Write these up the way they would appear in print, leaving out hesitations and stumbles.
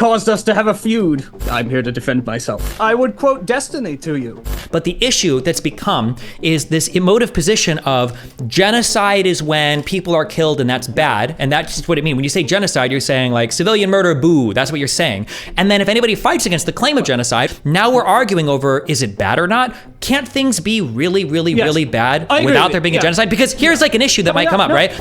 caused us to have a feud. I'm here to defend myself. I would quote Destiny to you. But the issue that's become is this emotive position of genocide is when people are killed and that's bad. And that's just what it means. When you say genocide, you're saying like civilian murder, boo. That's what you're saying. And then if anybody fights against the claim of genocide, now we're arguing over, is it bad or not? Can't things be really, really, really bad without there being a genocide? Because here's like an issue that might come up, right?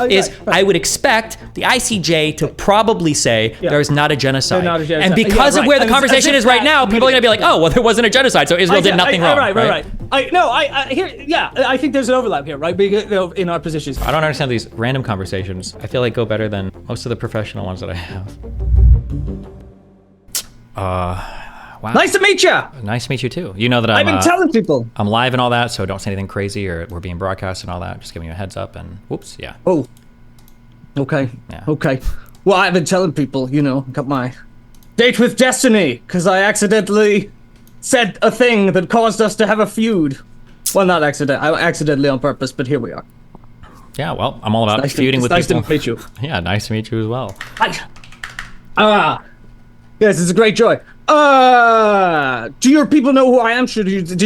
I would expect the ICJ to probably say there's not a genocide. And because of where the conversation is right now, people are gonna be like, oh, well, there wasn't a genocide, so Israel did nothing wrong. Right. I think there's an overlap here, right? Because, in our positions. I don't understand these random conversations. I feel like go better than most of the professional ones that I have. Wow. Nice to meet you. Nice to meet you too. You know that I've been telling people. I'm live and all that, so don't say anything crazy or we're being broadcast and all that. Just giving you a heads up and whoops, yeah. Oh. Okay. Yeah. Okay. Well, I've been telling people, got my date with Destiny because I accidentally said a thing that caused us to have a feud. Well, not accidentally on purpose, but here we are. Yeah, well, I'm all about feuding with people. Nice to meet you. Yeah, nice to meet you as well. Yes, it's a great joy. Do your people know who I am? Did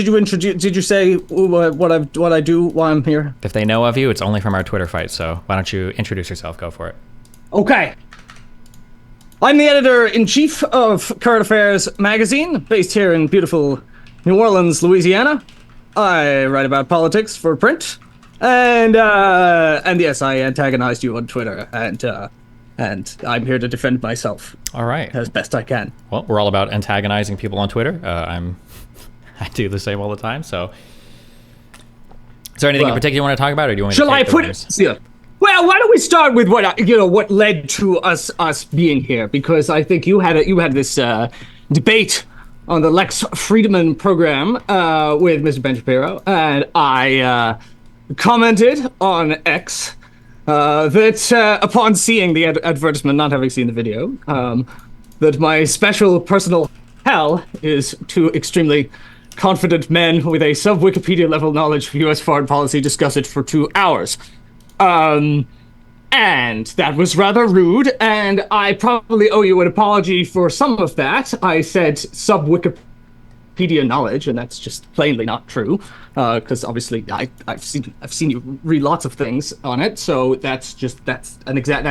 you say what I do while I'm here? If they know of you, it's only from our Twitter fight, so why don't you introduce yourself? Go for it. Okay. I'm the editor-in-chief of Current Affairs magazine, based here in beautiful New Orleans, Louisiana. I write about politics for print, and yes, I antagonized you on Twitter, and I'm here to defend myself. All right. As best I can. Well, we're all about antagonizing people on Twitter. I do the same all the time. So, is there anything in particular you want to talk about, or do you want me to take the winners? Yeah. Well, why don't we start with what led to us being here? Because I think you had this debate on the Lex Friedman program with Mr. Ben Shapiro, and I commented on X that upon seeing the advertisement, not having seen the video, that my special personal hell is two extremely confident men with a sub-Wikipedia level knowledge of U.S. foreign policy discuss it for 2 hours. And that was rather rude, and I probably owe you an apology for some of that. I said sub-Wikipedia knowledge, and that's just plainly not true, because obviously I've seen you read lots of things on it, so that's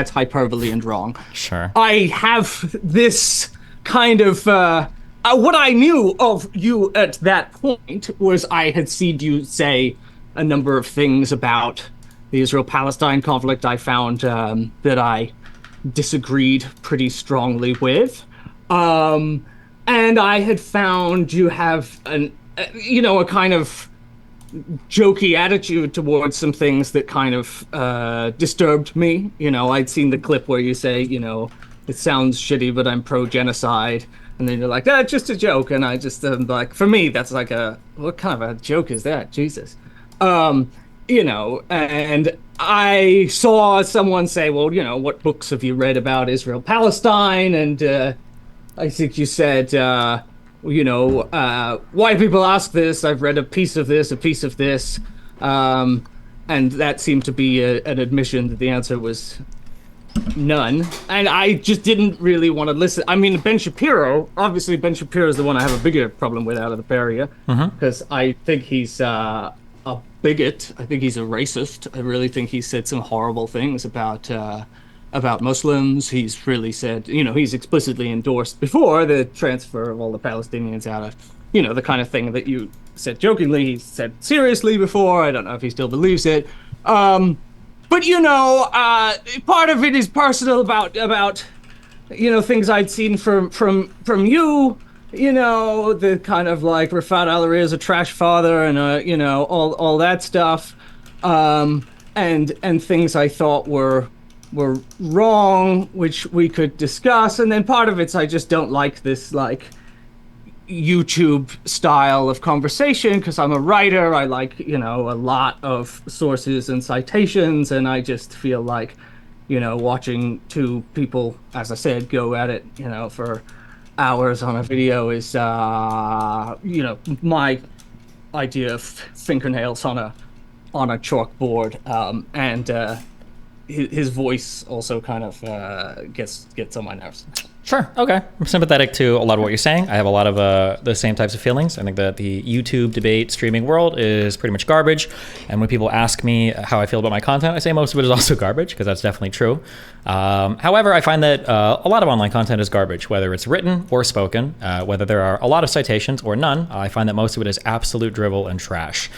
hyperbole and wrong. Sure. I have this kind of what I knew of you at that point was I had seen you say a number of things about the Israel-Palestine conflict. I found that I disagreed pretty strongly with. And I had found you have a kind of jokey attitude towards some things that kind of disturbed me. I'd seen the clip where you say, it sounds shitty, but I'm pro-genocide. And then you're like, that's just a joke. And I just like, for me, that's like what kind of a joke is that? Jesus. And I saw someone say, well, what books have you read about Israel-Palestine? And I think you said, why people ask this? I've read a piece of this. And that seemed to be an admission that the answer was none. And I just didn't really want to listen. I mean, Ben Shapiro is the one I have a bigger problem with out of the pair here, because I think he's a bigot. I think he's a racist. I really think he said some horrible things about Muslims. He's really said, he's explicitly endorsed before the transfer of all the Palestinians out of, the kind of thing that you said jokingly, he said seriously before. I don't know if he still believes it. But part of it is personal about things I'd seen from you. The kind of like Rafat Al-Arya is a trash father, and all that stuff, and things I thought were wrong, which we could discuss. And then part of it's I just don't like this like YouTube style of conversation because I'm a writer. I like a lot of sources and citations, and I just feel like watching two people, as I said, go at it for hours on a video is my idea of fingernails on a chalkboard, and his voice also kind of gets on my nerves. Sure. Okay. I'm sympathetic to a lot of what you're saying. I have a lot of the same types of feelings. I think that the YouTube debate streaming world is pretty much garbage. And when people ask me how I feel about my content, I say most of it is also garbage, because that's definitely true. However, I find that a lot of online content is garbage, whether it's written or spoken, whether there are a lot of citations or none. I find that most of it is absolute drivel and trash.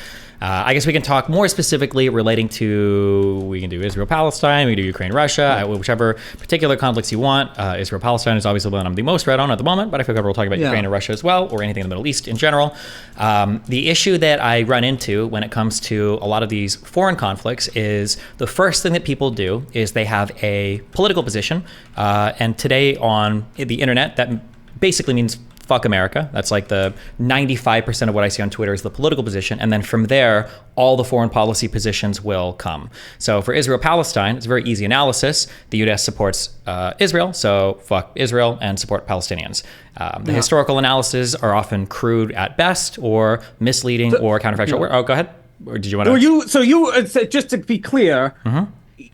I guess we can talk more specifically relating to, we can do Israel-Palestine, we can do Ukraine-Russia, whichever particular conflicts you want. Israel-Palestine is obviously the one I'm the most read on at the moment, but I feel comfortable talking about Ukraine and Russia as well, or anything in the Middle East in general. The issue that I run into when it comes to a lot of these foreign conflicts is the first thing that people do is they have a political position. And today on the internet, that basically means fuck America. That's like the 95% of what I see on Twitter is the political position. And then from there, all the foreign policy positions will come. So for Israel-Palestine, it's a very easy analysis. The US supports Israel, so fuck Israel and support Palestinians. The historical analyses are often crude at best, or misleading, or counterfactual. Oh, go ahead. Or did you want to? So you, just to be clear,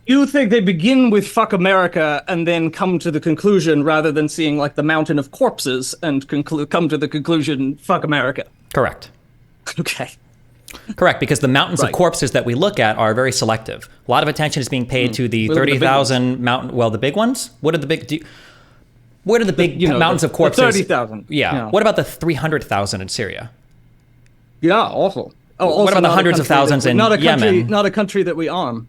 you think they begin with fuck America and then come to the conclusion, rather than seeing like the mountain of corpses and come to the conclusion, fuck America? Correct. Okay. Correct, because the mountains of corpses that we look at are very selective. A lot of attention is being paid to the 30,000 mountain. Well, the big ones. What are the big? What are the big mountains of corpses? 30,000. Yeah. What about the 300,000 in Syria? Yeah, awful. Oh, what about the hundreds of thousands in Yemen? Not a country that we arm.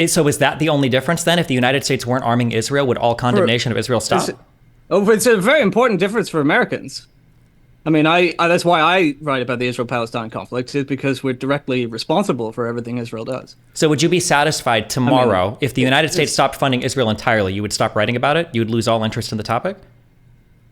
So is that the only difference then? If the United States weren't arming Israel, would all condemnation of Israel stop? It's a very important difference for Americans. I mean, that's why I write about the Israel-Palestine conflict, is because we're directly responsible for everything Israel does. So would you be satisfied tomorrow if the United States stopped funding Israel entirely? You would stop writing about it? You would lose all interest in the topic?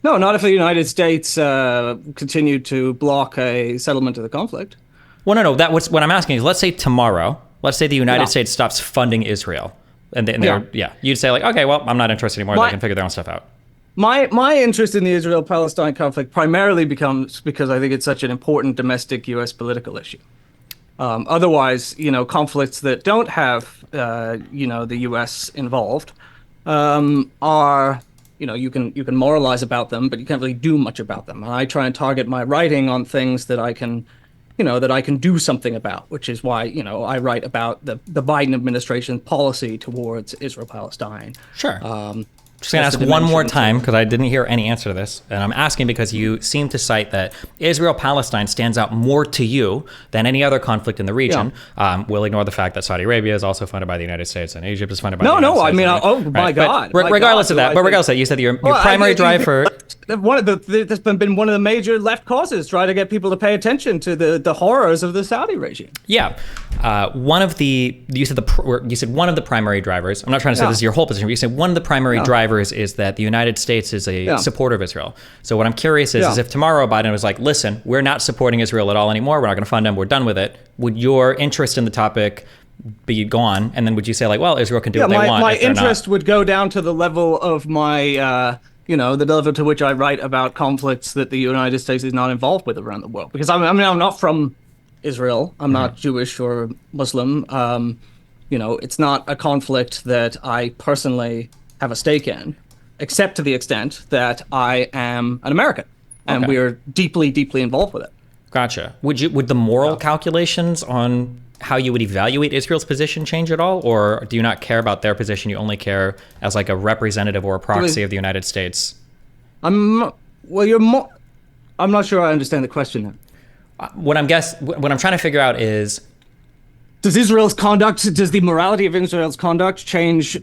No, not if the United States continued to block a settlement of the conflict. Well, no. What I'm asking is, let's say tomorrow, let's say the United States stops funding Israel, and you'd say like, okay, well, I'm not interested anymore. They can figure their own stuff out. My interest in the Israel-Palestine conflict primarily becomes because I think it's such an important domestic U.S. political issue. Otherwise, conflicts that don't have, the U.S. involved, are, you can moralize about them, but you can't really do much about them. And I try and target my writing on things that I can do something about, which is why, I write about the Biden administration's policy towards Israel-Palestine. Sure. Just going to ask one more time, because I didn't hear any answer to this. And I'm asking because you seem to cite that Israel-Palestine stands out more to you than any other conflict in the region. We'll ignore the fact that Saudi Arabia is also funded by the United States and Egypt is funded by the United States. My God. Regardless of that, you said your primary drive for... There's been one of the major left causes, trying to get people to pay attention to the horrors of the Saudi regime. Yeah. You said one of the primary drivers. I'm not trying to say this is your whole position, but you said one of the primary drivers is that the United States is a supporter of Israel. So what I'm curious is if tomorrow Biden was like, listen, we're not supporting Israel at all anymore. We're not going to fund them. We're done with it. Would your interest in the topic be gone? And then would you say like, well, Israel can do what they want? My interest would go down to the level of my, the level to which I write about conflicts that the United States is not involved with around the world. Because I'm not from Israel. I'm not Jewish or Muslim. It's not a conflict that I personally have a stake in, except to the extent that I am an American, and we are deeply, deeply involved with it. Gotcha. Would the moral calculations on how you would evaluate Israel's position change at all, or do you not care about their position? You only care as like a representative or a proxy of the United States? I'm not sure I understand the question then. What I'm trying to figure out is, does the morality of Israel's conduct change?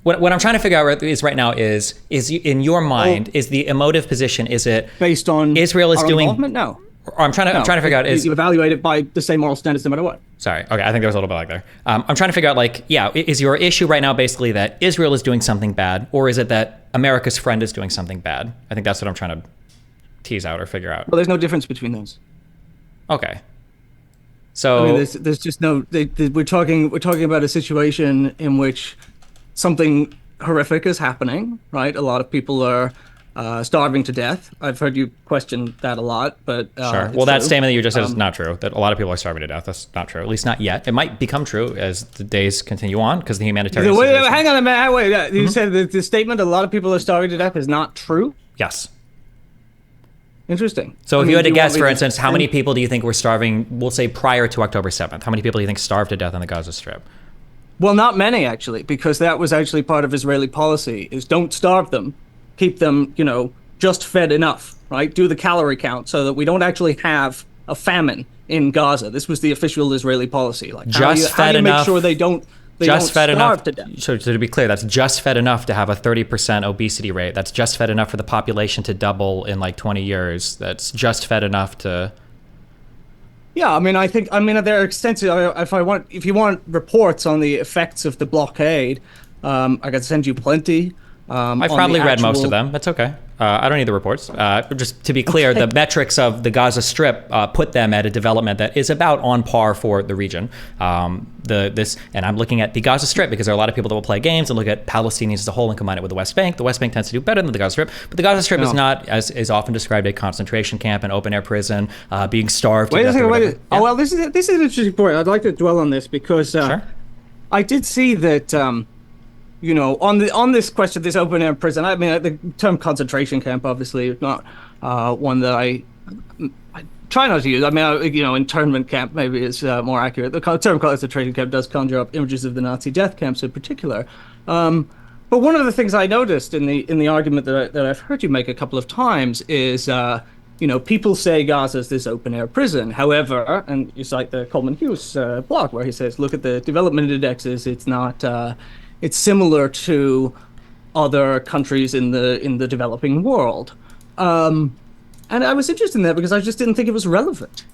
What I'm trying to figure out is right now is in your mind, is the emotive position, is it based on Israel is doing involvement? No. Or I'm trying to figure out is you evaluate it by the same moral standards no matter what. Sorry. Okay, I think there was a little bit like there. I'm trying to figure out is your issue right now basically that Israel is doing something bad, or is it that America's friend is doing something bad? I think that's what I'm trying to tease out or figure out. Well, there's no difference between those. Okay. So there's just no. We're talking about a situation in which something horrific is happening, right? A lot of people are starving to death. I've heard you question that a lot, but Sure. it's Well, that true. statement that you just said is not true. That a lot of people are starving to death. That's not true. At least not yet. It might become true as the days continue on because the humanitarian Wait, situation. hang on a minute. Wait, you said that the statement "a lot of people are starving to death" is not true. Yes. Interesting. So I if mean, you had to do want guess, me for to- instance, how many people do you think were starving, we'll say prior to October 7th? How many people do you think starved to death on the Gaza Strip? Well, not many actually, because that was actually part of Israeli policy: is don't starve them, keep them, just fed enough, right? Do the calorie count so that we don't actually have a famine in Gaza. This was the official Israeli policy. Like, how do you make sure they don't starve to death? So to be clear, that's just fed enough to have a 30% obesity rate. That's just fed enough for the population to double in like 20 years. That's just fed enough to... Yeah, there are extensive. If you want reports on the effects of the blockade, I can send you plenty. I've probably read most of them. That's okay. I don't need the reports. Just to be clear, the metrics of the Gaza Strip put them at a development that is about on par for the region. And I'm looking at the Gaza Strip because there are a lot of people that will play games and look at Palestinians as a whole and combine it with the West Bank. The West Bank tends to do better than the Gaza Strip, but the Gaza Strip is not, as is often described, a concentration camp, an open air prison, being starved to death. Oh well, this is an interesting point. I'd like to dwell on this because Sure. I did see that. On this question, this open air prison. I mean, the term concentration camp obviously is not one that I try not to use. I mean, internment camp maybe is more accurate. The term concentration camp does conjure up images of the Nazi death camps in particular. But one of the things I noticed in the argument that I've heard you make a couple of times is, people say Gaza is this open air prison. However, and you cite the Coleman Hughes blog where he says, look at the development indexes. It's not. It's similar to other countries in the developing world. And I was interested in that because I just didn't think it was relevant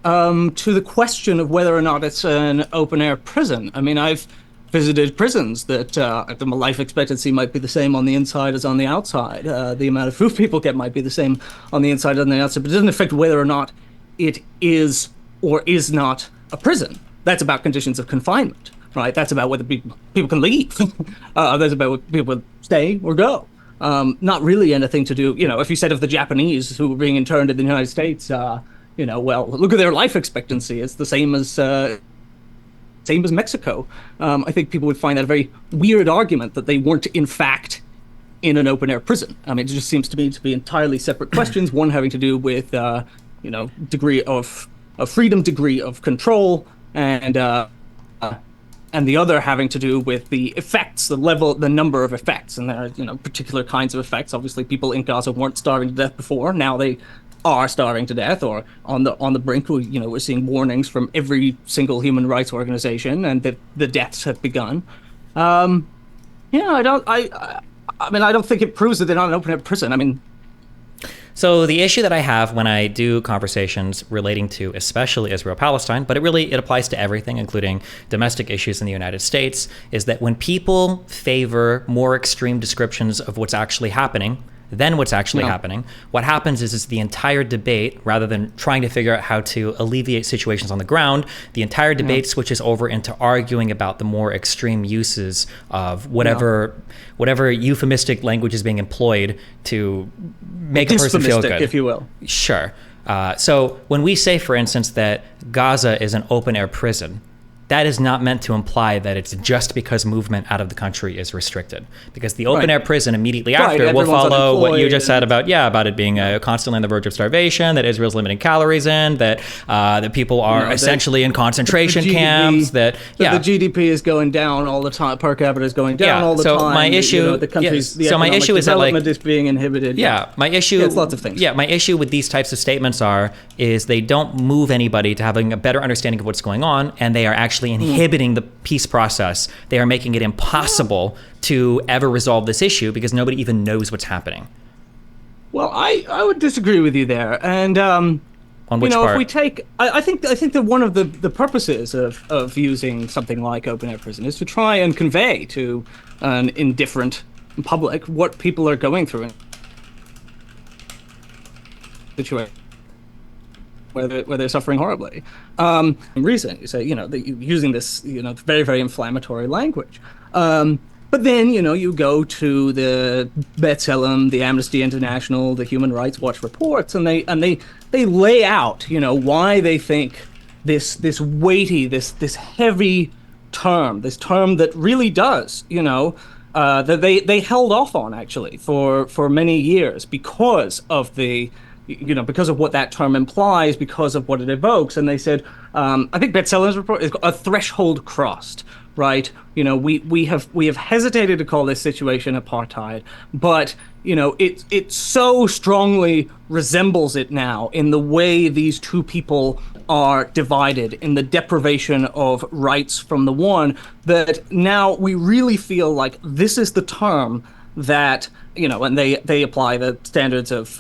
to the question of whether or not it's an open air prison. I mean, I've visited prisons that the life expectancy might be the same on the inside as on the outside. The amount of food people get might be the same on the inside as on the outside, but it doesn't affect whether or not it is or is not a prison. That's about conditions of confinement. Right, that's about whether people can leave. That's about whether people stay or go. Not really anything to do. If you said of the Japanese who were being interned in the United States, well, look at their life expectancy. It's the same as Mexico. I think people would find that a very weird argument that they weren't in fact in an open air prison. I mean, it just seems to me to be entirely separate questions. One having to do with degree of freedom, degree of control, and the other having to do with the effects, the number of effects. And there are, particular kinds of effects. Obviously, people in Gaza weren't starving to death before. Now they are starving to death or on the brink. We're seeing warnings from every single human rights organization and that the deaths have begun. I don't think it proves that they're not an open-air prison. I mean, So the issue that I have when I do conversations relating to especially Israel-Palestine, but it applies to everything, including domestic issues in the United States, is that when people favor more extreme descriptions of what's actually happening than what's actually happening, what happens is the entire debate, rather than trying to figure out how to alleviate situations on the ground, the entire debate switches over into arguing about the more extreme uses of whatever euphemistic language is being employed to make a person feel good, if you will. Sure. So when we say, for instance, that Gaza is an open-air prison, that is not meant to imply that it's just because movement out of the country is restricted. Because the open-air prison immediately after will follow what you just said about it being constantly on the verge of starvation, that Israel's limiting calories in, that people are essentially in concentration camps, that the GDP is going down all the time, per capita is going down all the time. So my issue, my issue is that development is being inhibited. My issue, it's lots of things. My issue with these types of statements is they don't move anybody to having a better understanding of what's going on, and they are actually inhibiting the peace process. They are making it impossible to ever resolve this issue because nobody even knows what's happening. Well, I would disagree with you there. And on which part? If we take, I think that one of the purposes of using something like open air prison is to try and convey to an indifferent public what people are going through in situation where they're suffering horribly. Reason you say, that you're using this, very, very inflammatory language. But then, you go to the B'Tselem, the Amnesty International, the Human Rights Watch reports, and they lay out, why they think this weighty, this heavy term, this term that really does, that they held off on actually for many years because of because of what that term implies, because of what it evokes. And they said, I think B'Tselem's report is a threshold crossed, right? We have hesitated to call this situation apartheid, but it so strongly resembles it now in the way these two people are divided, in the deprivation of rights from the one, that now we really feel like this is the term that and they apply the standards of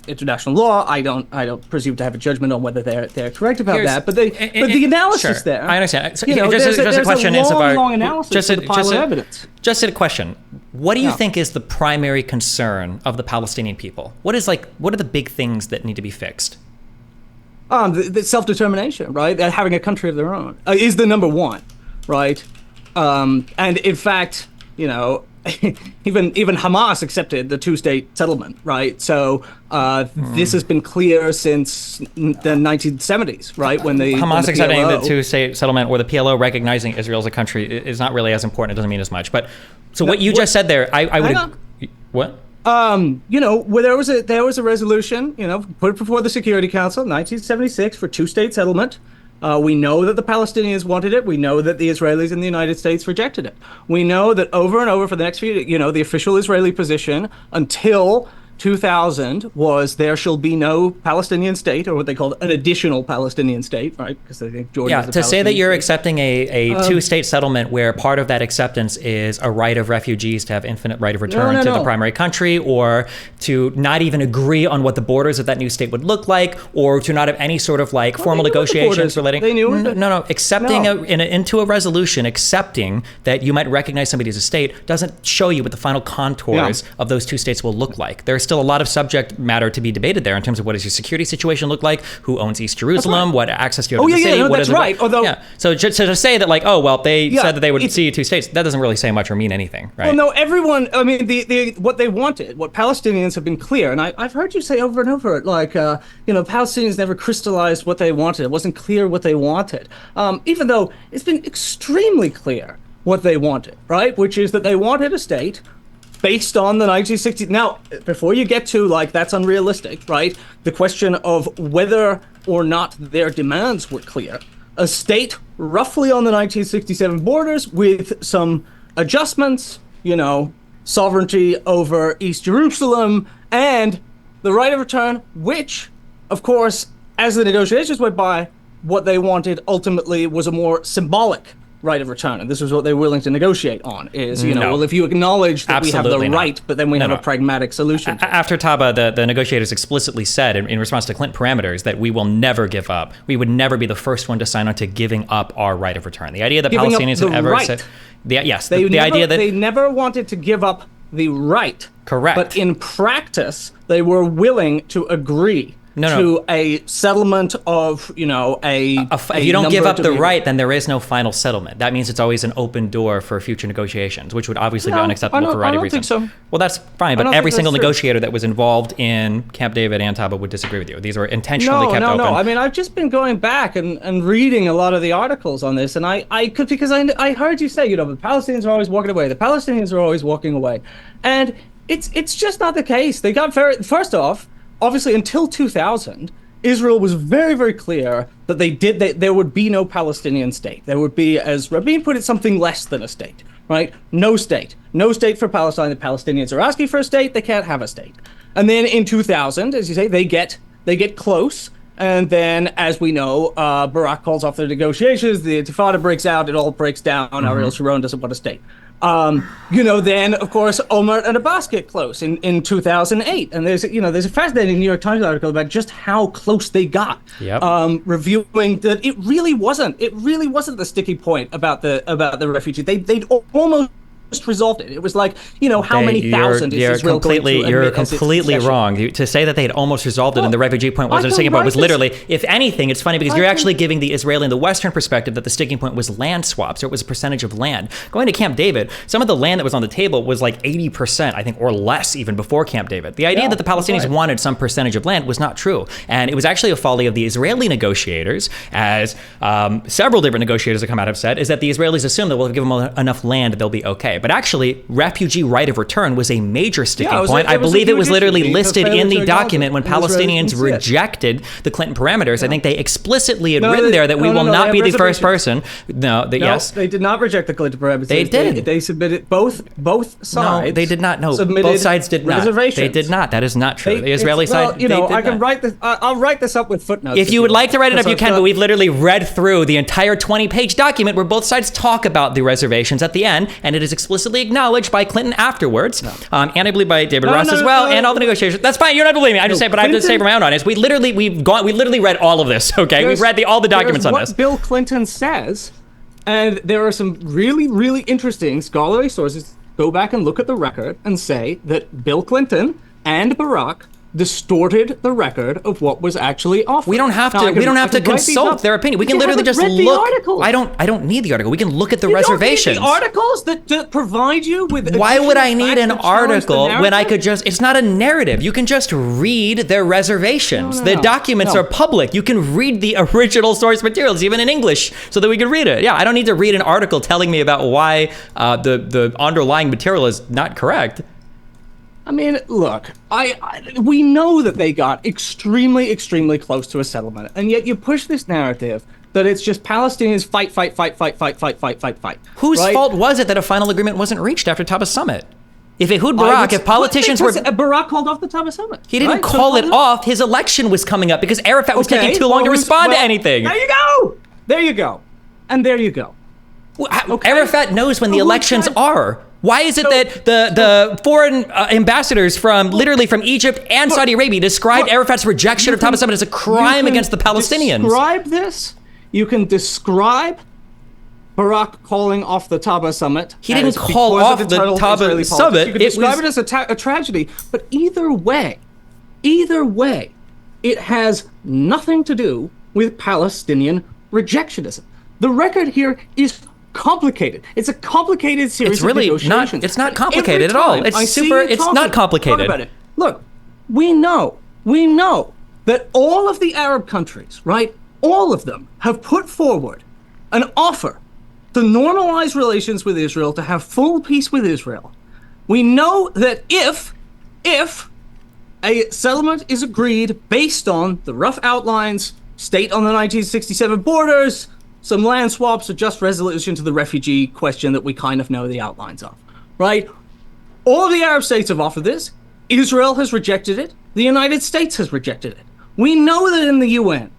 international law. I don't presume to have a judgment on whether they're correct about that, but the analysis sure, there. I understand. So, there's a question a is about long analysis of the pile of evidence. Just a question. What do you think is the primary concern of the Palestinian people? What are the big things that need to be fixed? The self-determination, right? That having a country of their own is the number one, right? And in fact, even Hamas accepted the two-state settlement, right? So this has been clear since the 1970s, right? When Hamas accepting the two-state settlement or the PLO recognizing Israel as a country is not really as important. It doesn't mean as much. But so what you just said there, I would. What? Where there was a resolution, put before the Security Council, 1976, for two-state settlement. We know that the Palestinians wanted it. We know that the Israelis in the United States rejected it. We know that over and over for the next few, the official Israeli position until 2000 was there shall be no Palestinian state, or what they called an additional Palestinian state, right? Because they think Jordan is a to say that you're state. accepting a two-state settlement where part of that acceptance is a right of refugees to have infinite right of return to the primary country, or to not even agree on what the borders of that new state would look like, or to not have any sort of formal negotiations relating. They knew accepting into a resolution, accepting that you might recognize somebody as a state doesn't show you what the final contours of those two states will look like. There's still a lot of subject matter to be debated there in terms of what does your security situation look like, who owns East Jerusalem, what access do you have to the city. That's right. Although, so to say that they said that they would see two states, that doesn't really say much or mean anything, right? Well, no, everyone. I mean, what they wanted, what Palestinians have been clear, and I've heard you say over and over, Palestinians never crystallized what they wanted. It wasn't clear what they wanted, even though it's been extremely clear what they wanted, right? Which is that they wanted a state based on the 1960s. Now, before you get to that's unrealistic, right? The question of whether or not their demands were clear. A state roughly on the 1967 borders with some adjustments, sovereignty over East Jerusalem and the right of return, which, of course, as the negotiations went by, what they wanted ultimately was a more symbolic right of return, and this is what they're willing to negotiate on, is, well, if you acknowledge that Absolutely we have the not. right, but then we have a pragmatic solution. After Taba, the negotiators explicitly said, in response to Clinton parameters, that we will never give up. We would never be the first one to sign on to giving up our right of return. The idea that Giving Palestinians up have the ever right. said... the idea that... They never wanted to give up the right. Correct. But in practice, they were willing to agree to a settlement of, if you don't give up the right, then there is no final settlement. That means it's always an open door for future negotiations, which would obviously be unacceptable for a variety of reasons. I don't think so. Well, that's fine, but every single negotiator that was involved in Camp David and Taba would disagree with you. These were intentionally kept open. No. I mean, I've just been going back and reading a lot of the articles on this, and because I heard you say, the Palestinians are always walking away. The Palestinians are always walking away, and it's just not the case. They got first off. Obviously, until 2000, Israel was very, very clear that there would be no Palestinian state. There would be, as Rabin put it, something less than a state, right? No state. No state for Palestine. The Palestinians are asking for a state. They can't have a state. And then in 2000, as you say, they get close. And then, as we know, Barak calls off the negotiations. The Intifada breaks out. It all breaks down. Ariel Sharon doesn't want a state. Then of course Omar and Abbas get close in 2008, and there's a fascinating New York Times article about just how close they got, reviewing that it really wasn't the sticky point about the refugee. They'd almost resolved it. It was like, how many thousand is Israel going to admit You're as its completely possession? wrong. To say that they had almost resolved it and the refugee point wasn't a I sticking can point was write this- literally, if anything, it's funny because you're actually giving the Israeli and the Western perspective that the sticking point was land swaps, or it was a percentage of land. Going to Camp David, some of the land that was on the table was like 80%, I think, or less even before Camp David. The idea that the Palestinians wanted some percentage of land was not true. And it was actually a folly of the Israeli negotiators, as several different negotiators that come out have said, is that the Israelis assume that we'll give them enough land, they'll be okay. But actually, refugee right of return was a major sticking point. I believe it was literally listed in the document when Palestinians rejected the Clinton parameters. I think they explicitly had written there that we will not be the first person. Yes. They did not reject the Clinton parameters. They did. They submitted both sides. No, they did not. No, submitted both sides did not. reservations. They did not. That is not true. The Israeli side. They did I can not. write this. I'll write this up with footnotes. If you would like to write it up, you can, but we've literally read through the entire 20-page document where both sides talk about the reservations at the end, and it is explicitly acknowledged by Clinton afterwards, and I believe by David Ross as well, and all the negotiations. That's fine. You're not believing me. I just say, but I have to say from my own audience, we literally read all of this. Okay, we've read all the documents on this. What Bill Clinton says, and there are some really, really interesting scholarly sources. Go back and look at the record and say that Bill Clinton and Barack distorted the record of what was actually offered. We don't have to. We don't have to consult their opinion. We can literally just look. The articles. I don't need the article. We can look at the reservations. You don't need the articles that provide you with. Why would I need an article when I could just? It's not a narrative. You can just read their reservations. The documents are public. You can read the original source materials, even in English, so that we can read it. Yeah, I don't need to read an article telling me about why the underlying material is not correct. I mean, look, we know that they got extremely, extremely close to a settlement, and yet you push this narrative that it's just Palestinians fight. Whose fault was it that a final agreement wasn't reached after Taba Summit? If Ehud Barak, if politicians were... Barack called off the Taba Summit. He didn't call it off. His election was coming up because Arafat was taking too long to respond to anything. There you go. There you go. And there you go. Arafat knows when the elections are. Why is it that the foreign ambassadors from Egypt and Saudi Arabia described Arafat's rejection of Taba Summit as a crime against the Palestinians? Describe this. You can describe Barack calling off the Taba Summit. He didn't call off the Taba Summit. You can describe it as a tragedy. But either way, it has nothing to do with Palestinian rejectionism. The record here is complicated. It's a complicated series of negotiations. It's not complicated at all. It's not complicated. Talk about it. Look, we know that all of the Arab countries, right? All of them have put forward an offer to normalize relations with Israel, to have full peace with Israel. We know that if a settlement is agreed based on the rough outlines, state on the 1967 borders, some land swaps, or just resolution to the refugee question that we kind of know the outlines of, right? All of the Arab states have offered this. Israel has rejected it. The United States has rejected it. We know that in the UN,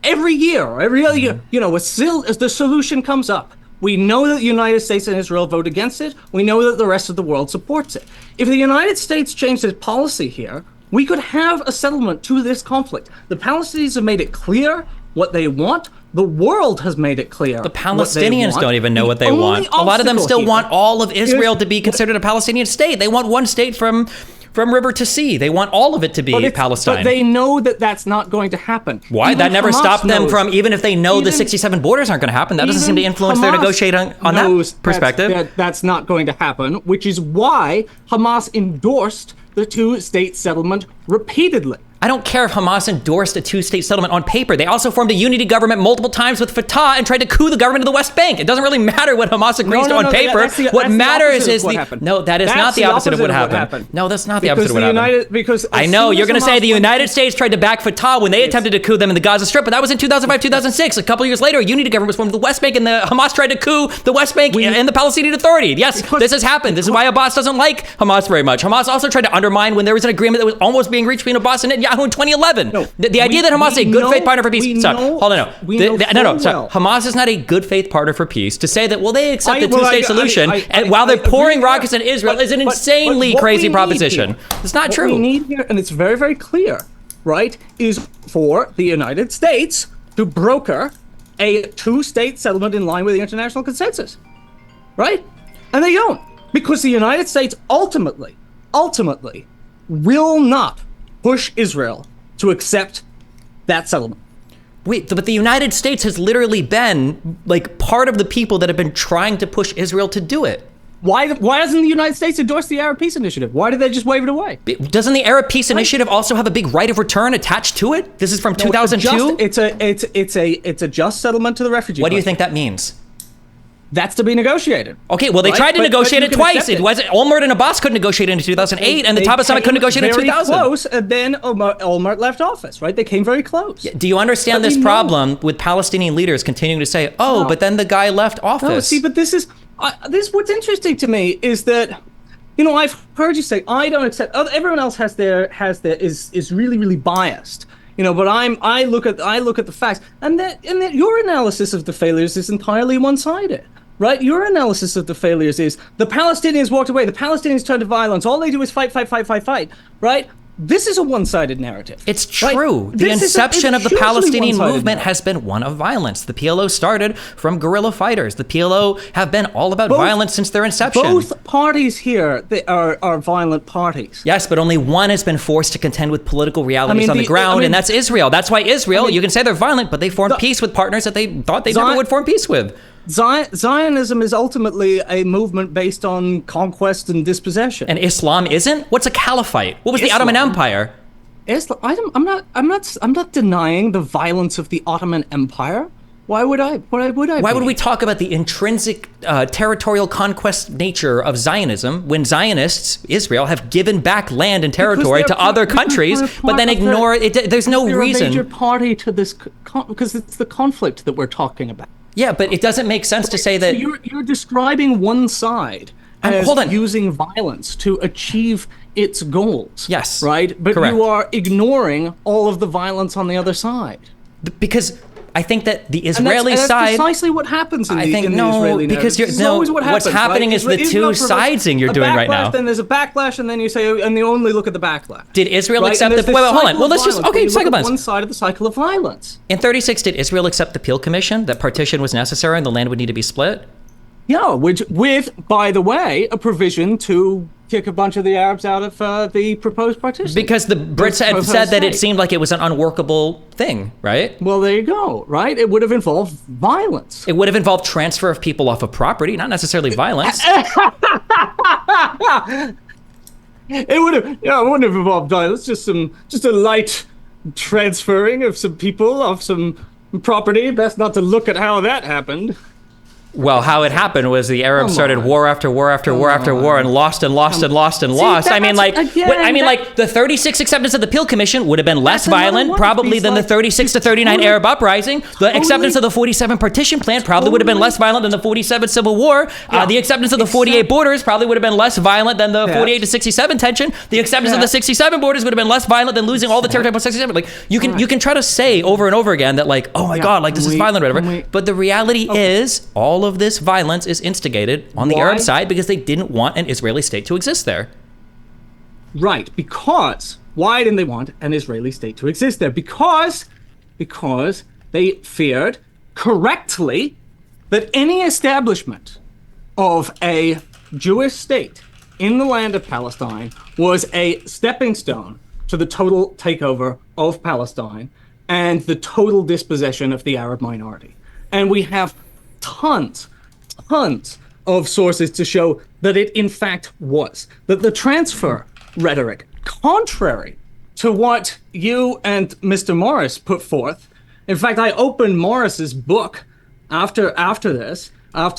every year, or every other year, as the solution comes up, we know that the United States and Israel vote against it. We know that the rest of the world supports it. If the United States changed its policy here, we could have a settlement to this conflict. The Palestinians have made it clear what they want. The world has made it clear. The Palestinians don't even know what they want. A lot of them still want all of Israel to be considered a Palestinian state. They want one state from river to sea. They want all of it to be Palestine. But they know that that's not going to happen. Why? That never stopped them from, even if they know the 67 borders aren't going to happen, that doesn't seem to influence their negotiating on that perspective. That's not going to happen, which is why Hamas endorsed the two-state settlement repeatedly. I don't care if Hamas endorsed a two-state settlement on paper. They also formed a unity government multiple times with Fatah and tried to coup the government of the West Bank. It doesn't really matter what Hamas agrees to on paper. What matters is no, that is not the opposite of what happened. No, that's not the opposite of what happened. Because I know you're going to say the United States tried to back Fatah when they attempted to coup them in the Gaza Strip, but that was in 2005, 2006. A couple years later, a unity government was formed with the West Bank, and the Hamas tried to coup the West Bank and the Palestinian Authority. Yes, this has happened. This is why Abbas doesn't like Hamas very much. Hamas also tried to undermine when there was an agreement that was almost being reached between Abbas and Netanyahu in 2011. No, the idea that Hamas is a good faith partner for peace. Hamas is not a good faith partner for peace. To say that, they accept the two-state solution, and while they're pouring rockets in Israel, is an insanely crazy proposition. It's not true. What we need here, and it's very, very clear, right, is for the United States to broker a two-state settlement in line with the international consensus, right? And they don't. Because the United States ultimately will not push Israel to accept that settlement. Wait, but the United States has literally been like part of the people that have been trying to push Israel to do it. Why hasn't the United States endorsed the Arab Peace Initiative? Why did they just wave it away? Doesn't the Arab Peace Initiative also have a big right of return attached to it? This is from 2002. It's a just settlement to the refugee. What do you think that means? That's to be negotiated. Okay, well, they tried to negotiate it twice. It wasn't Olmert and Abbas couldn't negotiate it in 2008, and the Top of Summit couldn't negotiate it in 2000. Very close, and then Olmert left office, right? They came very close. Yeah, do you understand this problem with Palestinian leaders continuing to say, "Oh, but then the guy left office"? No, see, but this is what's interesting to me is that, I've heard you say I don't accept. Everyone else is really biased. But I look at the facts, and that your analysis of the failures is entirely one-sided. Right? Your analysis of the failures is the Palestinians walked away, the Palestinians turned to violence, all they do is fight, right? This is a one-sided narrative. It's true. Right? The inception of the Palestinian movement has been one of violence. The PLO started from guerrilla fighters. The PLO have been all about violence since their inception. Both parties here are violent parties. Yes, but only one has been forced to contend with political realities on the ground, and that's Israel. That's why Israel, you can say they're violent, but they formed peace with partners that they thought they never would form peace with. Zionism is ultimately a movement based on conquest and dispossession. And Islam isn't? What's a caliphate? What was the Ottoman Empire? Islam. I'm not denying the violence of the Ottoman Empire. Why would I? Why would we talk about the intrinsic territorial conquest nature of Zionism when Zionists, Israel, have given back land and territory to other countries, but then ignore it? There's no reason. They're a major party to this because it's the conflict that we're talking about. Yeah, but it doesn't make sense to say that... So you're describing one side as using violence to achieve its goals. Yes. Right? But correct. You are ignoring all of the violence on the other side. Because I think that the Israeli that's side... That's precisely what happens in the Israeli narrative. Because what's happening is the two siding you're doing right now. Then there's a backlash, and then you say, and you only look at the backlash. Did Israel accept the... Wait, hold on. Well, let's just... Okay, cycle violence. One side of the cycle of violence. In 36, did Israel accept the Peel Commission, that partition was necessary and the land would need to be split? Yeah, with, by the way, a provision to kick a bunch of the Arabs out of the proposed partition. Because the Brits had said that it seemed like it was an unworkable thing, right? Well, there you go, right? It would have involved violence. It would have involved transfer of people off of property, not necessarily violence. It wouldn't have involved violence, just a light transferring of some people off some property. Best not to look at how that happened. Well, how it happened was the Arabs started war after war after war after war and lost and lost and lost and lost. I mean, like the 36 acceptance of the Peel Commission would have been less violent probably than the 36 to 39 Arab uprising. The acceptance of the 47 partition plan probably would have been less violent than the 47 Civil War. The acceptance of the 48 borders probably would have been less violent than the 48 to 67 tension. The acceptance of the 67 borders would have been less violent than losing all the territory by 67. Like you can try to say over and over again that like, oh my God, like this is violent or whatever. But the reality is all of this violence is instigated on the Arab side because they didn't want an Israeli state to exist there. Right, because why didn't they want an Israeli state to exist there? Because they feared correctly that any establishment of a Jewish state in the land of Palestine was a stepping stone to the total takeover of Palestine and the total dispossession of the Arab minority. And we have tons of sources to show that it in fact was. That the transfer rhetoric, contrary to what you and Mr. Morris put forth. In fact, I opened Morris's book after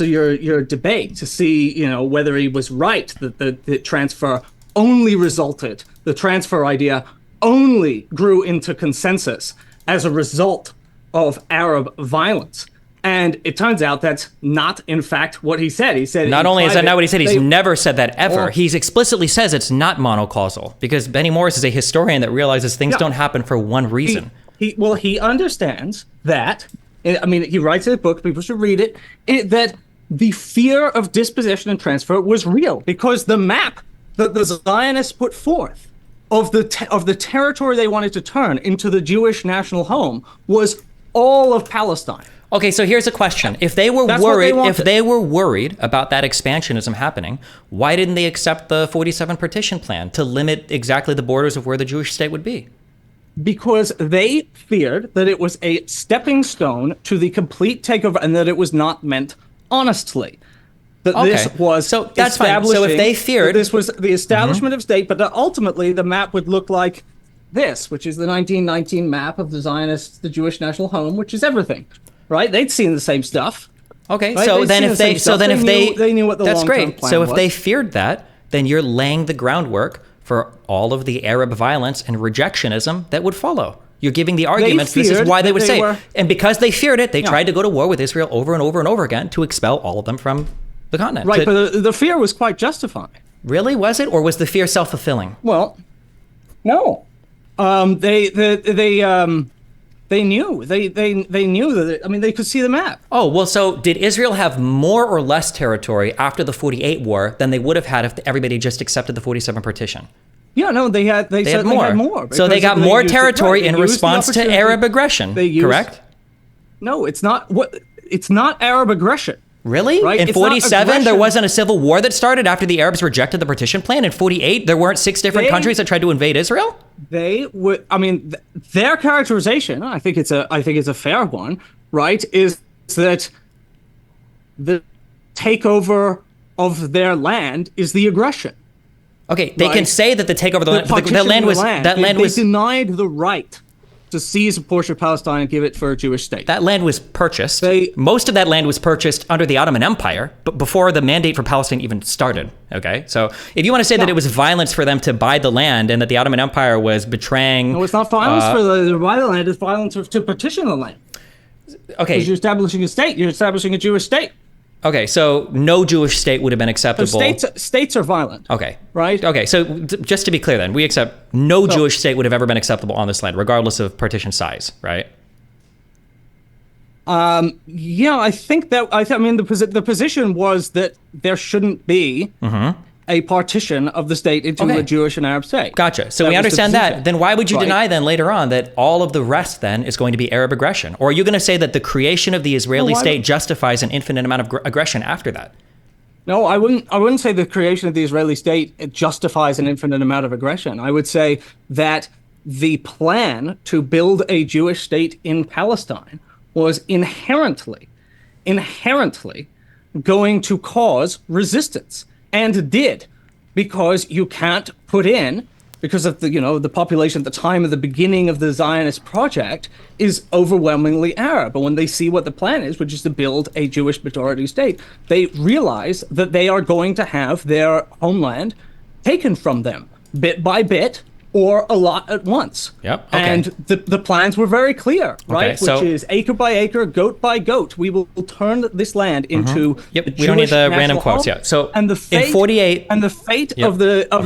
your debate to see, whether he was right that the transfer only resulted, the transfer idea only grew into consensus as a result of Arab violence. And it turns out that's not, in fact, what he said. He said not only is that not what he said, he's never said that ever. He explicitly says it's not monocausal because Benny Morris is a historian that realizes things don't happen for one reason. He understands that. I mean, he writes in a book. People should read it. That the fear of dispossession and transfer was real because the map that the Zionists put forth of the territory they wanted to turn into the Jewish national home was all of Palestine. Okay, so here's a question. If they were That's what worried, they wanted. if they were worried about that expansionism happening, why didn't they accept the 47 partition plan to limit exactly the borders of where the Jewish state would be? Because they feared that it was a stepping stone to the complete takeover and that it was not meant honestly. That this was so that's fine. So if they feared this was the establishment of state, but that ultimately the map would look like this, which is the 1919 map of the Zionists, the Jewish national home, which is everything, right? They'd seen the same stuff. Okay, right? so They'd then seen if the same they, so stuff. then if they knew what the that's long-term great. plan So if was. they feared that, then you're laying the groundwork for all of the Arab violence and rejectionism that would follow. You're giving the arguments. This is why they would say, and because they feared it, they tried to go to war with Israel over and over and over again to expel all of them from the continent. Right, but the fear was quite justified. Really, was it, or was the fear self-fulfilling? Well, no. They knew that. I mean, they could see the map. Oh, well, so did Israel have more or less territory after the 48 war than they would have had if everybody just accepted the 47 partition? Yeah, no, they had more. So they got more territory in They used the response to opportunity. Arab aggression, correct? No, it's not. It's not Arab aggression. Really? Right? In It's not 47, there aggression. wasn't a civil war that started after the Arabs rejected the partition plan? In 48, there weren't 6 different countries that tried to invade Israel? They would. I mean, their characterization. I think it's a fair one. Right? Is that the takeover of their land is the aggression? Okay, they can say that the takeover of the land, partition the land of was the land. that land they was denied the right to seize a portion of Palestine and give it for a Jewish state. that land was purchased. They- Most of that land was purchased under the Ottoman Empire, but before the mandate for Palestine even started. Okay, so if you want to say that it was violence for them to buy the land and that the Ottoman Empire was betraying, No, it's not violence for the buy the land. It's violence to partition the land. okay, Because you're establishing a state. You're establishing a Jewish state. okay, so no Jewish state would have been So acceptable. states are violent. Okay. Right? Okay, so just to be clear then, we accept no Jewish state would have ever been acceptable on this land, regardless of partition size, right? Yeah, I think that. I mean, the position was that there shouldn't be a partition of the state into Okay. a Jewish and Arab state. Gotcha. So That we was the understand that. position. Then why would you Right. deny then later on that all of the rest then is going to be Arab aggression? Or are you going to say that the creation of the Israeli why state would- justifies an infinite amount of aggression after that? No, I wouldn't say the creation of the Israeli state justifies an infinite amount of aggression. I would say that the plan to build a Jewish state in Palestine was inherently going to cause resistance, and did, because you can't put in, because of the population at the time of the beginning of the Zionist project is overwhelmingly Arab. But when they see what the plan is, which is to build a Jewish majority state, they realize that they are going to have their homeland taken from them bit by bit, or a lot at once. Yep, okay. And the plans were very clear, right? so- Which is acre by acre, goat by goat. We will turn this land into Yep, the we don't need Jewish the national random quotes, home. yeah. So and the in fate, 48 and the fate Yep. of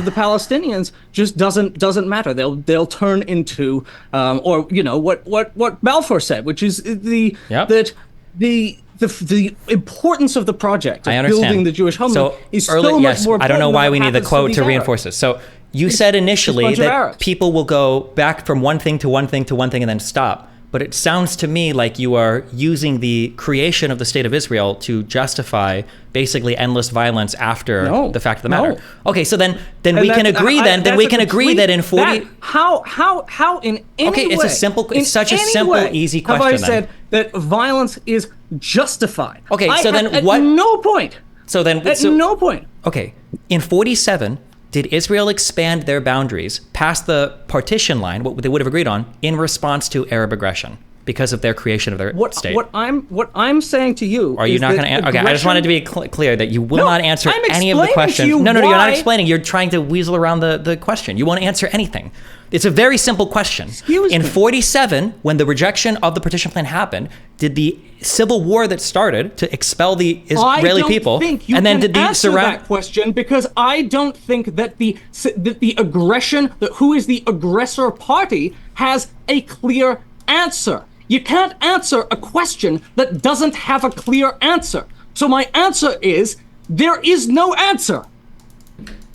the Palestinians just doesn't matter. They'll turn into what Balfour said, which is the importance of the project I of understand. building the Jewish homeland So is early, so much yes, more I don't know important why than we what need the happens quote these to Arabs. reinforce this. So you said initially bunch of that Arabs. people will go back from one thing to one thing to one thing and then stop. But it sounds to me like you are using the creation of the state of Israel to justify basically endless violence after No, the fact of the no. matter. Okay, so then And we can that's- agree I- then that's we a can agree complete- that in 40 that- how in any Okay, way, it's a simple- it's in such a any simple, way easy have I question then. said that violence is justified? Okay, so then at what- no point. So then At no point. Okay, in 47, did Israel expand their boundaries past the partition line, what they would have agreed on, in response to Arab aggression because of their creation of their state? What I'm saying to you Are you is not going to? that Okay, I just wanted to be aggression- clear that you will No, not answer I'm any of the explaining to questions. you No, you're not why- explaining. You're trying to weasel around the question. You won't answer anything. It's a very simple question. Excuse in me. 47, when the rejection of the partition plan happened, did the civil war that started to expel the Israeli people, think you and then can did the answer that question, because I don't think that the aggression, that who is the aggressor party, has a clear answer. You can't answer a question that doesn't have a clear answer. So my answer is there is no answer.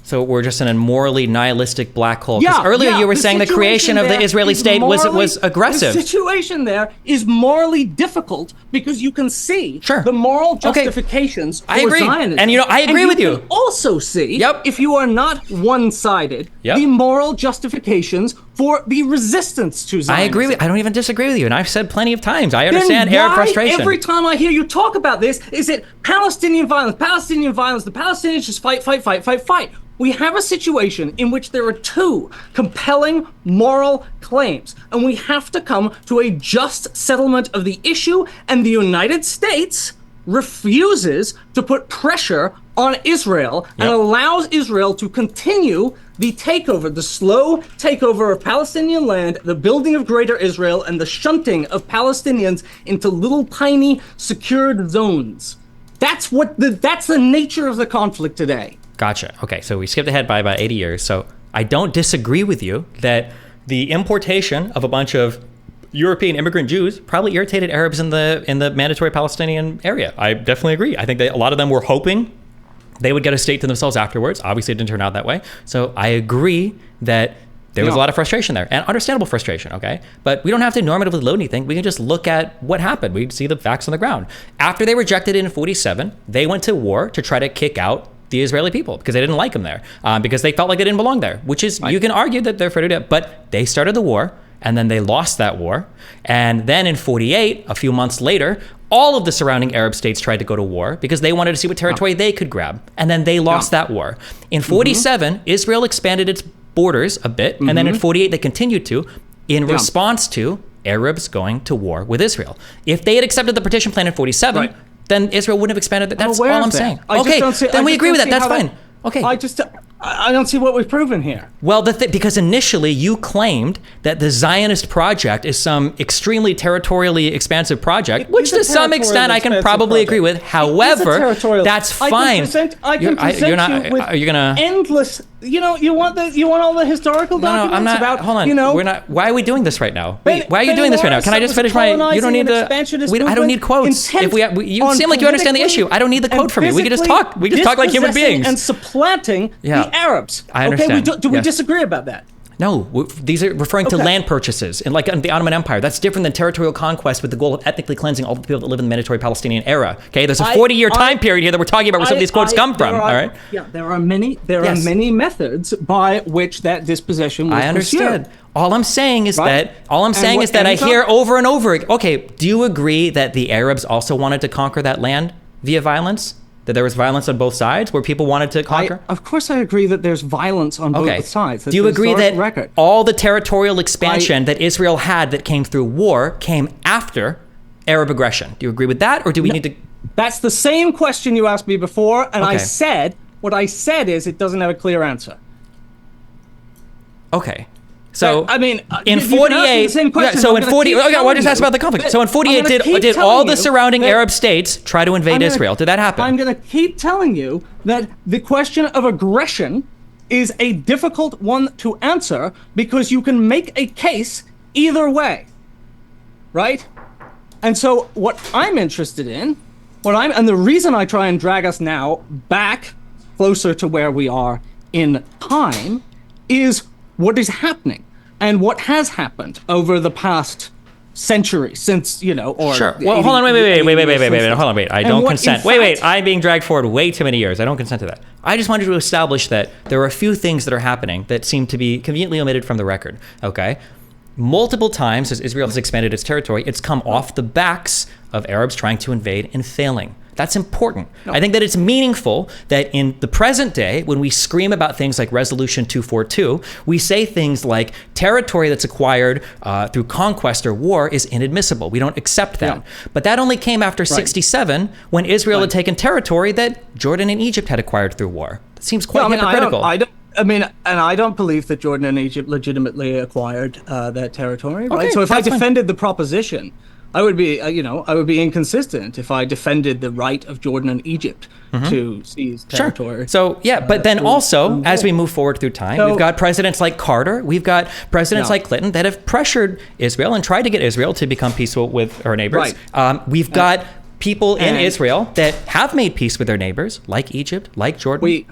So we're just in a morally nihilistic black hole. Because earlier you were saying the creation of the Israeli state was aggressive. The situation there is morally difficult because you can see the moral justifications for Zionism. And I agree with you. You can also see, if you are not one-sided, the moral justifications for the resistance to Zionism. I agree with. I don't even disagree with you, and I've said plenty of times. I understand Arab frustration. Every time I hear you talk about this, is it Palestinian violence, the Palestinians just fight. We have a situation in which there are two compelling moral claims, and we have to come to a just settlement of the issue, and the United States refuses to put pressure on Israel and allows Israel to continue the takeover, the slow takeover of Palestinian land, the building of Greater Israel, and the shunting of Palestinians into little tiny secured zones. That's the nature of the conflict today. Gotcha. Okay, so we skipped ahead by about 80 years. So I don't disagree with you that the importation of a bunch of European immigrant Jews probably irritated Arabs in the mandatory Palestinian area. I definitely agree. I think that a lot of them were hoping they would get a state to themselves afterwards. Obviously, it didn't turn out that way. So I agree that there was a lot of frustration there, and understandable frustration, okay? But we don't have to normatively load anything. We can just look at what happened. We see the facts on the ground. After they rejected it in 47, they went to war to try to kick out the Israeli people because they didn't like them there, because they felt like they didn't belong there, which is, you can argue that they're afraid of it, but they started the war, and then they lost that war. And then in 48, a few months later, all of the surrounding Arab states tried to go to war because they wanted to see what territory they could grab. And then they lost that war. In 47, Israel expanded its borders a bit. And then in 48, they continued to, in response to Arabs going to war with Israel. If they had accepted the partition plan in 47, then Israel wouldn't have expanded. That's all I'm saying. Okay, then we agree with that. That's fine. Okay. I don't see what we've proven here. Well, because initially you claimed that the Zionist project is some extremely territorially expansive project, which to some extent I can probably agree with. However, that's fine. I can present you with endless. You want all the historical documents? No, I'm not. About, hold on. We're not. Why are we doing this right now? Why are you doing this right now? Can I just finish my? You don't need the. I don't need quotes. You seem like you understand the issue. I don't need the quote from you. We can just talk. We just talk like human beings. And supplanting the Arabs. I understand. Okay, do we disagree about that? No, these are referring to land purchases, and like in the Ottoman Empire. That's different than territorial conquest with the goal of ethnically cleansing all the people that live in the mandatory Palestinian era. Okay, there's a 40-year time period here that we're talking about where some of these quotes come from. All right. Yeah, there are many methods by which that dispossession was understood. Pursued. All I'm saying is that I hear over and over. Okay, do you agree that the Arabs also wanted to conquer that land via violence? That there was violence on both sides where people wanted to conquer? Of course I agree that there's violence on both sides. Do you agree that all the territorial expansion that Israel had that came through war came after Arab aggression? Do you agree with that, or do we need to... That's the same question you asked me before, and what I said is it doesn't have a clear answer. Okay. So in 48, so in 40, I just asked about the conflict. So in 48, did all the surrounding Arab states try to invade Israel? Did that happen? I'm going to keep telling you that the question of aggression is a difficult one to answer because you can make a case either way, right? And so what I'm interested in, and the reason I try and drag us now back closer to where we are in time is what is happening. And what has happened over the past century since, or... Sure. Well, hold on, wait. Hold on, wait. I don't consent. Wait. I'm being dragged forward way too many years. I don't consent to that. I just wanted to establish that there are a few things that are happening that seem to be conveniently omitted from the record, okay? Multiple times as Israel has expanded its territory, it's come off the backs of Arabs trying to invade and failing. That's important. No. I think that it's meaningful that in the present day, when we scream about things like Resolution 242, we say things like territory that's acquired through conquest or war is inadmissible. We don't accept that. Yeah. But that only came after 67 when Israel had taken territory that Jordan and Egypt had acquired through war. That seems quite hypocritical. I don't believe that Jordan and Egypt legitimately acquired that territory, right? Okay, so if I defended the proposition, I would be, I would be inconsistent if I defended the right of Jordan and Egypt to seize territory. Sure. So, but then also, as we move forward through time, we've got presidents like Carter, we've got presidents like Clinton that have pressured Israel and tried to get Israel to become peaceful with her neighbors. Right. We've got people in Israel that have made peace with their neighbors, like Egypt, like Jordan.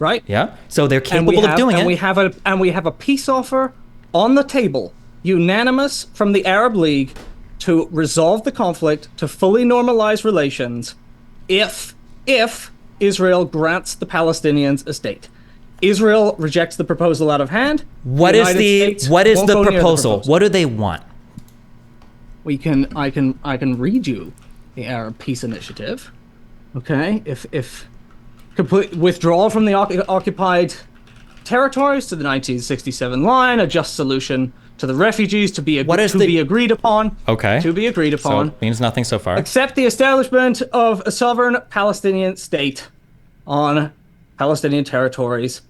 right? Yeah. So they're And we capable of have, doing and it. we have a peace offer on the table, unanimous from the Arab League, to resolve the conflict, to fully normalize relations, if Israel grants the Palestinians a state. Israel rejects the proposal out of hand. What is the proposal? What do they want? I can read you the Arab Peace Initiative. Okay, if complete withdrawal from the occupied territories to the 1967 line, a just solution to the refugees to be agreed upon. Okay. To be agreed upon. So means nothing so far. Accept the establishment of a sovereign Palestinian state on Palestinian territories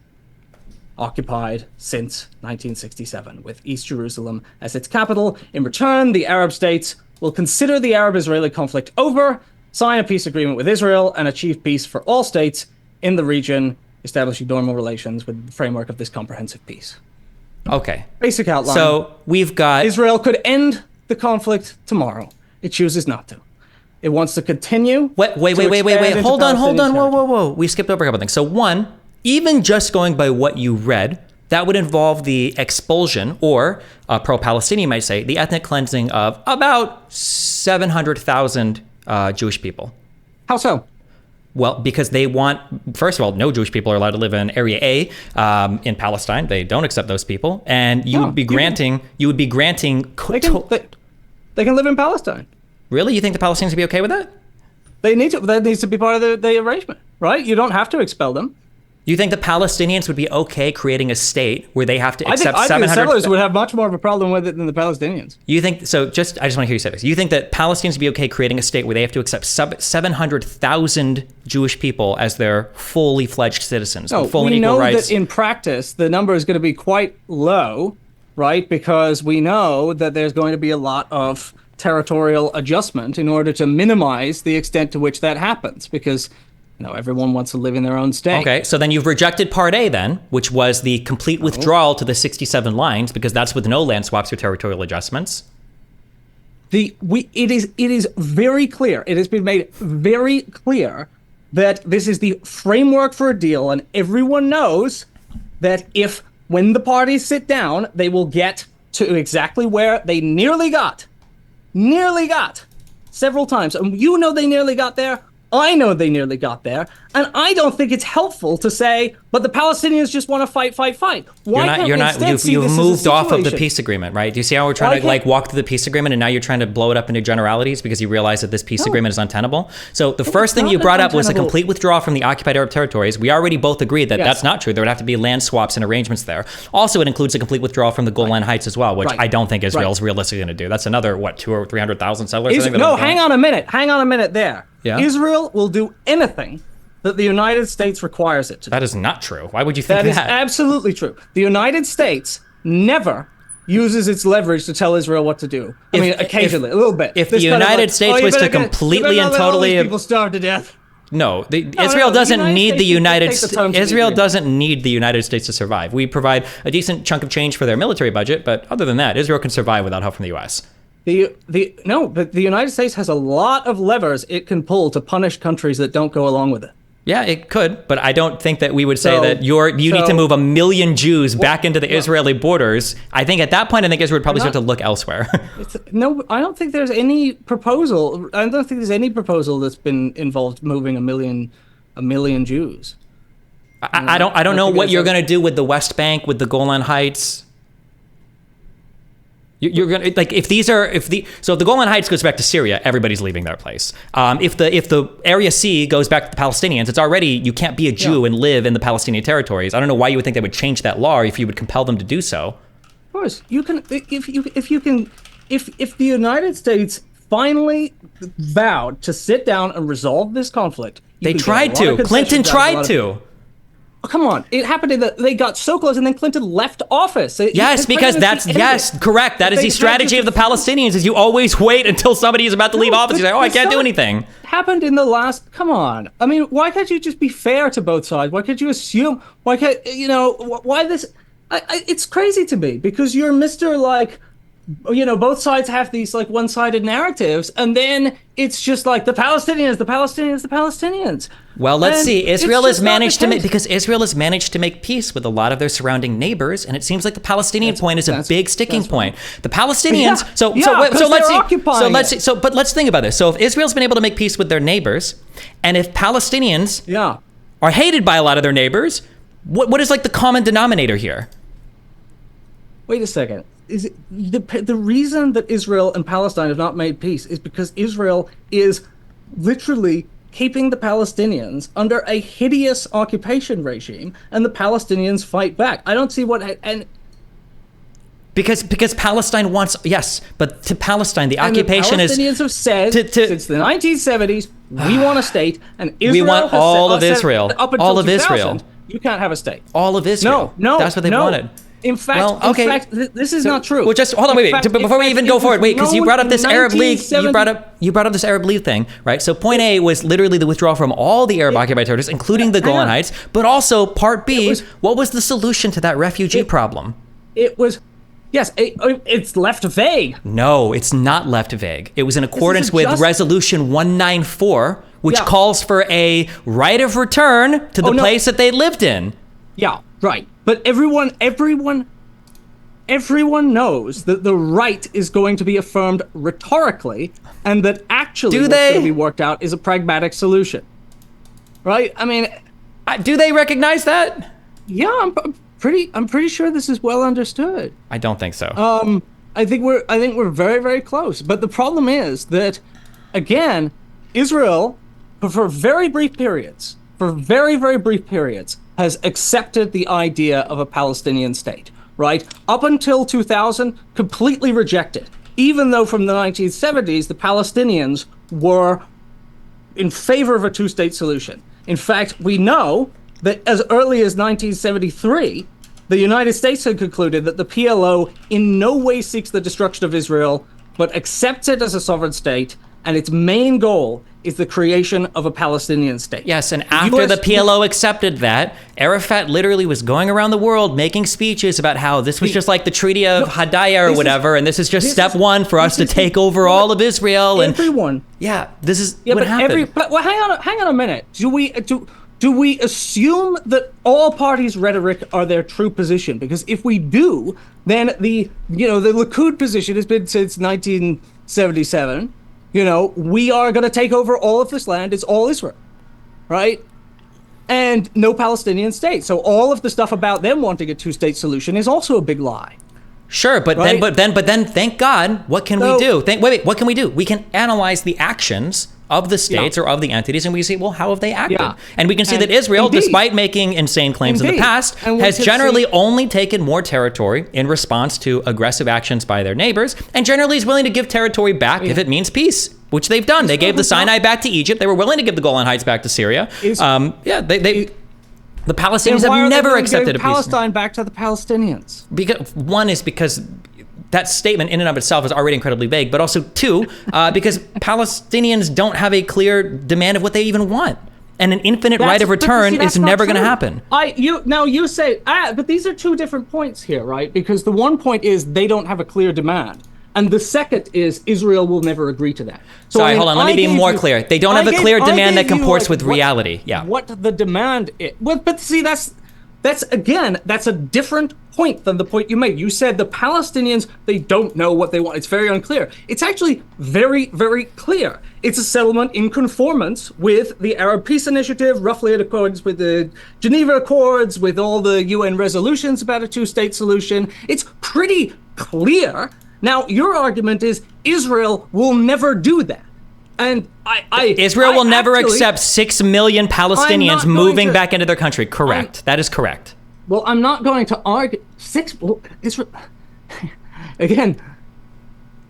occupied since 1967, with East Jerusalem as its capital. In return, the Arab states will consider the Arab-Israeli conflict over, sign a peace agreement with Israel, and achieve peace for all states in the region, establishing normal relations with the framework of this comprehensive peace. Okay. Basic outline. So we've got... Israel could end the conflict tomorrow. It chooses not to. It wants to continue. Wait. Hold on. Whoa. We skipped over a couple things. So one, even just going by what you read, that would involve the expulsion, or pro-Palestinian might say, the ethnic cleansing of about 700,000 Jewish people. How so? Well, because they want, first of all, no Jewish people are allowed to live in Area A in Palestine. They don't accept those people, and you would be granting. They can live in Palestine. Really, you think the Palestinians would be okay with that? They need to. That needs to be part of the arrangement, right? You don't have to expel them. You think the Palestinians would be okay creating a state where they have to accept 700? I think the settlers would have much more of a problem with it than the Palestinians. You think so? I just want to hear you say this. You think that Palestinians would be okay creating a state where they have to accept 700,000 Jewish people as their fully fledged citizens, full and equal rights? We know that in practice the number is going to be quite low, right? Because we know that there's going to be a lot of territorial adjustment in order to minimize the extent to which that happens, because everyone wants to live in their own state. Okay, so then you've rejected Part A then, which was the complete withdrawal to the 67 lines, because that's with no land swaps or territorial adjustments. It is very clear. It has been made very clear that this is the framework for a deal, and everyone knows that when the parties sit down, they will get to exactly where they nearly got several times. And they nearly got there. I know they nearly got there, and I don't think it's helpful to say, but the Palestinians just want to fight. You've moved off of the peace agreement, right? Do you see how we're trying to walk through the peace agreement, and now you're trying to blow it up into generalities because you realize that this peace agreement is untenable? So the first thing you brought up was a complete withdrawal from the occupied Arab territories. We already both agreed that that's not true. There would have to be land swaps and arrangements there. Also, it includes a complete withdrawal from the Golan Heights as well, which I don't think Israel is realistically going to do. That's another, 200,000 or 300,000 settlers? Hang on a minute there. Yeah. Israel will do anything that the United States requires it to do. That is not true. Why would you think that? That is absolutely true. The United States never uses its leverage to tell Israel what to do. Occasionally, a little bit. If the United States was to completely and totally... people starve to death. No, Israel doesn't need the United States. Israel doesn't need the United States to survive. We provide a decent chunk of change for their military budget, but other than that, Israel can survive without help from the U.S. But the United States has a lot of levers it can pull to punish countries that don't go along with it. Yeah, it could, but I don't think that we would say that you need to move 1 million Jews back into the Israeli borders. I think at that point, Israel would probably start to look elsewhere. I don't think there's any proposal. I don't think there's any proposal that's been involved moving a million Jews. I don't know what you're going to do with the West Bank, with the Golan Heights. You're gonna so if the Golan Heights goes back to Syria, everybody's leaving their place. If the Area C goes back to the Palestinians, it's already, you can't be a Jew and live in the Palestinian territories. I don't know why you would think they would change that law, or if you would compel them to do so. Of course, you can. If the United States finally vowed to sit down and resolve this conflict, they tried to. Clinton tried to. Oh, come on. It happened they got so close, and then Clinton left office. Yes, because correct. That is the strategy of the Palestinians, is you always wait until somebody is about to leave office. You say, I can't do anything. Happened in the last, come on. I mean, why can't you just be fair to both sides? Why can't you assume, why this? It's crazy to me, because you're Mr. both sides have these like one-sided narratives, and then it's just like the Palestinians, the Palestinians, the Palestinians. Well, let's And see. Israel it's has just not managed the to make, case. because Israel has managed to make peace with a lot of their surrounding neighbors, and it seems like the Palestinian point is a big sticking point. The Palestinians. Yeah, So yeah, let's 'cause they're see. occupying So let's it. see. But let's think about this. So if Israel's been able to make peace with their neighbors, and if Palestinians Yeah. are hated by a lot of their neighbors, what is like the common denominator here? Wait a second. Is it, the reason that Israel and Palestine have not made peace is because Israel is literally keeping the Palestinians under a hideous occupation regime, and the Palestinians fight back. I don't see what and Because Palestine wants, yes, but to Palestine the and occupation the is Palestinians have said since the 1970s we want a state, and Israel we want has all of said Israel, up until all of 2000, Israel. You can't have a state. all of Israel. No, That's what they no. wanted. In fact, Well, okay. this is not true. Well, just hold on, In wait, fact- before we in even fact, go it was forward, wait, because you known brought up this in Arab League, 1970 you brought up this Arab League thing, right? So point A was literally the withdrawal from all the Arab occupied territories, including the hang Golan on. Heights, but also part B, was- what was the solution to that refugee problem? It was, yes, it's left vague. No, it's not left vague. It was in accordance with just- Resolution 194, which Yeah. calls for a right of return to the no. place that they lived in. Yeah, right. But everyone knows that the right is going to be affirmed rhetorically, and that actually Do what's they? going to be worked out is a pragmatic solution. Right? I mean, Do they recognize that? yeah, I'm pretty sure this is well understood. I don't think so. I think we're very, very close. But the problem is that, again, Israel, for very brief periods, has accepted the idea of a Palestinian state, right? Up until 2000, completely rejected. Even though from the 1970s, the Palestinians were in favor of a two-state solution. In fact, we know that as early as 1973, the United States had concluded that the PLO in no way seeks the destruction of Israel, but accepts it as a sovereign state, and its main goal is the creation of a Palestinian state. Yes, and after the PLO accepted that, Arafat literally was going around the world making speeches about how this was just like the Treaty of Hadaya or whatever, and this is just step one for us to take over all of Israel. And everyone. yeah, this is Yeah, what but happened. well, hang on a minute. Do we assume that all parties' rhetoric are their true position? Because if we do, then the Likud position has been since 1977. We are going to take over all of this land. It's all Israel, right? And no Palestinian state. So all of the stuff about them wanting a two-state solution is also a big lie. Sure, but Right? then, thank God, what can we do? Wait, what can we do? We can analyze the actions of the states or of the entities, and we see, well, how have they acted? Yeah. And we can see And that Israel, indeed. despite making insane claims in the Indeed. past, And we has can generally see- only taken more territory in response to aggressive actions by their neighbors, and generally is willing to give territory back if it means peace, which they've done. They gave the Sinai back to Egypt. They were willing to give the Golan Heights back to Syria. The Palestinians Why are have they never willing to accepted give a peace. Palestine back to the Palestinians. Because that statement in and of itself is already incredibly vague, but also two, because Palestinians don't have a clear demand of what they even want. And an infinite right of But return see, that's is not never going to true. happen. You say, but these are two different points here, right? Because the one point is they don't have a clear demand. And the second is Israel will never agree to that. So, Sorry, hold on. Let me be more clear. They don't have a clear demand that comports with reality. Yeah. What the demand is. But see, that's a different point than the point you made. You said the Palestinians, they don't know what they want. It's very unclear. It's actually very, very clear. It's a settlement in conformance with the Arab Peace Initiative, roughly in accordance with the Geneva Accords, with all the UN resolutions about a two-state solution. It's pretty clear. Now, your argument is Israel will never do that. And Israel will never actually accept 6 million Palestinians going moving to- back into their country. Correct. That is correct. Well, I'm not going to argue. Israel. Again,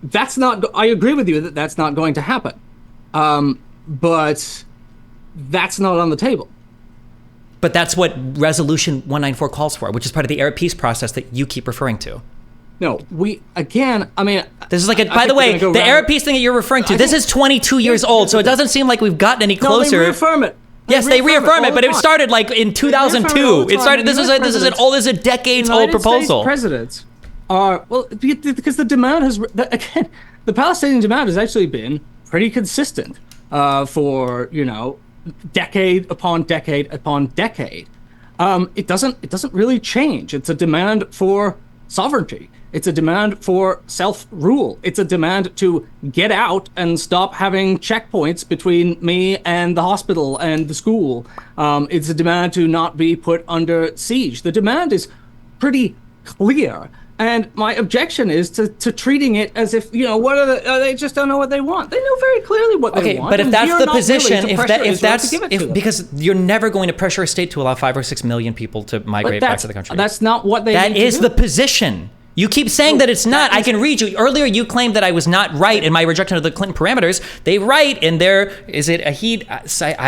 that's not. I agree with you that that's not going to happen. But that's not on the table. But that's what Resolution 194 calls for, which is part of the Arab peace process that you keep referring to. No, I mean, This is like, I by the think we're way, gonna go the round- Arab peace thing that you're referring to, this is 22 years old, so it doesn't seem like we've gotten any no, closer. they reaffirm it. Yes, they reaffirm it, all but the it time. started like in reaffirm it all 2002. the It time. started. This is a Presidents- decades old United States proposal. presidents are, well, because the demand has, again, the Palestinian demand has actually been pretty consistent for, decade upon decade upon decade. It doesn't really change. It's a demand for sovereignty. It's a demand for self-rule. It's a demand to get out and stop having checkpoints between me and the hospital and the school. It's a demand to not be put under siege. The demand is pretty clear. And my objection is to treating it as if, what are they just don't know what they want. They know very clearly what they want. Okay, but if that's the position, because you're never going to pressure a state to allow 5 or 6 million people to migrate back to the country. That's not what they That is the position. You keep saying that it's not. I can read you. Earlier, you claimed that I was not right in my rejection of the Clinton parameters. They write in their, is it Ahid? I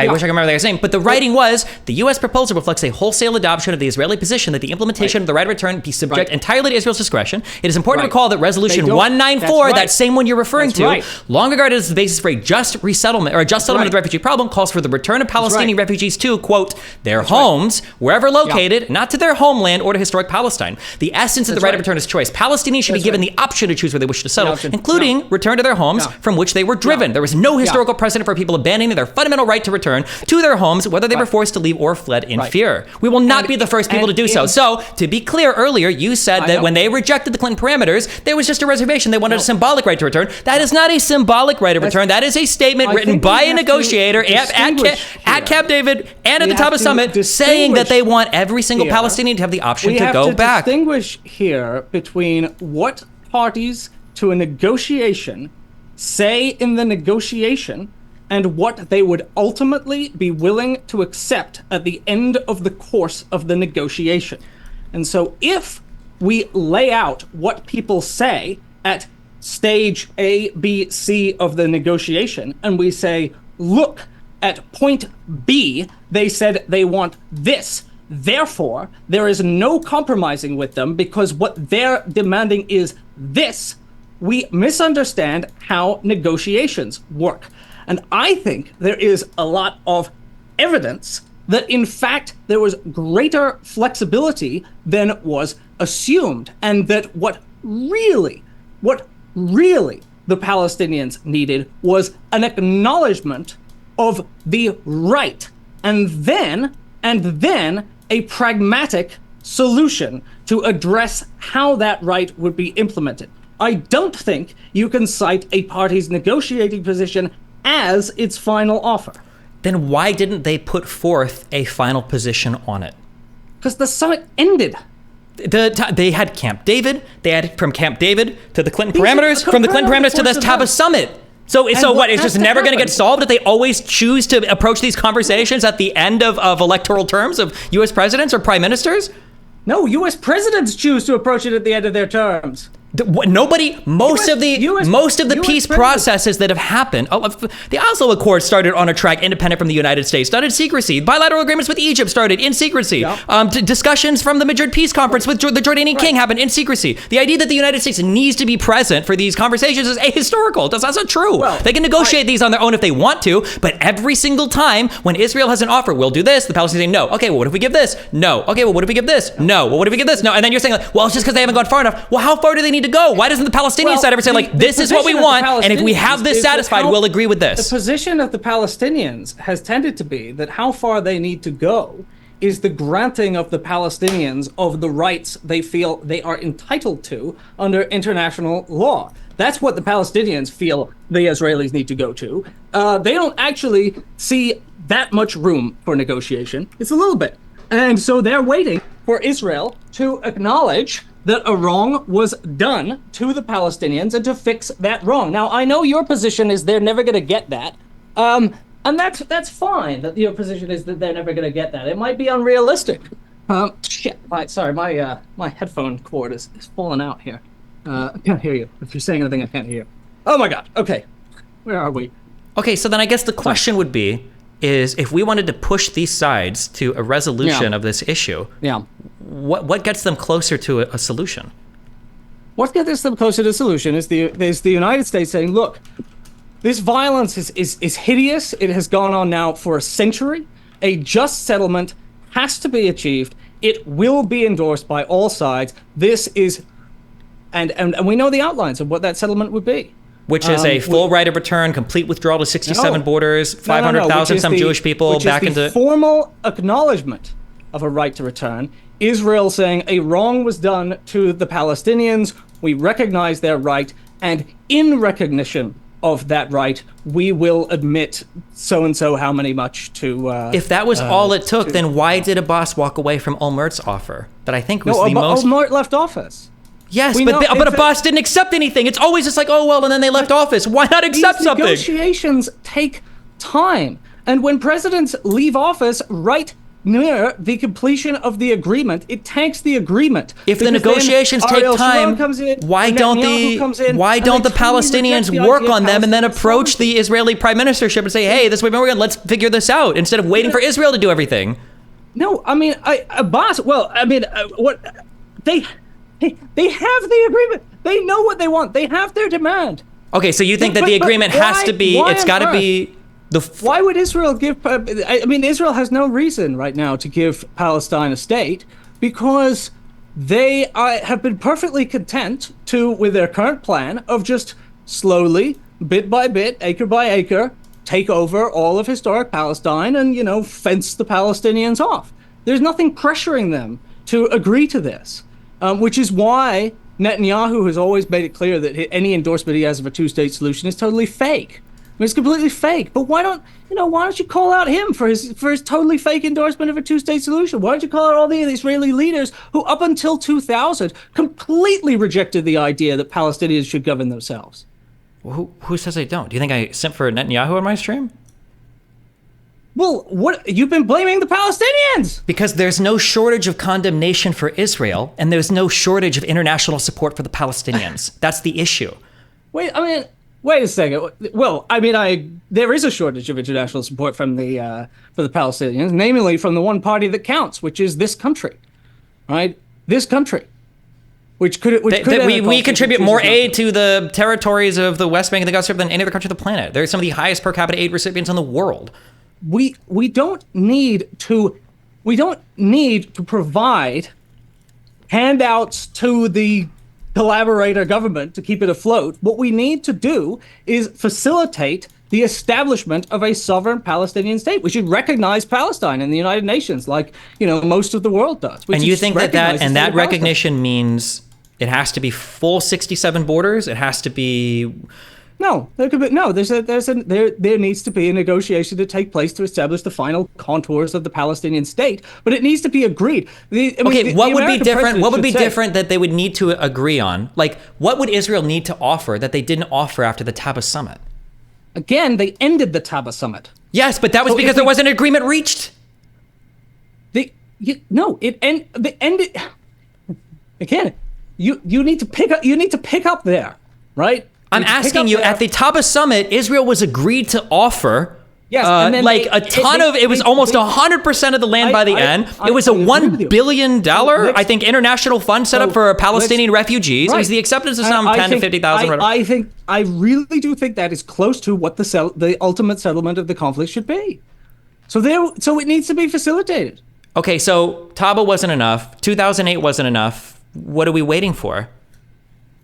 wish I could remember what they were saying. But the writing was, the U.S. proposal reflects a wholesale adoption of the Israeli position that the implementation of the right of return be subject entirely to Israel's discretion. It is important to recall that Resolution 194, that same one you're referring to, long regarded as the basis for a just resettlement, or a just settlement of the refugee problem, calls for the return of Palestinian refugees to, quote, their homes, wherever located, not to their homeland or to historic Palestine. The essence of the right of return is choice. Palestinians should be given the option to choose where they wish to settle, including return to their homes from which they were driven. There was no historical precedent for people abandoning their fundamental right to return to their homes, whether they were forced to leave or fled in fear. We will not be the first people to do so. So, to be clear, earlier you said that when they rejected the Clinton parameters, there was just a reservation. They wanted a symbolic right to return. That is not a symbolic right of return. That is a statement written by a negotiator at Camp David and at the top of Summit, saying that they want every single Palestinian to have the option to go back. Distinguish here between what parties to a negotiation say in the negotiation and what they would ultimately be willing to accept at the end of the course of the negotiation. And so if we lay out what people say at stage A, B, C of the negotiation, and we say, look, at point B, they said they want this. Therefore, there is no compromising with them because what they're demanding is this. We misunderstand how negotiations work. And I think there is a lot of evidence that, in fact, there was greater flexibility than was assumed, and that what really the Palestinians needed was an acknowledgement of the right, and then a pragmatic solution to address how that right would be implemented. I don't think you can cite a party's negotiating position as its final offer. Then why didn't they put forth a final position on it? Because the summit ended. They had Camp David. They had from Camp David to the Clinton parameters, from the Clinton parameters to the Taba summit. So what? It's just never going to get solved if they always choose to approach these conversations at the end of electoral terms of U.S. presidents or prime ministers? No, U.S. presidents choose to approach it at the end of their terms. Most of the peace processes that have happened. The Oslo Accord started on a track independent from the United States, started secrecy. Bilateral agreements with Egypt started in secrecy. Yeah. Discussions from the Madrid Peace Conference with the Jordanian king happened in secrecy. The idea that the United States needs to be present for these conversations is ahistorical. That's not true. Well, they can negotiate these on their own if they want to, but every single time when Israel has an offer, we'll do this, the Palestinians say no. Okay, well, what if we give this? No. Okay, well, what if we give this? No. Well, what if we give this? No. And then you're saying, well, it's just because they haven't gone far enough. Well, how far do they need to go? Why doesn't the Palestinian side ever say, this is what we want, and if we have this satisfied, we'll agree with this? The position of the Palestinians has tended to be that how far they need to go is the granting of the Palestinians of the rights they feel they are entitled to under international law. That's what the Palestinians feel the Israelis need to go to. They don't actually see that much room for negotiation. It's a little bit. And so they're waiting for Israel to acknowledge that a wrong was done to the Palestinians and to fix that wrong. Now, I know your position is they're never going to get that. And that's fine that your position is that they're never going to get that. It might be unrealistic. Sorry, my headphone cord is falling out here. I can't hear you. If you're saying anything, I can't hear you. Oh my God. Okay. Where are we? Okay, so then I guess the question would be, is if we wanted to push these sides to a resolution of this issue, what gets them closer to a solution? What gets them closer to a solution is the United States saying, look, this violence is hideous. It has gone on now for a century. A just settlement has to be achieved. It will be endorsed by all sides. This is And we know the outlines of what that settlement would be. Which is a full right of return, complete withdrawal to 67 borders, 500,000 some Jewish people back into... formal acknowledgement of a right to return. Israel saying a wrong was done to the Palestinians. We recognize their right. And in recognition of that right, we will admit so-and-so how many much to... if that was all it took, then why did Abbas walk away from Olmert's offer? That I think was the most... Olmert left office. Yes, but Abbas didn't accept anything. It's always just like, oh, well, and then they left office. Why not accept something? Negotiations take time. And when presidents leave office right near the completion of the agreement, it tanks the agreement. If the negotiations take time, why don't the Palestinians work on them and then approach the Israeli prime ministership and say, hey, this way we're going, let's figure this out, instead of waiting for Israel to do everything? No, I mean, Abbas, what they have the agreement. They know what they want. They have their demand. Okay, so you think that the agreement has to be, it's got to be the... Why would Israel give... I mean, Israel has no reason right now to give Palestine a state because they have been perfectly content with their current plan of just slowly, bit by bit, acre by acre, take over all of historic Palestine and, fence the Palestinians off. There's nothing pressuring them to agree to this. Which is why Netanyahu has always made it clear that any endorsement he has of a two-state solution is totally fake. I mean, it's completely fake. But why don't you call out him for his totally fake endorsement of a two-state solution? Why don't you call out all the Israeli leaders who, up until 2000, completely rejected the idea that Palestinians should govern themselves? Well, who says they don't? Do you think I sent for Netanyahu on my stream? Well, what you've been blaming the Palestinians? Because there's no shortage of condemnation for Israel, and there's no shortage of international support for the Palestinians. That's the issue. Wait a second. Well, there is a shortage of international support for the Palestinians, namely from the one party that counts, which is this country, right? This country. We contribute more aid to the territories of the West Bank and the Gaza Strip than any other country on the planet. They're some of the highest per capita aid recipients in the world. We don't need to provide handouts to the collaborator government to keep it afloat. What we need to do is facilitate the establishment of a sovereign Palestinian state. We should recognize Palestine in the United Nations, like most of the world does. And you think that recognition means it has to be full 67 borders? It has to be... No, there needs to be a negotiation to take place to establish the final contours of the Palestinian state, but it needs to be agreed. What would be different? What would be different that they would need to agree on? Like, what would Israel need to offer that they didn't offer after the Taba summit? Again, they ended the Taba summit. Yes, but that was because there wasn't an agreement reached. It ended. Again, you need to pick up. You need to pick up there, right? I'm asking you, at the Taba summit, Israel was agreed to offer yes, it was almost 100% of the land by the end. It was a $1 billion, I think, international fund set up for Palestinian refugees. Right. It was the acceptance of some 10 to 50,000. I really do think that is close to what the ultimate settlement of the conflict should be. So it needs to be facilitated. Okay, so Taba wasn't enough. 2008 wasn't enough. What are we waiting for?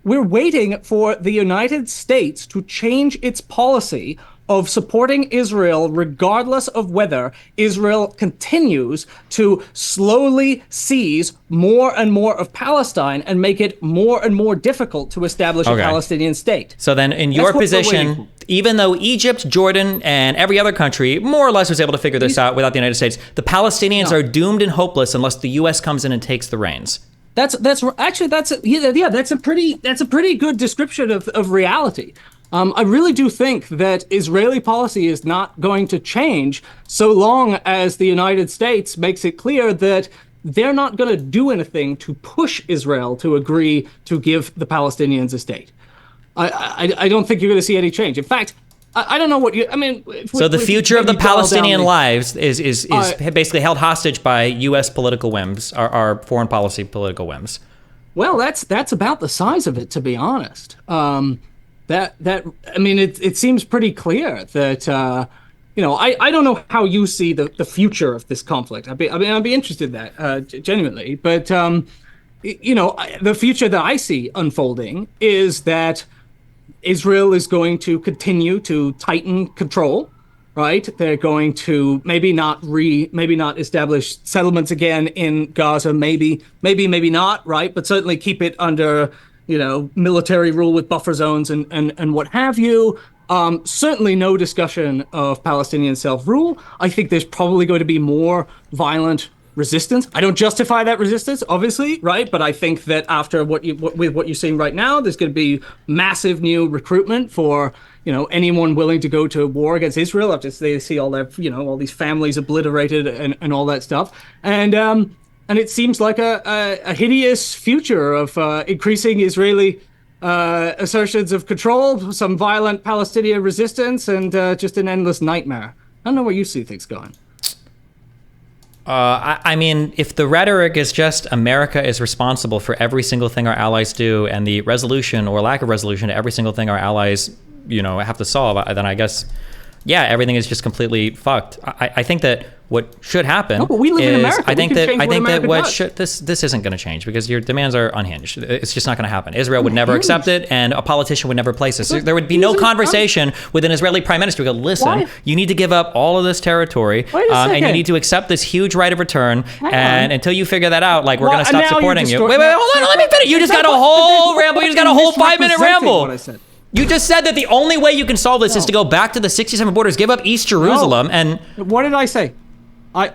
We're waiting for the United States to change its policy of supporting Israel regardless of whether Israel continues to slowly seize more and more of Palestine and make it more and more difficult to establish a Palestinian state. So then in your position, even though Egypt, Jordan, and every other country more or less was able to figure this out without the United States, the Palestinians are doomed and hopeless unless the U.S. comes in and takes the reins. That's a pretty good description of reality. I really do think that Israeli policy is not going to change so long as the United States makes it clear that they're not going to do anything to push Israel to agree to give the Palestinians a state. I don't think you're going to see any change. In fact, I don't know what so the future of the Palestinian lives is basically held hostage by U.S. political whims, our foreign policy political whims. Well, that's about the size of it, to be honest. It seems pretty clear that I don't know how you see the future of this conflict. I'd be interested in that genuinely, but the future that I see unfolding is that Israel is going to continue to tighten control, right? They're going to maybe not establish settlements again in Gaza, maybe not, right? But certainly keep it under, military rule with buffer zones and what have you. Certainly no discussion of Palestinian self-rule. I think there's probably going to be more violent resistance. I don't justify that resistance, obviously, right? But I think that after with what you're seeing right now, there's going to be massive new recruitment for anyone willing to go to war against Israel after they see all their all these families obliterated and all that stuff. And it seems like a hideous future of increasing Israeli assertions of control, some violent Palestinian resistance, and just an endless nightmare. I don't know where you see things going. I mean, if the rhetoric is just America is responsible for every single thing our allies do, and the resolution or lack of resolution to every single thing our allies, have to solve, then I guess, yeah, everything is just completely fucked. I think that what should happen no, but we live in America. I think that this isn't going to change because your demands are unhinged. It's just not going to happen. Israel would never accept it, and a politician would never place this. There would be no conversation with an Israeli prime minister who go, listen, you need to give up all of this territory, and you need to accept this huge right of return. And until you figure that out, like, we're going to stop supporting you. Wait, hold on, let me finish. You just got a whole ramble. You just got a whole 5-minute ramble. You just said that the only way you can solve this is to go back to the 67 borders, give up East Jerusalem, and what did I say? The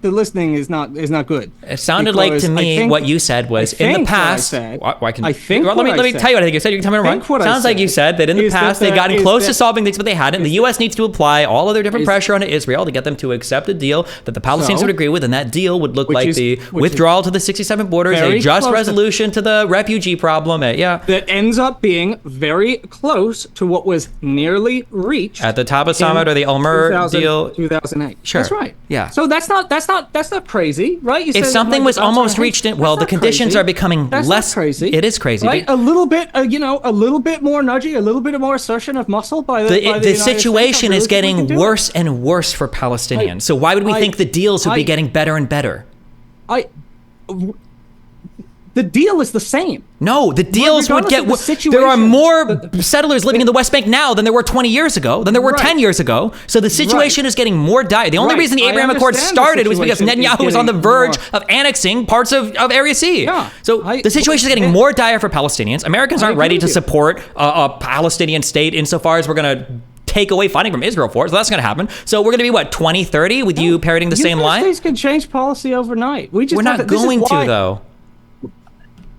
listening is not good. It sounded like to me what you said was in the past. Let me tell you what I think you said. You can tell me wrong. Sounds like you said that in the past they'd gotten close to solving things, but they hadn't. The U.S. needs to apply all of their different pressure onto Israel to get them to accept a deal that the Palestinians would agree with, and that deal would look like the withdrawal to the 67 borders, a just resolution to the refugee problem. That ends up being very close to what was nearly reached at the Taba Summit or the Ulmer deal 2008. Sure. That's right. Yeah. So that's not crazy, right? If something was almost reached in, well, the conditions are becoming less crazy. It is crazy, right? A little bit, a little bit more nudgy, a little bit more assertion of muscle by the situation is getting worse and worse for Palestinians. So why would we think the deals would be getting better and better? The deal is the same. No, the deals would get worse. There are more settlers living in the West Bank now than there were 20 years ago, than there were 10 years ago. So the situation is getting more dire. The only reason the Abraham Accords started was because Netanyahu was on the verge of annexing parts of Area C. Yeah. So the situation is getting more dire for Palestinians. Americans aren't ready to support a Palestinian state insofar as we're going to take away funding from Israel for it. So that's going to happen. So we're going to be, what, 2030 with you parroting the same line? States can change policy overnight. We're not going to, though.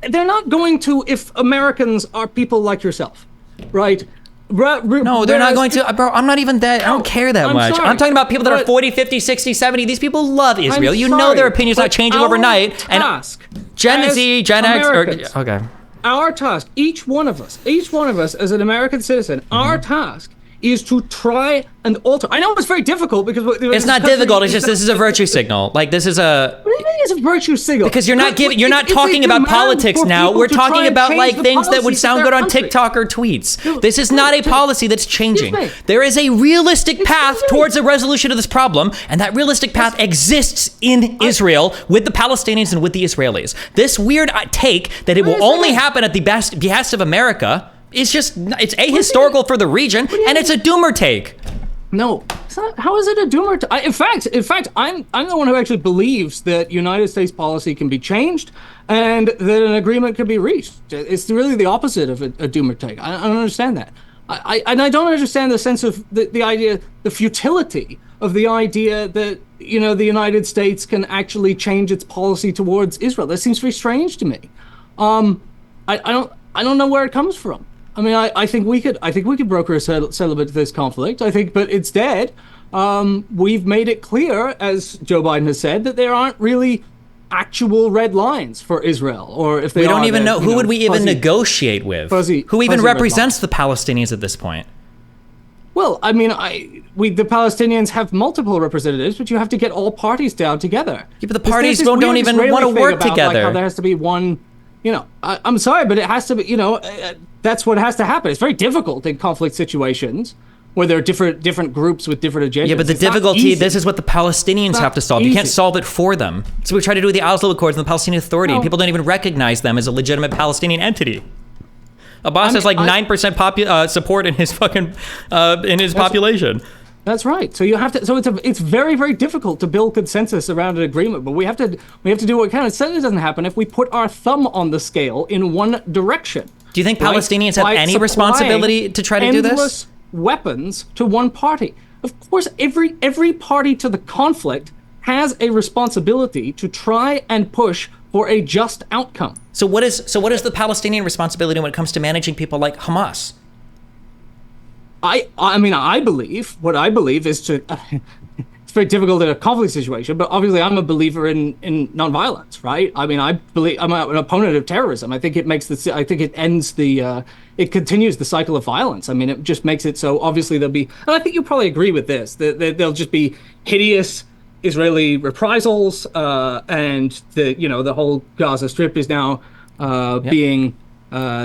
They're not going to if Americans are people like yourself, right? No, they're not going to. Bro, I'm not even that. I don't care that much. I'm talking about people that are 40, 50, 60, 70. These people love Israel. You know their opinions not changing overnight. And Gen Z, Gen X, okay. Our task, each one of us as an American citizen, our task is to try and alter. I know it's very difficult because it's not difficult. It's just this is a virtue signal. Like this is a. What do you mean it's a virtue signal? Because you're not giving. You're not talking about politics now. We're talking about like things that would sound good on TikTok or tweets. This is not a policy that's changing. There is a realistic path towards a resolution of this problem, and that realistic path exists in Israel with the Palestinians and with the Israelis. This weird take that it will only happen at the behest of America. It's ahistorical for the region, and it's a doomer take. No, it's not. How is it a doomer take? In fact, I'm the one who actually believes that United States policy can be changed and that an agreement can be reached. It's really the opposite of a doomer take. I don't understand that. I don't understand the sense of the idea, the futility of the idea that the United States can actually change its policy towards Israel. That seems very strange to me. I don't know where it comes from. I mean, I think we could broker a settlement to this conflict. But instead, we've made it clear, as Joe Biden has said, that there aren't really actual red lines for Israel, or if we don't even know who would we even negotiate with, who even represents the Palestinians at this point. Well, I mean, the Palestinians have multiple representatives, but you have to get all parties down together. Yeah, but the parties don't even want to work together. Like how there has to be one. I'm sorry, but it has to be. That's what has to happen. It's very difficult in conflict situations where there are different groups with different agendas. Yeah, but the It's not difficulty, easy. this is what the Palestinians have to solve. You can't easy. solve it for them. So we try to do the Oslo Accords and the Palestinian Authority, and people don't even recognize them as a legitimate Palestinian entity. Abbas has like 9% support in his fucking population. That's right. So you have to. So it's very, very difficult to build consensus around an agreement. But we have to do what we can. It certainly doesn't happen if we put our thumb on the scale in one direction. Do you think right? Palestinians have By any responsibility to try to do this? Endless weapons to one party. Of course, every party to the conflict has a responsibility to try and push for a just outcome. So what is the Palestinian responsibility when it comes to managing people like Hamas? I mean, I believe is to. It's very difficult in a conflict situation, but obviously, I'm a believer in nonviolence, right? I mean, I'm an opponent of terrorism. I think it makes I think it ends it continues the cycle of violence. I mean, it just makes it so obviously there'll be, and I think you'll probably agree with this, that there'll just be hideous Israeli reprisals, and the whole Gaza Strip is now being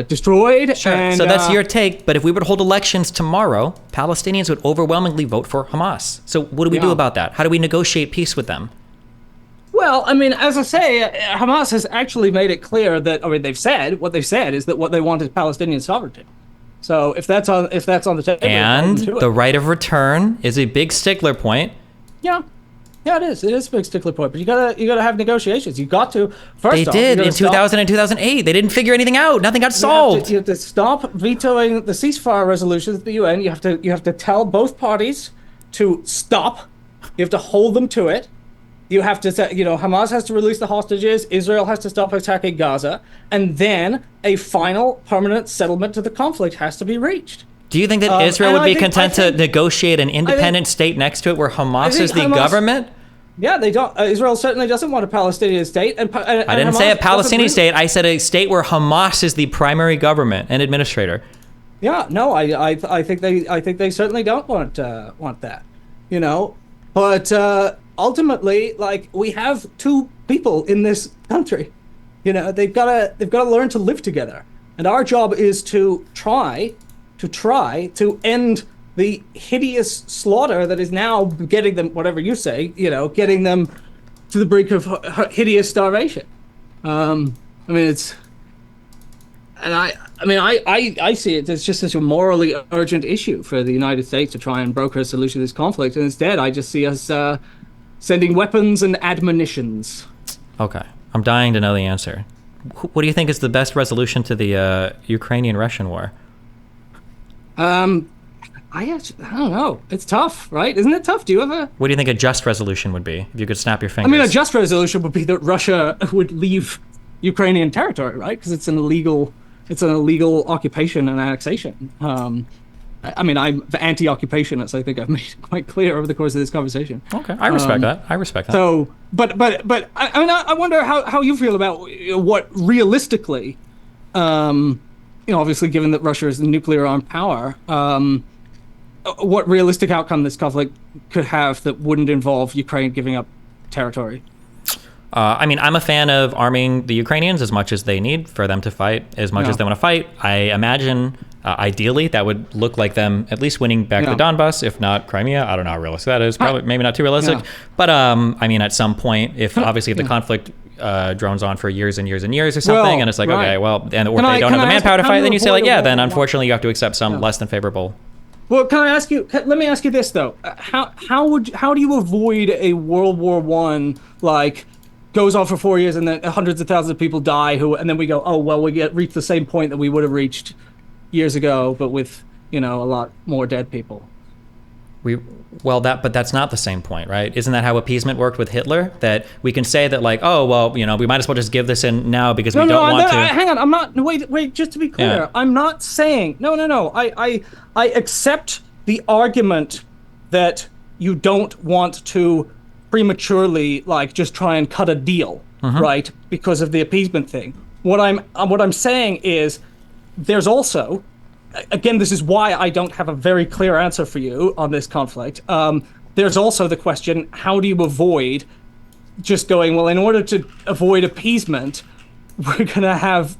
destroyed. Sure. And, so that's your take, but if we were to hold elections tomorrow, Palestinians would overwhelmingly vote for Hamas. So what do we do about that? How do we negotiate peace with them? Well, I mean, as I say, Hamas has actually made it clear that, I mean, what they've said is that what they want is Palestinian sovereignty. So if that's on the table, and the right of return is a big stickler point. Yeah, it is. It is a big stickler point, but you gotta have negotiations. You got to They did in 2000 and 2008. They didn't figure anything out. Nothing got solved. You have to stop vetoing the ceasefire resolutions at the UN. You have to tell both parties to stop. You have to hold them to it. You have to say, Hamas has to release the hostages. Israel has to stop attacking Gaza, and then a final permanent settlement to the conflict has to be reached. Do you think that Israel would be content to negotiate an independent state next to it where Hamas is the government? Yeah, they don't. Israel certainly doesn't want a Palestinian state. And I didn't say a Palestinian state. I said a state where Hamas is the primary government and administrator. Yeah, no, I think they certainly don't want that, But ultimately, like, we have two people in this country. They've got to learn to live together, and our job is to try to end the hideous slaughter that is now getting them, whatever you say, getting them to the brink of hideous starvation. I mean, I see it as just such a morally urgent issue for the United States to try and broker a solution to this conflict, and instead I just see us sending weapons and admonitions. Okay, I'm dying to know the answer. What do you think is the best resolution to the Ukrainian-Russian war? I don't know. It's tough, right? Isn't it tough? Do you ever? What do you think a just resolution would be if you could snap your fingers? I mean, a just resolution would be that Russia would leave Ukrainian territory, right? Because it's an illegal occupation and annexation. I mean, I'm anti-occupationist. I think I've made it quite clear over the course of this conversation. Okay, I respect that. I respect that. So, but I mean, I wonder how you feel about what realistically, obviously, given that Russia is a nuclear armed power, what realistic outcome this conflict could have that wouldn't involve Ukraine giving up territory? I mean, I'm a fan of arming the Ukrainians as much as they need for them to fight as much as they want to fight. I imagine, ideally, that would look like them at least winning back the Donbass, if not Crimea. I don't know how realistic that is. Probably, maybe not too realistic. Yeah. But, I mean, at some point, if the conflict drones on for years and years and years or something, and it's like, okay, well, or if they don't have the manpower to fight, then you say, like, yeah, then unfortunately you have to accept some less than favorable. Well, let me ask you this, though. How do you avoid a World War I, like, goes on for 4 years and then hundreds of thousands of people die, and then we go, oh, well, we reach the same point that we would have reached years ago, but with, a lot more dead people? But that's not the same point, right? Isn't that how appeasement worked with Hitler? That we can say that, like, oh, well, we might as well just give this in now because we don't want to. Hang on, I'm not. Wait. Just to be clear, yeah. I'm not saying. No. I accept the argument that you don't want to prematurely, like, just try and cut a deal, right? Because of the appeasement thing. What I'm saying is, there's also. Again, this is why I don't have a very clear answer for you on this conflict. There's also the question, how do you avoid just going, well, in order to avoid appeasement, we're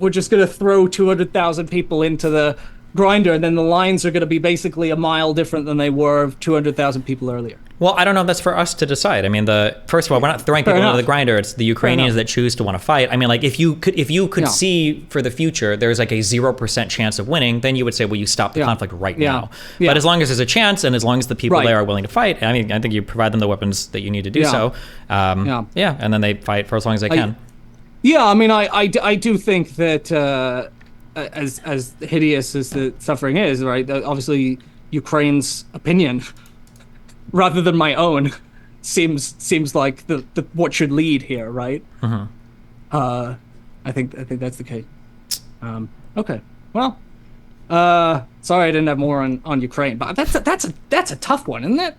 just going to throw 200,000 people into the grinder, and then the lines are going to be basically a mile different than they were 200,000 people earlier. Well, I don't know if that's for us to decide. I mean, first of all, we're not throwing people into the grinder. It's the Ukrainians that choose to want to fight. I mean, like if you could see for the future, there's like a 0% chance of winning, then you would say, well, you stop the conflict right now. But as long as there's a chance, and as long as the people there are willing to fight, I mean, I think you provide them the weapons that you need to do so. And then they fight for as long as they can. Yeah, I mean, I do think that as hideous as the suffering is, right? That obviously, Ukraine's opinion, rather than my own, seems like the what should lead here, right? I think that's the case. Okay, well, sorry I didn't have more on Ukraine, but that's a tough one, isn't it?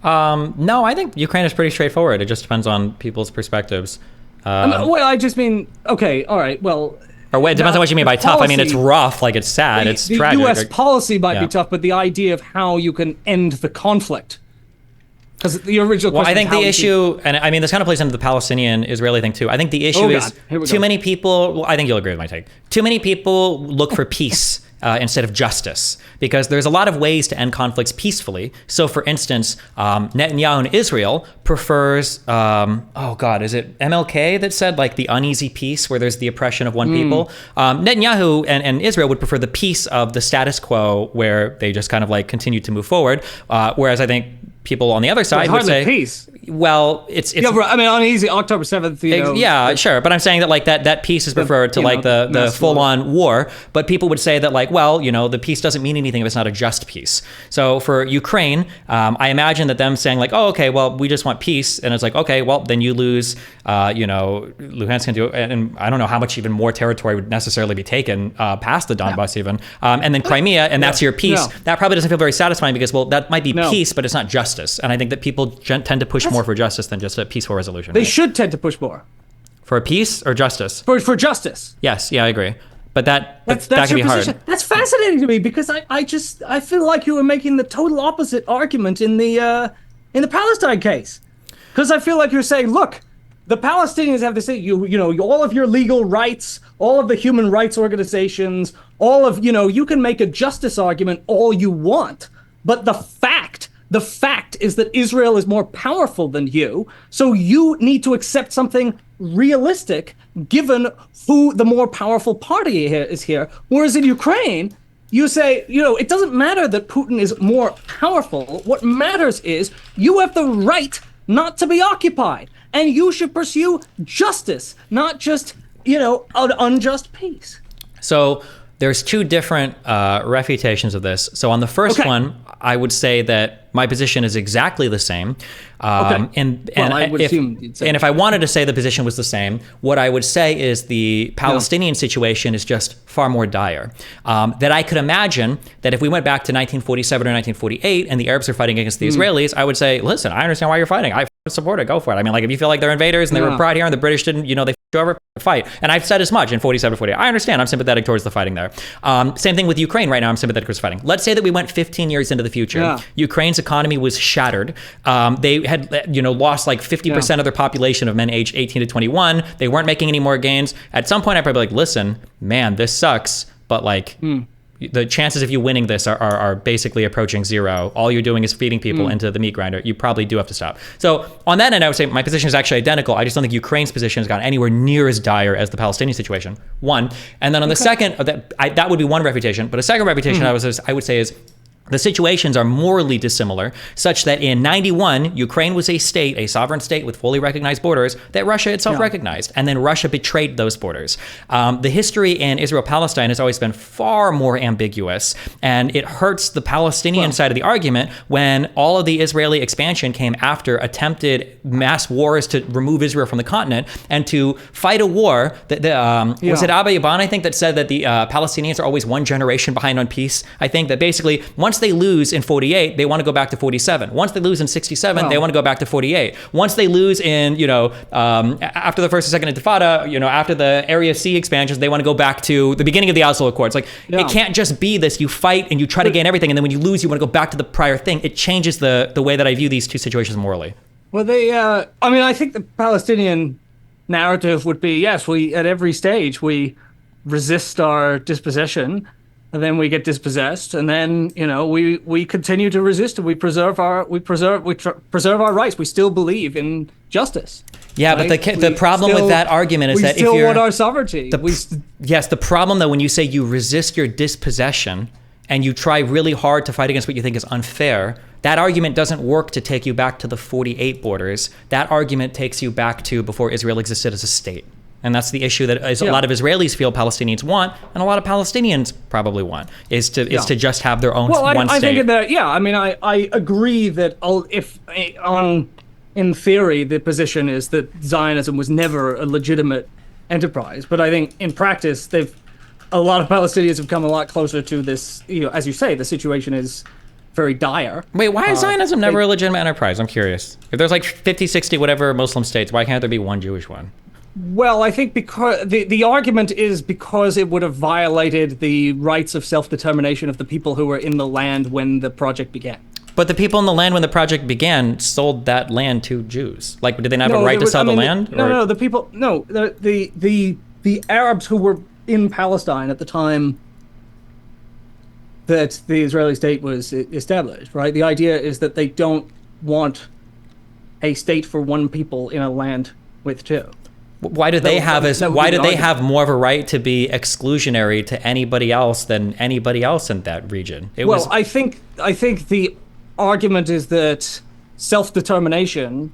No, I think Ukraine is pretty straightforward. It just depends on people's perspectives. I just mean, okay, all right, well. Or it depends on what you mean by tough. I mean, it's rough, like it's sad, it's tragic. The U.S. policy might be tough, but the idea of how you can end the conflict. Because the original question. Well, I think the issue, and I mean, this kind of plays into the Palestinian-Israeli thing too. I think the issue is too many people. Well, I think you'll agree with my take. Too many people look for peace instead of justice, because there's a lot of ways to end conflicts peacefully. So, for instance, Netanyahu in Israel prefers, is it MLK that said like the uneasy peace where there's the oppression of one people? Netanyahu and Israel would prefer the peace of the status quo where they just kind of like continue to move forward. Whereas I think people on the other side would say, peace. Well, it's I mean, uneasy October 7th, sure, but I'm saying that like that peace is preferred to like the full-on war, but people would say that like, well, the peace doesn't mean anything if it's not a just peace. So for Ukraine, I imagine that them saying like, oh, okay, well, we just want peace, and it's like, okay, well, then you lose, Luhansk, and I don't know how much even more territory would necessarily be taken past the Donbass even, and then Crimea, and that's your peace. That probably doesn't feel very satisfying because, well, that might be peace, but it's not justice, and I think that people tend to push more for justice than just a peaceful resolution. They should tend to push more. For peace or justice? For justice. Yes, yeah, I agree. But that can be position. hard. That's fascinating to me because I feel like you were making the total opposite argument in the Palestine case. Because I feel like you're saying, look, the Palestinians have to say, all of your legal rights, all of the human rights organizations, all of, you can make a justice argument all you want, but the fact is that Israel is more powerful than you, so you need to accept something realistic given who the more powerful party is here. Whereas in Ukraine, you say, it doesn't matter that Putin is more powerful. What matters is you have the right not to be occupied, and you should pursue justice, not just, an unjust peace. So there's two different refutations of this. So on the first one, I would say that my position is exactly the same. And if I wanted to say the position was the same, what I would say is the Palestinian situation is just far more dire. That I could imagine that if we went back to 1947 or 1948 and the Arabs are fighting against the Israelis, I would say, listen, I understand why you're fighting. I support it. Go for it. I mean, like if you feel like they're invaders and they were brought here and the British didn't, they fought over, fight. And I've said as much in 47, 48. I understand. I'm sympathetic towards the fighting there. Same thing with Ukraine right now. I'm sympathetic towards fighting. Let's say that we went 15 years into the future. Ukraine's economy was shattered. They had, lost like 50% of their population of men aged 18 to 21. They weren't making any more gains. At some point, I'd probably be like, listen, man, this sucks. But like, the chances of you winning this are basically approaching zero. All you're doing is feeding people into the meat grinder. You probably do have to stop. So on that end, I would say my position is actually identical. I just don't think Ukraine's position has gotten anywhere near as dire as the Palestinian situation. One. And then on the second, that would be one refutation. But a second refutation I would say is the situations are morally dissimilar, such that in 91, Ukraine was a state, a sovereign state with fully recognized borders that Russia itself recognized, and then Russia betrayed those borders. The history in Israel-Palestine has always been far more ambiguous, and it hurts the Palestinian side of the argument when all of the Israeli expansion came after attempted mass wars to remove Israel from the continent and to fight a war that was it Abba Yaban, I think, that said that the Palestinians are always one generation behind on peace. I think that basically once they lose in 48, they want to go back to 47. Once they lose in 67, they want to go back to 48. Once they lose in, after the first and second intifada, after the Area C expansions, they want to go back to the beginning of the Oslo Accords. Like, it can't just be this, you fight and you try to gain everything, and then when you lose, you want to go back to the prior thing. It changes the way that I view these two situations morally. Well, I think the Palestinian narrative would be, yes, we, at every stage, we resist our dispossession. and then we get dispossessed, and then we continue to resist, and we preserve our rights. We still believe in justice. Yeah, right? but the problem with that argument is that if still you're want our sovereignty. Yes, the problem though, when you say you resist your dispossession and you try really hard to fight against what you think is unfair, that argument doesn't work to take you back to the 48 borders. That argument takes you back to before Israel existed as a state. And that's the issue that a lot of Israelis feel Palestinians want, and a lot of Palestinians probably want, is to just have their own one state. I think that, I mean, I agree that in theory, the position is that Zionism was never a legitimate enterprise. But I think in practice, a lot of Palestinians have come a lot closer to this. As you say, the situation is very dire. Wait, why is Zionism never a legitimate enterprise? I'm curious. If there's like 50, 60, whatever Muslim states, why can't there be one Jewish one? Well, I think because the argument is because it would have violated the rights of self-determination of the people who were in the land when the project began. But the people in the land when the project began sold that land to Jews. Like, did they not have a right to sell the land? No, the people, no, the Arabs who were in Palestine at the time that the Israeli state was established, right? The idea is that they don't want a state for one people in a land with two. Why do they have more of a right to be exclusionary to anybody else than anybody else in that region? I think the argument is that self-determination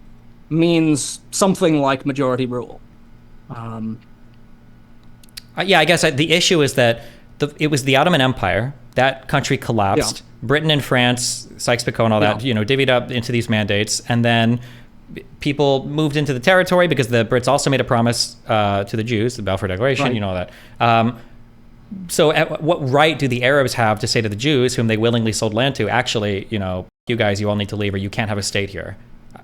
means something like majority rule. I guess the issue is that it was the Ottoman Empire. That country collapsed. Yeah. Britain and France, Sykes-Picot and all that, divvied up into these mandates, and then people moved into the territory because the Brits also made a promise to the Jews, the Balfour Declaration, right. All that. So what right do the Arabs have to say to the Jews, whom they willingly sold land to, actually, you guys, you all need to leave, or you can't have a state here?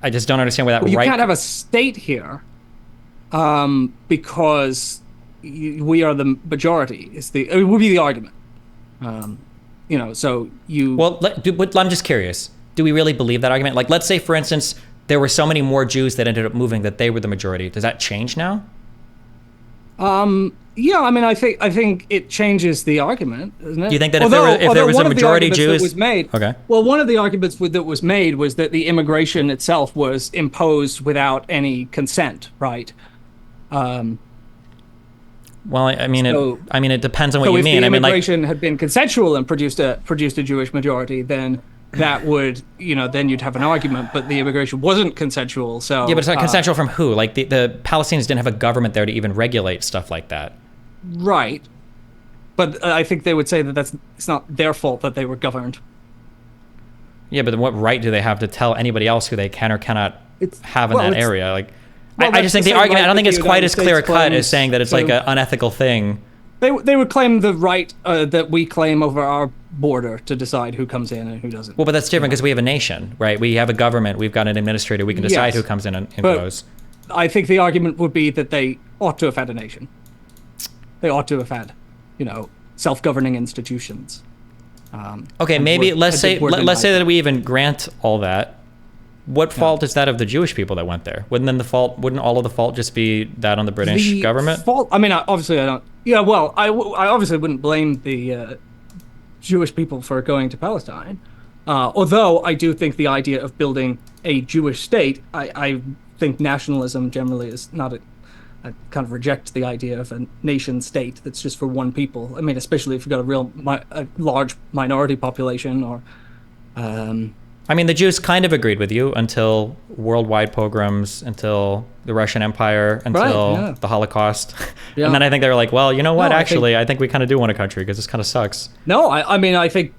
I just don't understand where that you can't have a state here because we are the majority. It would be the argument. So you... Well, I'm just curious. Do we really believe that argument? Like, let's say, for instance, there were so many more Jews that ended up moving that they were the majority. Does that change now? Yeah, I mean, I think it changes the argument, doesn't it? Do you think that if there was a majority Jews... was made, okay. Well, one of the arguments that was made was that the immigration itself was imposed without any consent, right? Well, I mean, it depends on what you mean. If the immigration had been consensual and produced a Jewish majority, then that would, then you'd have an argument. But the immigration wasn't consensual, so... Yeah, but it's not consensual from who? Like, the Palestinians didn't have a government there to even regulate stuff like that. Right. But I think they would say that it's not their fault that they were governed. Yeah, but then what right do they have to tell anybody else who they can or cannot have in that area? Like, I just think the argument, I don't think it's quite as clear-cut as saying that it's like an unethical thing. They would claim the right that we claim over our border to decide who comes in and who doesn't. Well, but that's different because we have a nation, right? We have a government. We've got an administrator. We can decide who comes in and goes. I think the argument would be that they ought to have had a nation. They ought to have had, self-governing institutions. Okay, maybe let's say that we even grant all that. What fault is that of the Jewish people that went there? Wouldn't all of the fault just be that on the British government? Fault? I mean, obviously I don't. Yeah, well, I obviously wouldn't blame the Jewish people for going to Palestine. Although I do think the idea of building a Jewish state, I think nationalism generally is not I kind of reject the idea of a nation state that's just for one people. I mean, especially if you've got a large minority population or... I mean, the Jews kind of agreed with you until worldwide pogroms, until the Russian Empire, until the Holocaust. Yeah. And then I think they were like, well, you know what? I think we kind of do want a country because this kind of sucks. No, I mean, I think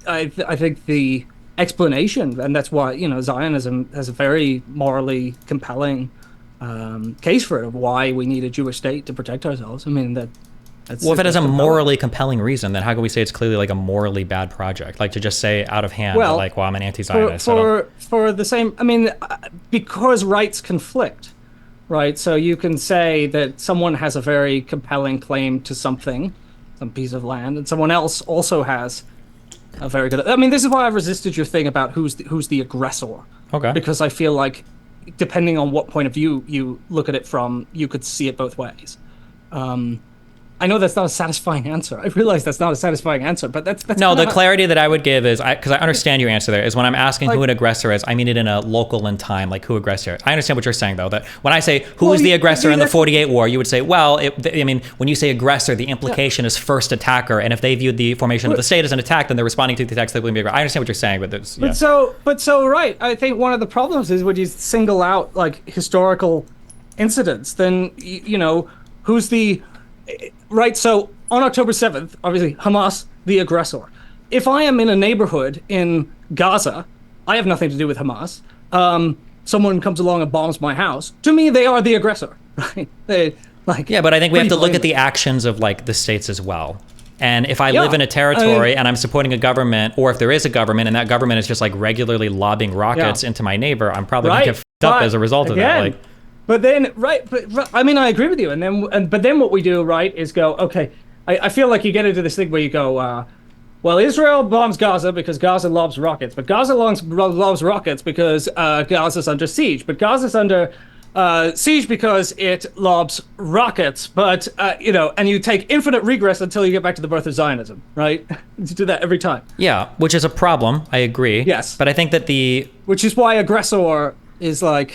the explanation, and that's why, Zionism has a very morally compelling case for it of why we need a Jewish state to protect ourselves. I mean, that's if it has a morally compelling reason, then how can we say it's clearly like a morally bad project? Like to just say out of hand, I'm an anti-Zionist. For the same, I mean, because rights conflict, right? So you can say that someone has a very compelling claim to some piece of land, and someone else also has a very good... I mean, this is why I've resisted your thing about who's the aggressor. Okay. Because I feel like, depending on what point of view you look at it from, you could see it both ways. I know that's not a satisfying answer. I realize that's not a satisfying answer, but that's No, the kinda, clarity that I would give is, because I understand your answer there, is when I'm asking who like, an aggressor is, I mean it in a local and time, like who aggressor. I understand what you're saying, though, that when I say who was the aggressor in the 48 war, you would say, well, I mean, when you say aggressor, the implication is first attacker, and if they viewed the formation of the state as an attack, then they're responding to the attacks that would be aggressor. I understand what you're saying, but there's, yeah. but so right. I think one of the problems is when you single out like historical incidents, then who's the right? So on October 7th, obviously Hamas, the aggressor. If I am in a neighborhood in Gaza, I have nothing to do with Hamas. Someone comes along and bombs my house. To me, they are the aggressor, right? Yeah, but I think we have to look at the actions of like the states as well. And if I live in a territory and I'm supporting a government, or if there is a government and that government is just like regularly lobbing rockets into my neighbor, I'm probably gonna get f***ed up as a result of that. Like, but then, but I mean, I agree with you. But then what we do, right, is go, okay. I feel like you get into this thing where you go, well, Israel bombs Gaza because Gaza lobs rockets, but Gaza lobs rockets because Gaza's under siege, but Gaza's under siege because it lobs rockets, but and you take infinite regress until you get back to the birth of Zionism, right? You do that every time. Yeah, which is a problem. I agree. Yes, but I think that which is why aggressor is like.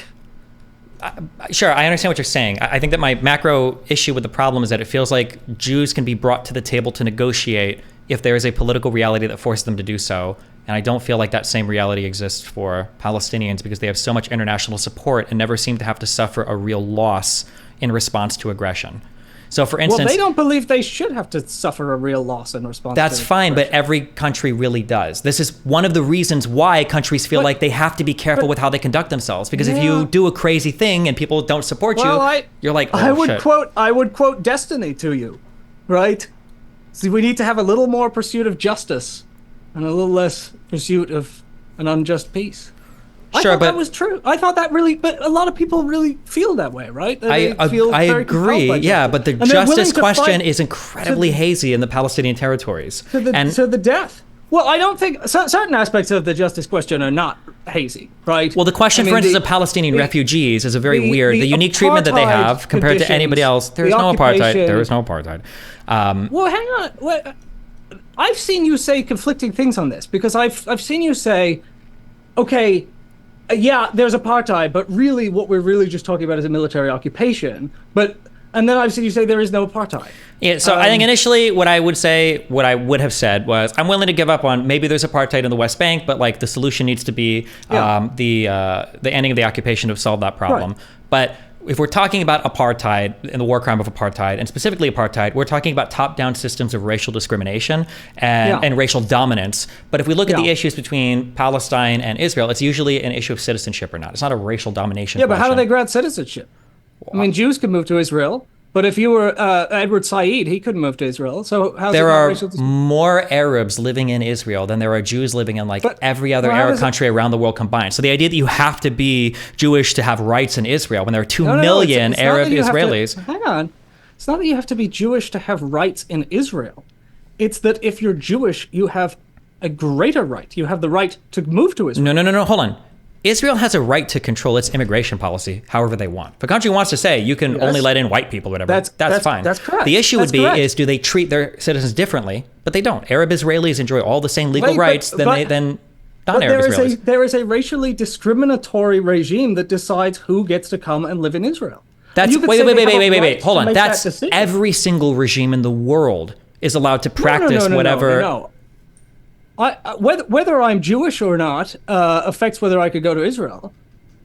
Sure, I understand what you're saying. I think that my macro issue with the problem is that it feels like Jews can be brought to the table to negotiate if there is a political reality that forces them to do so. And I don't feel like that same reality exists for Palestinians because they have so much international support and never seem to have to suffer a real loss in response to aggression. So, for instance, well, they don't believe they should have to suffer a real loss in response. That's fine, but every country really does. This is one of the reasons why countries feel like they have to be careful with how they conduct themselves. Because if you do a crazy thing and people don't support you, you're like, oh, shit. I would quote destiny to you, right? See, we need to have a little more pursuit of justice and a little less pursuit of an unjust peace. Sure, but that was true. I thought that really, but a lot of people really feel that way, right? I agree. Yeah, but the justice question is incredibly hazy in the Palestinian territories. To the death. Well, I don't think certain aspects of the justice question are not hazy, right? Well, the question, for instance, of Palestinian refugees is a very weird, the unique treatment that they have compared to anybody else. There is no apartheid. There is no apartheid. Well, hang on. I've seen you say conflicting things on this because I've seen you say, okay. Yeah, there's apartheid, but really what we're really just talking about is a military occupation. And then I've seen you say there is no apartheid. Yeah, so I think initially what I would have said was, I'm willing to give up on maybe there's apartheid in the West Bank, but like the solution needs to be the ending of the occupation to solve that problem. Right. But if we're talking about apartheid and the war crime of apartheid, and specifically apartheid, we're talking about top-down systems of racial discrimination and racial dominance. But if we look at the issues between Palestine and Israel, it's usually an issue of citizenship or not. It's not a racial domination question. But how do they grant citizenship? I mean, Jews can move to Israel, but if you were Edward Said, he couldn't move to Israel. So how's there are more Arabs living in Israel than there are Jews living in every other Arab country around the world combined. So the idea that you have to be Jewish to have rights in Israel when there are 2 million Arab Israelis. Hang on. It's not that you have to be Jewish to have rights in Israel. It's that if you're Jewish, you have a greater right. You have the right to move to Israel. No. Hold on. Israel has a right to control its immigration policy however they want. If a country wants to say you can only let in white people or whatever, that's fine. That's correct. The issue would be is do they treat their citizens differently? But they don't. Arab Israelis enjoy all the same legal rights than non-Arab Israelis. There is a racially discriminatory regime that decides who gets to come and live in Israel. That's wait. Hold on. That's every single regime in the world is allowed to practice whatever. No. Whether I'm Jewish or not affects whether I could go to Israel,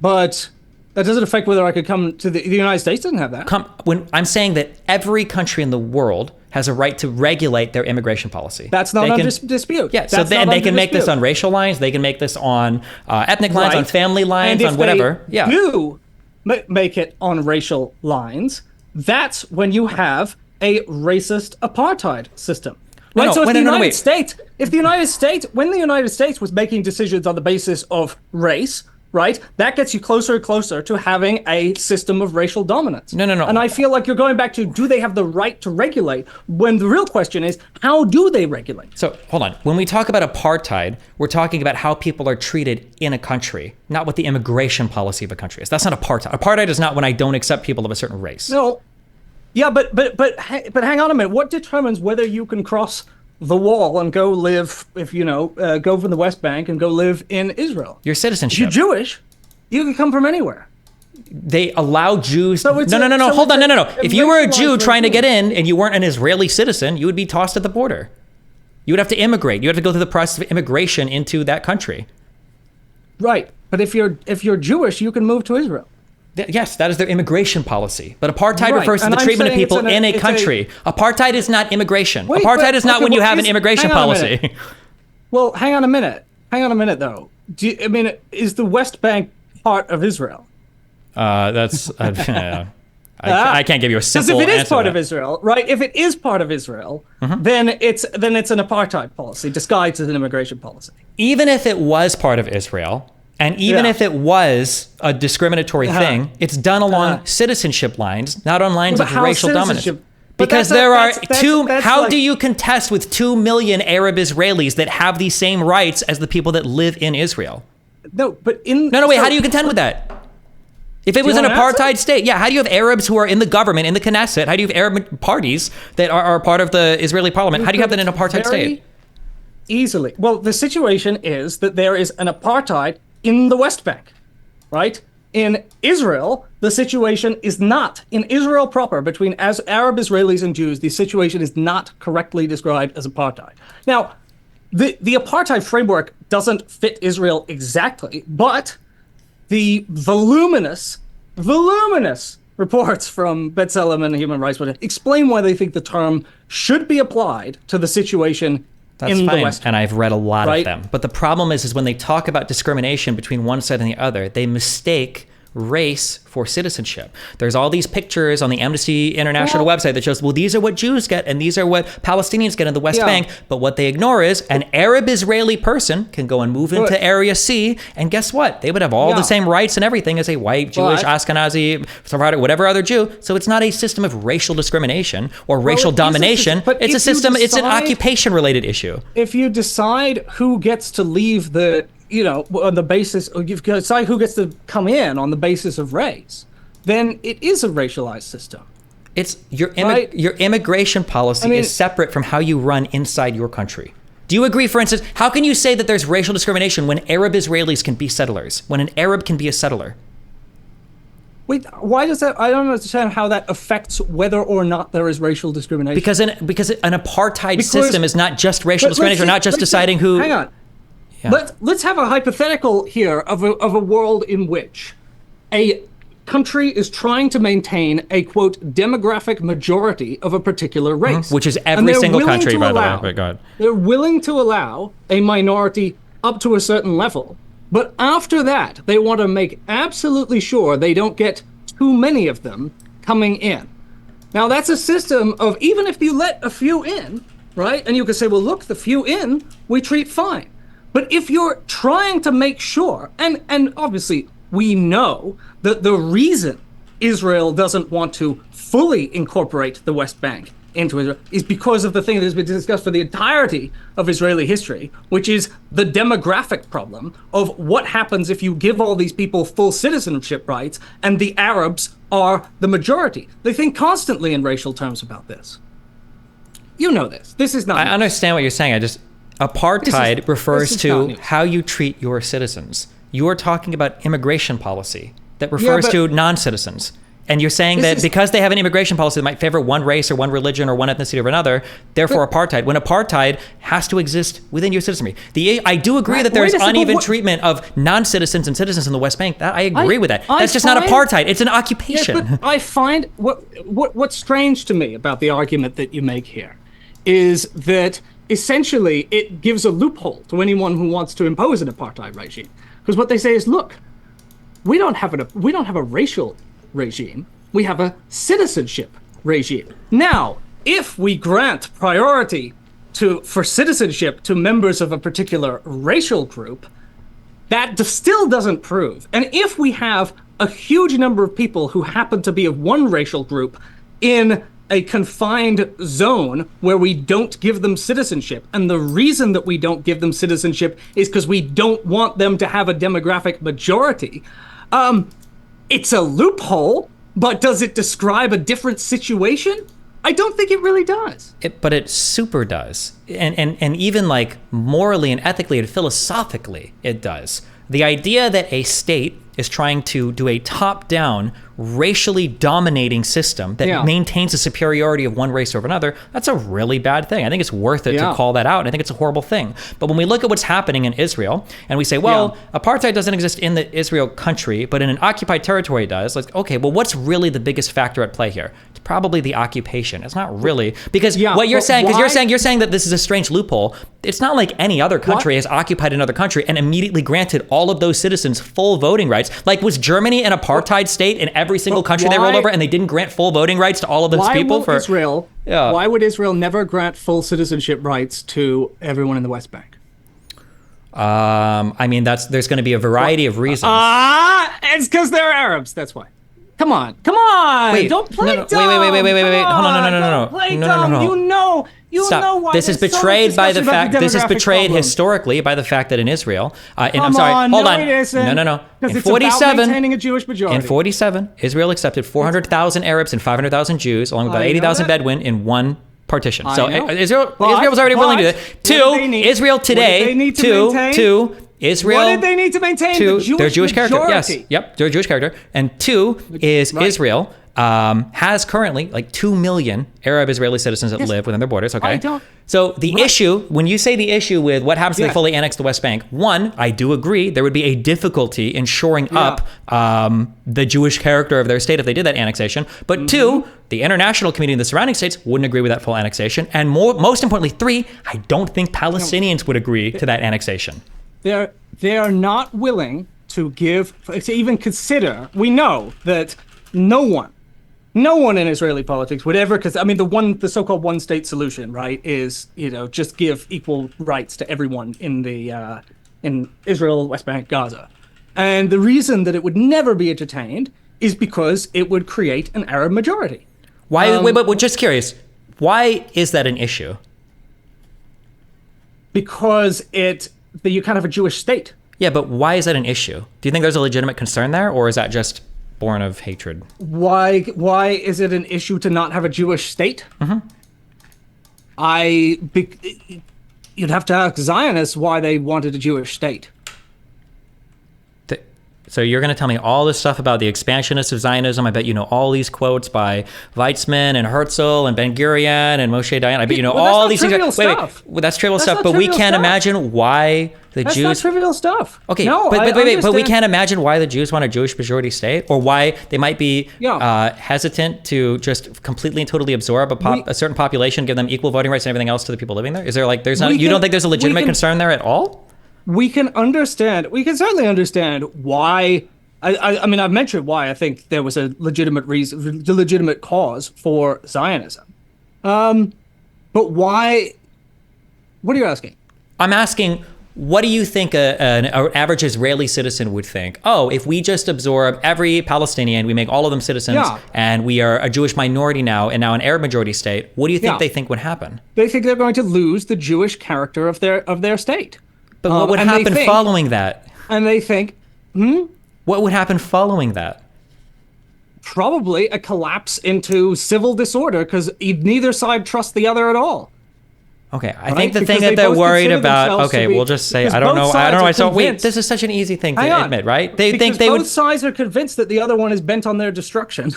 but that doesn't affect whether I could come to the United States. Doesn't have that. When I'm saying that every country in the world has a right to regulate their immigration policy. That's not under dispute. Yeah, so they can make this on racial lines. They can make this on ethnic lines, on family lines, on whatever. And if they do make it on racial lines, that's when you have a racist apartheid system. Right, so if the United States, when the United States was making decisions on the basis of race, right, that gets you closer and closer to having a system of racial dominance. No. And I feel like you're going back to, do they have the right to regulate? When the real question is, how do they regulate? So, hold on. When we talk about apartheid, we're talking about how people are treated in a country, not what the immigration policy of a country is. That's not apartheid. Apartheid is not when I don't accept people of a certain race. No. Yeah, but hang on a minute. What determines whether you can cross the wall and go live, if you know, go from the West Bank and go live in Israel? Your If you're citizenship. Jewish, you can come from anywhere. They allow Jews. So it's No. so Hold it's on. No. a If you were a racialized Jew trying to regime. get in and you weren't an Israeli citizen, you would be tossed at the border. You would have to immigrate. You would have to go through the process of immigration into that country. Right, but if you're Jewish, you can move to Israel. Yes, that is their immigration policy. But apartheid Right, refers to and the I'm treatment of saying it's people in a country. Apartheid is not immigration. Wait, Apartheid but- is not okay, when you well, have an is- immigration hang on a policy. minute. Well, hang on a minute. Hang on a minute, though. I mean, is the West Bank part of Israel? That's I can't give you a Because simple if it is answer part to of that. Israel, right? If it is part of Israel, then it's an apartheid policy disguised as an immigration policy. Even if it was part of Israel, and even Yeah. if it was a discriminatory thing, it's done along citizenship lines, not on lines But of how racial dominance. citizenship- But Because that's there are that's- two. that's How like- do you contest with 2 million Arab Israelis that have the same rights as the people that live in Israel? No, but in No, wait. so- How do you contend with that? If it you was an want an answer? apartheid state, yeah. How do you have Arabs who are in the government, in the Knesset? How do you have Arab parties that are part of the Israeli parliament? How do you have that in an apartheid Very state? Easily. Well, the situation is that there is an apartheid in the West Bank, right? In Israel, the situation is not. In Israel proper, between as Arab Israelis and Jews, the situation is not correctly described as apartheid. Now, the apartheid framework doesn't fit Israel exactly, but the voluminous reports from B'Tselem and Human Rights Watch explain why they think the term should be applied to the situation That's in fine, the West. and I've read a lot of Right? them. But the problem is when they talk about discrimination between one side and the other, they mistake race for citizenship. There's all these pictures on the Amnesty International Well- website that shows, well, these are what Jews get and these are what Palestinians get in the West Yeah. Bank. But what they ignore is an Arab Israeli person can go and move into But- Area C, and guess what? They would have all Yeah. the same rights and everything as a white, Jewish, But- Ashkenazi, Sephardic, whatever other Jew. So it's not a system of racial discrimination or racial it is a domination. system, but It's a if you system, it's an decide- occupation-related issue. If you decide who gets to leave the, on the basis, or you decide who gets to come in on the basis of race, then it is a racialized system. It's your Right. your immigration policy I mean- is separate from how you run inside your country. Do you agree, for instance, how can you say that there's racial discrimination when Arab Israelis can be settlers, when an Arab can be a settler? Wait, why does that? I don't understand how that affects whether or not there is racial discrimination. Because an apartheid Because- system is not just racial But let's discrimination, say- not just let's say- deciding who. Hang on. Yeah. Let's have a hypothetical here of a world in which a country is trying to maintain a quote demographic majority of a particular race, Which is And every they're single willing country, to by the way. allow- But go ahead. They're willing to allow a minority up to a certain level, but after that, they want to make absolutely sure they don't get too many of them coming in. Now, that's a system of even if you let a few in, right? And you can say, well, look, the few in, we treat fine. But if you're trying to make sure, and obviously we know that the reason Israel doesn't want to fully incorporate the West Bank into Israel is because of the thing that has been discussed for the entirety of Israeli history, which is the demographic problem of what happens if you give all these people full citizenship rights and the Arabs are the majority. They think constantly in racial terms about this. You know this. This is not. I understand what you're saying. Apartheid this refers is not to news. how you treat your citizens. You are talking about immigration policy that refers but- to non-citizens. And you're saying This that is- because they have an immigration policy that might favor one race or one religion or one ethnicity or another, therefore apartheid, when apartheid has to exist within your citizenry. I do agree Right, that there's wait a second, uneven what- treatment of non-citizens and citizens in the West Bank. That I agree with that. I That's just not find- apartheid. It's an Yeah, occupation. but I find what's strange to me about the argument that you make here is that essentially it gives a loophole to anyone who wants to impose an apartheid regime. Because what they say is, look, we don't have a racial regime. We have a citizenship regime. Now, if we grant priority for citizenship to members of a particular racial group, that still doesn't prove. And if we have a huge number of people who happen to be of one racial group in a confined zone where we don't give them citizenship, and the reason that we don't give them citizenship is because we don't want them to have a demographic majority, it's a loophole, But does it describe a different situation? I don't think it really does. But it super does. And even like morally and ethically and philosophically, it does. The idea that a state is trying to do a top-down, racially dominating system that maintains the superiority of one race over another, that's a really bad thing. I think it's worth it to call that out, and I think it's a horrible thing. But when we look at what's happening in Israel, and we say, well, apartheid doesn't exist in the Israel country, but in an occupied territory it does, like, okay, well, what's really the biggest factor at play here? It's probably the occupation. It's not really, because what you're saying, because you're saying that this is a strange loophole. It's not like any other country has occupied another country and immediately granted all of those citizens full voting rights. Like, was Germany an apartheid state in every single country they rolled over, and they didn't grant full voting rights to all of those people? Why would Israel never grant full citizenship rights to everyone in the West Bank? I mean, there's going to be a variety of reasons. It's because they're Arabs. That's why. Come on. Wait, don't play dumb. Wait. Hold on, no. You Stop. know why this is betrayed by the fact. This is betrayed historically by the fact that in Israel, hold on. No. Because it's about maintaining a Jewish majority. In 47, Israel accepted 400,000 Arabs and 500,000 Jews, along with about 80,000 Bedouin in one partition. So Israel was already willing to do that. Two, Israel today. Israel. What did they need to maintain? Their Jewish character. Yes. Majority. Yep. Their Jewish character. And two is Israel has currently like 2 million Arab Israeli citizens that live within their borders. Okay. So the issue, when you say the issue with what happens if they fully annex the West Bank, one, I do agree there would be a difficulty in shoring up the Jewish character of their state if they did that annexation. But two, the international community in the surrounding states wouldn't agree with that full annexation. And most importantly, three, I don't think Palestinians would agree to that annexation. They are not willing to even consider. We know that no one in Israeli politics would ever, because I mean the so-called one-state solution, right, is just give equal rights to everyone in Israel, West Bank, Gaza, and the reason that it would never be entertained is because it would create an Arab majority. Why? But just curious, why is that an issue? Because you kind of have a Jewish state. Yeah, but why is that an issue? Do you think there's a legitimate concern there, or is that just born of hatred? Why is it an issue to not have a Jewish state? You'd have to ask Zionists why they wanted a Jewish state. So you're going to tell me all this stuff about the expansionists of Zionism. I bet you know all these quotes by Weizmann and Herzl and Ben-Gurion and Moshe Dayan. I bet you know all these things. Wait, that's trivial stuff, but we can't imagine why the Jews... That's not trivial stuff. Okay, no, but we can't imagine why the Jews want a Jewish majority state, or why they might be hesitant to just completely and totally absorb a certain population, give them equal voting rights and everything else to the people living there. Is there you don't think there's a legitimate concern there at all? We can certainly understand why. I mean, I've mentioned why I think there was a legitimate cause for Zionism. But why? What are you asking? I'm asking, what do you think an average Israeli citizen would think? Oh, if we just absorb every Palestinian, we make all of them citizens, and we are a Jewish minority now, and now an Arab majority state, what do you think they think would happen? They think they're going to lose the Jewish character of their state. But what would happen following that? And they think, what would happen following that? Probably a collapse into civil disorder, because neither side trusts the other at all. Okay, I think the thing that they're worried about. Okay, we'll just say I don't know. So wait, this is such an easy thing to admit, right? They think both sides are convinced that the other one is bent on their destruction.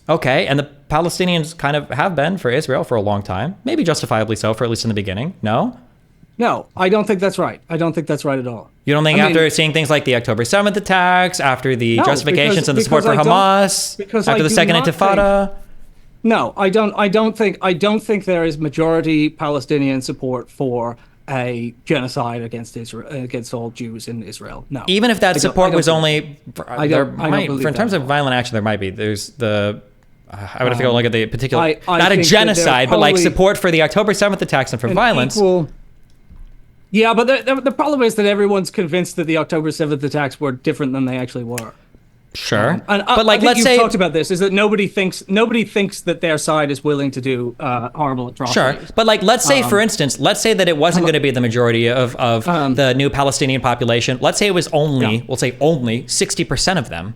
Okay, and the Palestinians kind of have been for Israel for a long time, maybe justifiably so, for at least in the beginning. No, I don't think that's right. I don't think that's right at all. You don't think after seeing things like the October 7th attacks, after the justifications and the support for Hamas, after the Second Intifada? No, I don't think there is majority Palestinian support for a genocide against Israel, against all Jews in Israel. No. Even if that support was only, in terms of violent action, there might be. There's the. I would have to go look at the particular, not a genocide, but like support for the October 7th attacks and for violence. Yeah, but the problem is that everyone's convinced that the October 7th attacks were different than they actually were. Sure, but like, let's say, talked about this, is that nobody thinks that their side is willing to do horrible atrocities. Sure, but like, let's say, for instance, let's say that it wasn't going to be the majority of the new Palestinian population. Let's say it was only, we'll say only 60% of them.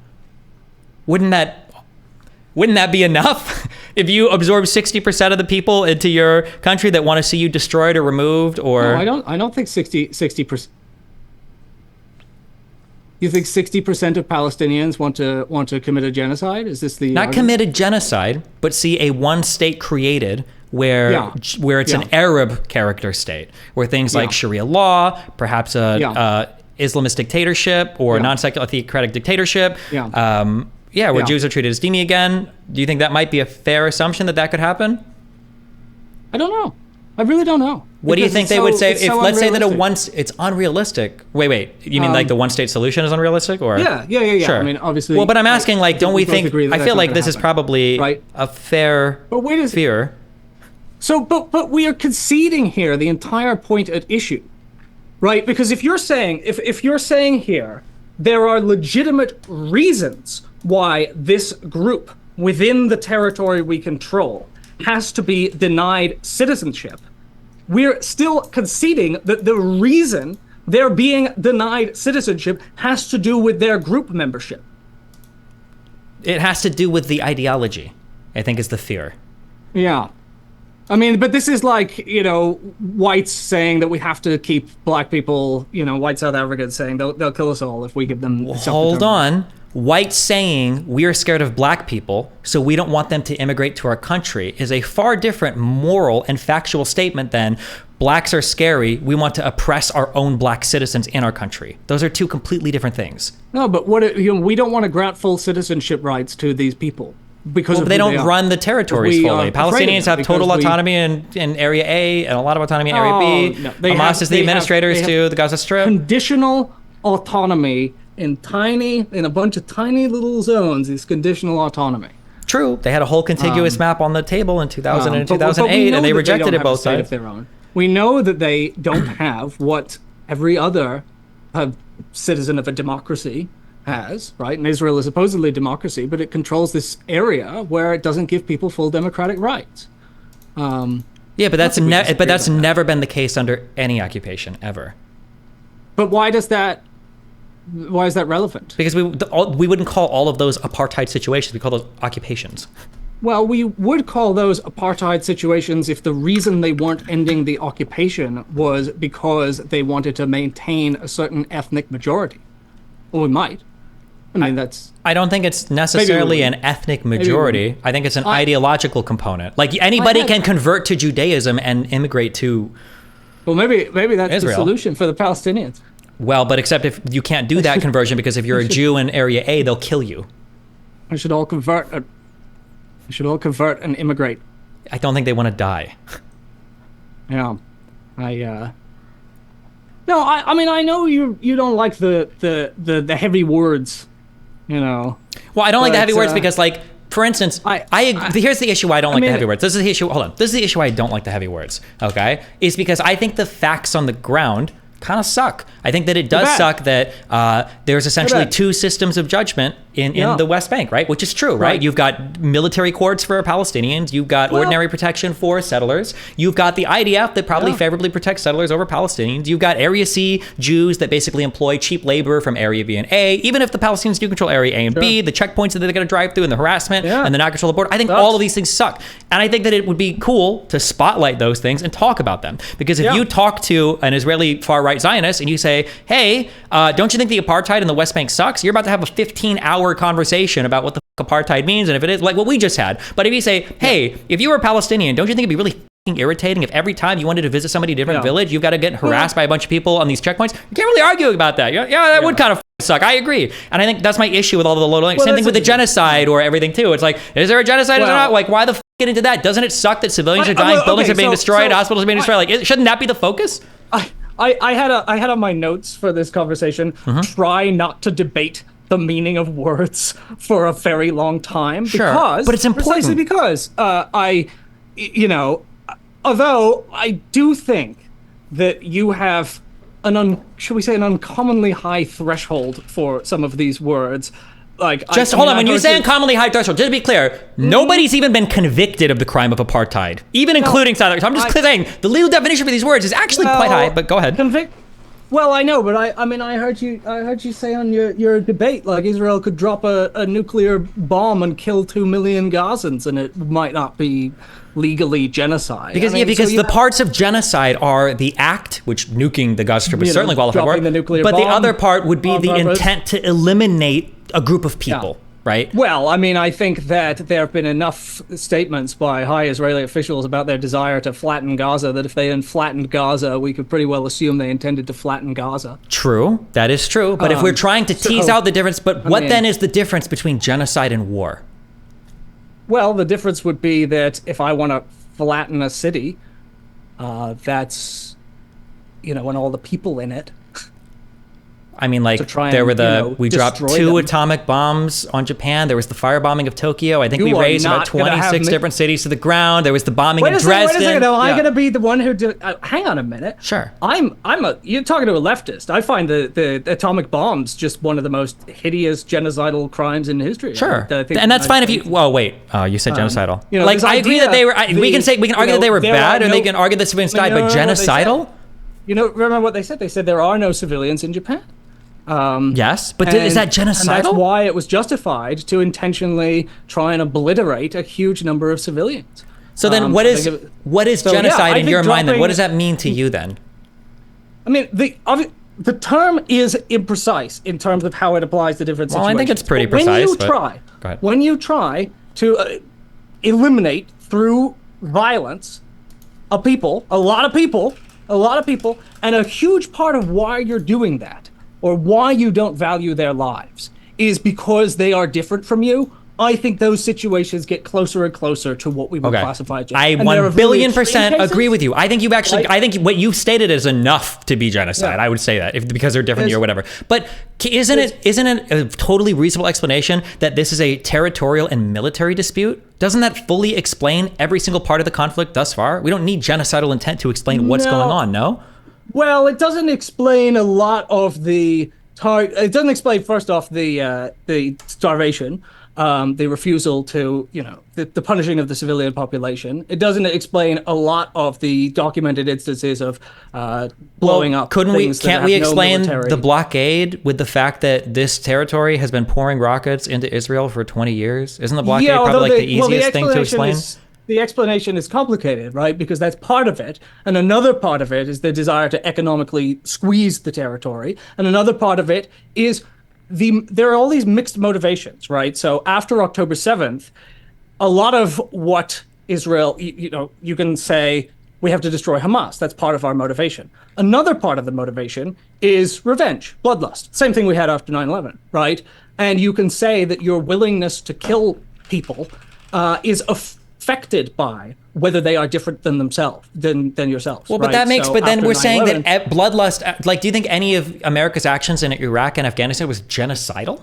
Wouldn't that? Wouldn't that be enough? If you absorb 60% of the people into your country that want to see you destroyed or removed, or No, I don't think 60%. You think 60% of Palestinians want to commit a genocide? Is this the not argument? committed genocide, but see a one state created where it's Yeah. an Arab character state, where things like Yeah. Sharia law, perhaps a Islamist dictatorship or Yeah. non-secular theocratic dictatorship, Yeah. where Yeah. Jews are treated as dhimmi again. Do you think that might be a fair assumption that could happen? I don't know. I really don't know. What do you Because think it's they would say if, so let's say that unrealistic. it's unrealistic. Wait, you mean like the one state solution is unrealistic, or? Yeah. Sure. I mean, obviously. Well, but I'm asking, like, don't we both think? agree that I that's feel not like gonna this is happen. probably Right. a fair But wait a fear. So, but we are conceding here the entire point at issue, right? Because if you're saying here there are legitimate reasons why this group within the territory we control has to be denied citizenship, we're still conceding that the reason they're being denied citizenship has to do with their group membership. It has to do with the ideology, I think, is the fear. Yeah. I mean, but this is like, whites saying that we have to keep black people, white South Africans saying they'll kill us all if we give them Hold on. Whites saying we are scared of black people, so we don't want them to immigrate to our country is a far different moral and factual statement than blacks are scary, we want to oppress our own black citizens in our country. Those are two completely different things. No, but we don't want to grant full citizenship rights to these people. Because they don't run the territories fully. Palestinians have total autonomy in Area A and a lot of autonomy in Area B. No, Hamas is the administrators to the Gaza Strip. Conditional autonomy in a bunch of tiny little zones is conditional autonomy. True. They had a whole contiguous map on the table in 2000 and 2008, and they rejected it both sides. We know that they don't have what every other citizen of a democracy has, right? And Israel is supposedly a democracy, but it controls this area where it doesn't give people full democratic rights. Yeah, but that's never been the case under any occupation ever. But why is that relevant? Because we wouldn't call all of those apartheid situations. We call those occupations. Well, we would call those apartheid situations if the reason they weren't ending the occupation was because they wanted to maintain a certain ethnic majority. Well, we might. I mean, I don't think it's necessarily an ethnic majority. I think it's an ideological component. Like anybody can convert to Judaism and immigrate to. Well, maybe that's Israel. the solution for the Palestinians. Well, but except if you can't do that conversion because if you're a Jew in Area A, they'll kill you. We should all convert and immigrate. I don't think they want to die. Yeah, No, I mean I know you don't like the heavy words, Well, I don't like the heavy words because, like, for instance, here's the issue why I don't like the heavy words. This is the issue. Hold on. This is the issue why I don't like the heavy words. Okay, is because I think the facts on the ground kind of suck. I think that it does suck that there's essentially two systems of judgment in the West Bank, right? Which is true, right? You've got military courts for Palestinians. You've got ordinary protection for settlers. You've got the IDF that probably favorably protects settlers over Palestinians. You've got Area C Jews that basically employ cheap labor from Area B and A. Even if the Palestinians do control Area A and B, the checkpoints that they're going to drive through and the harassment and the not control the border, I think all of these things suck. And I think that it would be cool to spotlight those things and talk about them. Because if you talk to an Israeli far-right Zionist and you say, hey, don't you think the apartheid in the West Bank sucks? You're about to have a 15-hour conversation about what the apartheid means and if it is, like what we just had. But if you say, hey, if you were a Palestinian, don't you think it'd be really irritating if every time you wanted to visit somebody in a different village, you've got to get harassed by a bunch of people on these checkpoints? You can't really argue about that. Yeah, that would kind of suck. I agree. And I think that's my issue with all the low links. Same thing with the genocide or everything too. It's like, is there a genocide or not? Like, why the get into that? Doesn't it suck that civilians are dying, buildings are being destroyed, hospitals are being destroyed? Like, shouldn't that be the focus? I had on my notes for this conversation, try not to debate the meaning of words for a very long time. Because, but it's important. Precisely because although I do think that you have should we say an uncommonly high threshold for some of these words. Like, hold on. When you say uncommonly high threshold, just to be clear, nobody's even been convicted of the crime of apartheid, even including South Africa. So I'm just saying the legal definition for these words is actually quite high. But go ahead. Well, I know, but I mean, I heard you say on your debate, like Israel could drop a nuclear bomb and kill 2 million Gazans, and it might not be legally genocide. Because I mean, because the parts of genocide are the act, which nuking the Gaza Strip is certainly qualified for, the nuclear but the bomb other part would be the bombers. intent to eliminate a group of people, right? Well, I mean, I think that there have been enough statements by high Israeli officials about their desire to flatten Gaza that if they had flattened Gaza, we could pretty well assume they intended to flatten Gaza. True, that is true. But if we're trying to tease out the difference, but what then is the difference between genocide and war? Well, the difference would be that if I want to flatten a city, that's, and all the people in it. I mean, like, try there and, were we dropped destroy 2 them. atomic bombs on Japan. There was the firebombing of Tokyo. I think You we are razed about not gonna have 26 me- different cities to the ground. There was the bombing in Wait a Dresden. second, am I going to be the one who did? Hang on a minute. Sure. You're talking to a leftist. I find the atomic bombs just one of the most hideous genocidal crimes in history. Sure, I think and that's fine if you. States- Well, wait. You said genocidal. this I agree idea, that they were. We can argue that they were there bad, are or they no- can argue that civilians died, but remember what they said? genocidal. Remember what they said? They said there are no civilians in Japan. Yes, but is that genocidal? And that's why it was justified to intentionally try and obliterate a huge number of civilians. So then, what is genocide in your mind? Then what does that mean to you then? I mean, the term is imprecise in terms of how it applies to different situations. Well, I think it's pretty But precise. When you try to eliminate through violence a lot of people, and a huge part of why you're doing that, or why you don't value their lives, is because they are different from you. I think those situations get closer and closer to what we would classify as genocide. I 1,000,000,000% agree with you. I think I think what you've stated is enough to be genocide. I would say that because they're different or whatever. But isn't it a totally reasonable explanation that this is a territorial and military dispute? Doesn't that fully explain every single part of the conflict thus far? We don't need genocidal intent to explain what's going on, no? Well, it doesn't explain a lot of the it doesn't explain, first off, the starvation, the refusal to, the punishing of the civilian population. It doesn't explain a lot of the documented instances of blowing up. Can't we explain the block? blockade with the fact that this territory has been pouring rockets into Israel for 20 years? Isn't the blockade probably like the easiest thing to explain? The explanation is complicated, right? Because that's part of it. And another part of it is the desire to economically squeeze the territory. And another part of it is there are all these mixed motivations, right? So after October 7th, a lot of what Israel, you can say, we have to destroy Hamas. That's part of our motivation. Another part of the motivation is revenge, bloodlust. Same thing we had after 9/11, right? And you can say that your willingness to kill people is affected by whether they are different than yourselves. Well, but that makes. But then we're saying that bloodlust. Like, do you think any of America's actions in Iraq and Afghanistan was genocidal?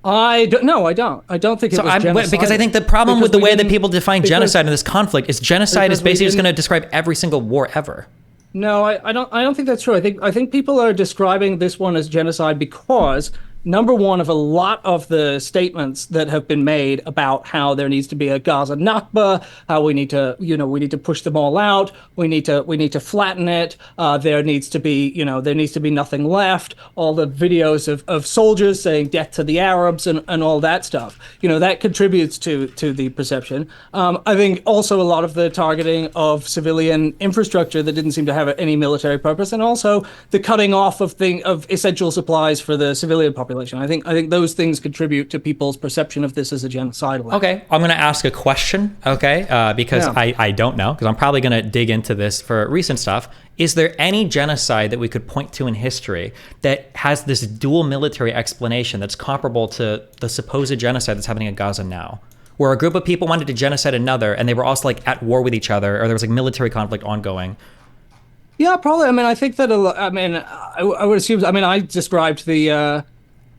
I don't. No, I don't. I don't think it was genocidal. Because I think the problem with the way that people define genocide in this conflict is genocide is basically just going to describe every single war ever. No, I don't think that's true. I think people are describing this one as genocide because, number one, of a lot of the statements that have been made about how there needs to be a Gaza Nakba, how we need to push them all out, we need to flatten it. There needs to be nothing left. All the videos of soldiers saying death to the Arabs and all that stuff. That contributes to the perception. I think also a lot of the targeting of civilian infrastructure that didn't seem to have any military purpose, and also the cutting off of essential supplies for the civilian population. I think those things contribute to people's perception of this as a genocidal act. Okay, I'm going to ask a question, because I don't know, because I'm probably going to dig into this for recent stuff. Is there any genocide that we could point to in history that has this dual military explanation that's comparable to the supposed genocide that's happening in Gaza now? Where a group of people wanted to genocide another, and they were also like at war with each other, or there was like military conflict ongoing. Yeah, probably. I mean, I think that. I would assume. I mean, I described the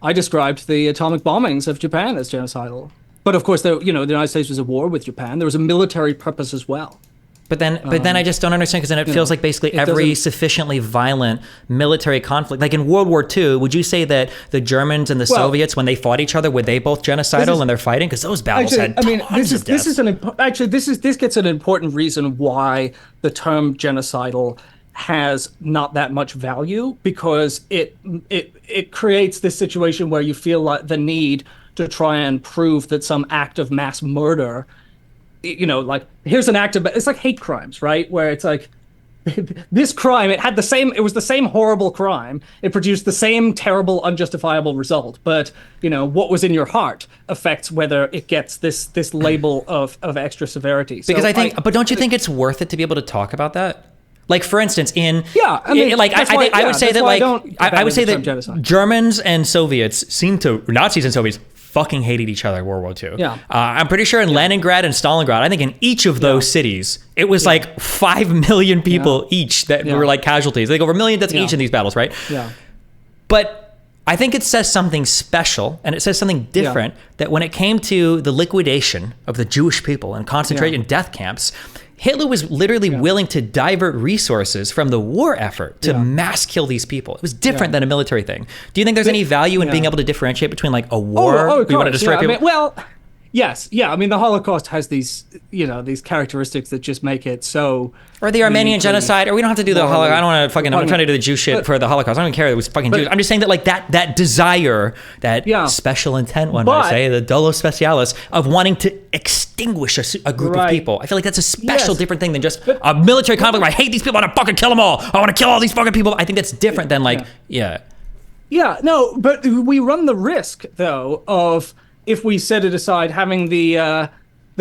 atomic bombings of Japan as genocidal. But of course, the United States was at war with Japan. There was a military purpose as well. But then I just don't understand, because then it feels like basically every sufficiently violent military conflict, like in World War II, would you say that the Germans and the Soviets, when they fought each other, were they both genocidal when they're fighting? Because those battles had tons of deaths. This gets an important reason why the term genocidal has not that much value because it creates this situation where you feel like the need to try and prove that some act of mass murder, like here's an act of, it's like hate crimes, right? Where it's like, this crime, it was the same horrible crime. It produced the same terrible, unjustifiable result. But, what was in your heart affects whether it gets this label of extra severity. So because but don't you think it's worth it to be able to talk about that? Like, for instance, I would say that Germans and Soviets Nazis and Soviets fucking hated each other in World War II. Yeah. I'm pretty sure in Leningrad and Stalingrad, I think in each of those cities, it was like 5 million people each that were like casualties. Like over a million deaths each in these battles, right? Yeah. But I think it says something special and it says something different that when it came to the liquidation of the Jewish people and concentration death camps, Hitler was literally willing to divert resources from the war effort to mass kill these people. It was different than a military thing. Do you think there's any value in being able to differentiate between like a war we want to destroy people? Yes. Yeah. I mean, the Holocaust has these, these characteristics that just make it so. Or the Armenian genocide, or we don't have to do the Holocaust. I don't want to fucking. I'm not trying to do the Jew shit for the Holocaust. I don't even care. It was fucking Jews. I'm just saying that like that desire, that special intent, one might say, the dolo specialis of wanting to extinguish a group of people. I feel like that's a special, different thing than just a military conflict where I hate these people. I want to fucking kill them all. I want to kill all these fucking people. I think that's different than like, Yeah, no, but we run the risk though of, if we set it aside, having the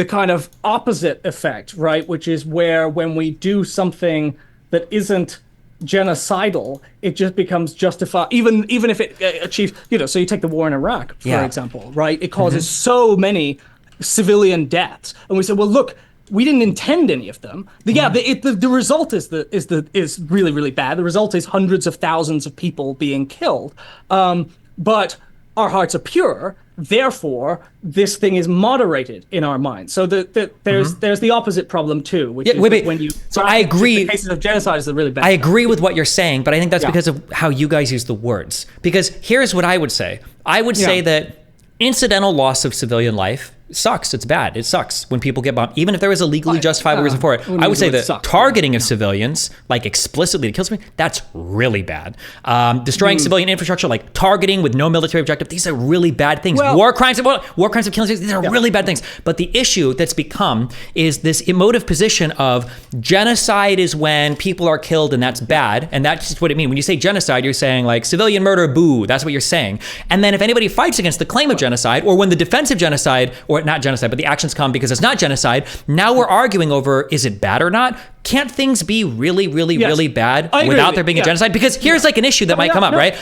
kind of opposite effect, right? Which is where when we do something that isn't genocidal, it just becomes justified, even if it achieves, so you take the war in Iraq, for example, right? It causes so many civilian deaths. And we say, well, look, we didn't intend any of them. The result is really, really bad. The result is hundreds of thousands of people being killed. But our hearts are pure. Therefore, this thing is moderated in our minds. So there's the opposite problem too, which is when you. So I agree. The cases of genocide is a really bad. I agree with what you're saying, but I think that's because of how you guys use the words. Because here's what I would say. I would say that incidental loss of civilian life sucks. It's bad. It sucks when people get bombed, even if there was a legally justifiable reason for it. I would say that targeting of civilians, like explicitly to kill somebody, that's really bad. Destroying civilian infrastructure, like targeting with no military objective, these are really bad things. War crimes of killing civilians, these are really bad things. But the issue that's become is this emotive position of genocide is when people are killed and that's bad. And that's just what it means. When you say genocide, you're saying like civilian murder, boo. That's what you're saying. And then if anybody fights against the claim of genocide, or when the defense of genocide, or not genocide, but the actions come because it's not genocide. Now we're arguing over, is it bad or not? Can't things be really, really, really bad without there being a genocide? Because here's like an issue that might come up, right?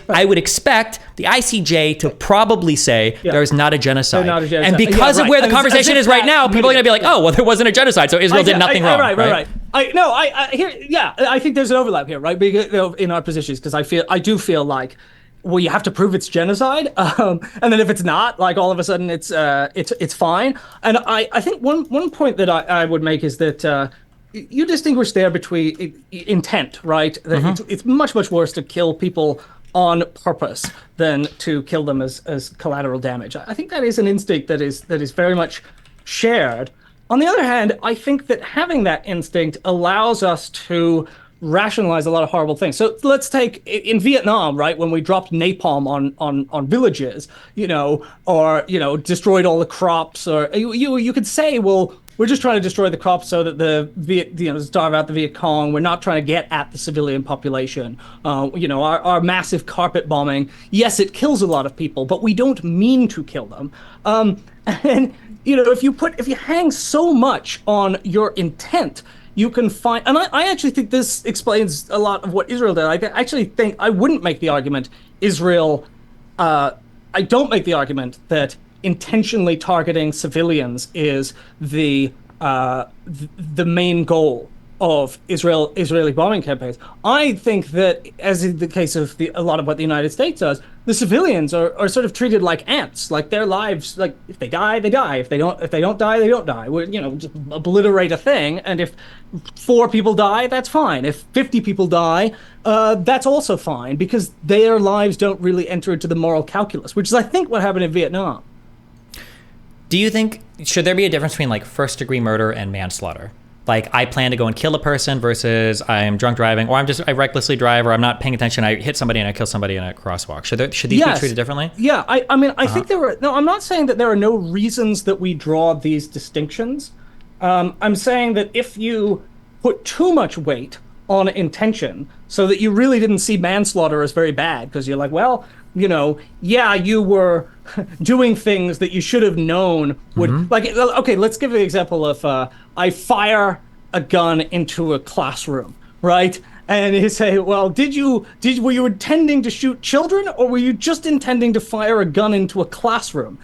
I would expect the ICJ to probably say there's not a genocide. And because of where the conversation is right now, people are going to be like, oh, well, there wasn't a genocide, so Israel did nothing wrong. Right. I think there's an overlap here, right? Because, in our positions, because I do feel like, well, you have to prove it's genocide, and then if it's not, like all of a sudden it's fine. And I think one point that I would make is that you distinguish there between intent, right? It's much worse to kill people on purpose than to kill them as collateral damage. I think that is an instinct that is very much shared. On the other hand, I think that having that instinct allows us to rationalize a lot of horrible things. So let's take in Vietnam, right, when we dropped napalm on villages, or destroyed all the crops, or you could say, well, we're just trying to destroy the crops so that starve out the Viet Cong. We're not trying to get at the civilian population. Our massive carpet bombing, yes, it kills a lot of people, but we don't mean to kill them. And if you hang so much on your intent, you can find, and I actually think this explains a lot of what Israel did. I actually think I wouldn't make the argument I don't make the argument that intentionally targeting civilians is the main goal of Israeli bombing campaigns. I think that, as in the case of a lot of what the United States does, the civilians are sort of treated like ants, like their lives, like if they die, they die. If they don't die, they don't die. We just obliterate a thing, and if 4 people die, that's fine. If 50 people die, that's also fine, because their lives don't really enter into the moral calculus, which is, I think, what happened in Vietnam. Do you think, should there be a difference between like first degree murder and manslaughter? Like I plan to go and kill a person versus I'm drunk driving, or I recklessly drive, or I'm not paying attention. I hit somebody and I kill somebody in a crosswalk. Should these be treated differently? Yeah, I mean, I think I'm not saying that there are no reasons that we draw these distinctions. I'm saying that if you put too much weight on intention so that you really didn't see manslaughter as very bad, because you're like, well, you were doing things that you should have known would, like, okay, let's give the example of I fire a gun into a classroom, right? And you say, well, were you intending to shoot children, or were you just intending to fire a gun into a classroom?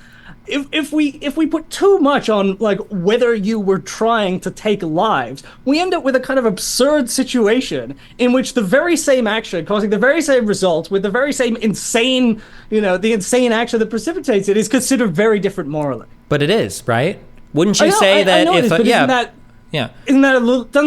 If we put too much on like whether you were trying to take lives, we end up with a kind of absurd situation in which the very same action causing the very same result with the very same insane, the insane action that precipitates it is considered very different morally. But it is, right? Wouldn't you say that if doesn't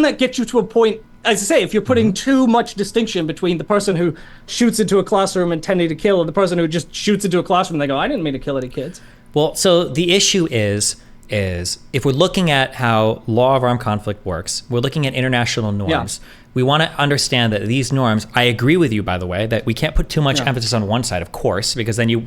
that get you to a point? As I say, if you're putting too much distinction between the person who shoots into a classroom intending to kill and the person who just shoots into a classroom, they go, I didn't mean to kill any kids. Well, so the issue is if we're looking at how law of armed conflict works, we're looking at international norms. Yeah. We want to understand that these norms, I agree with you, by the way, that we can't put too much emphasis on one side, of course, because then you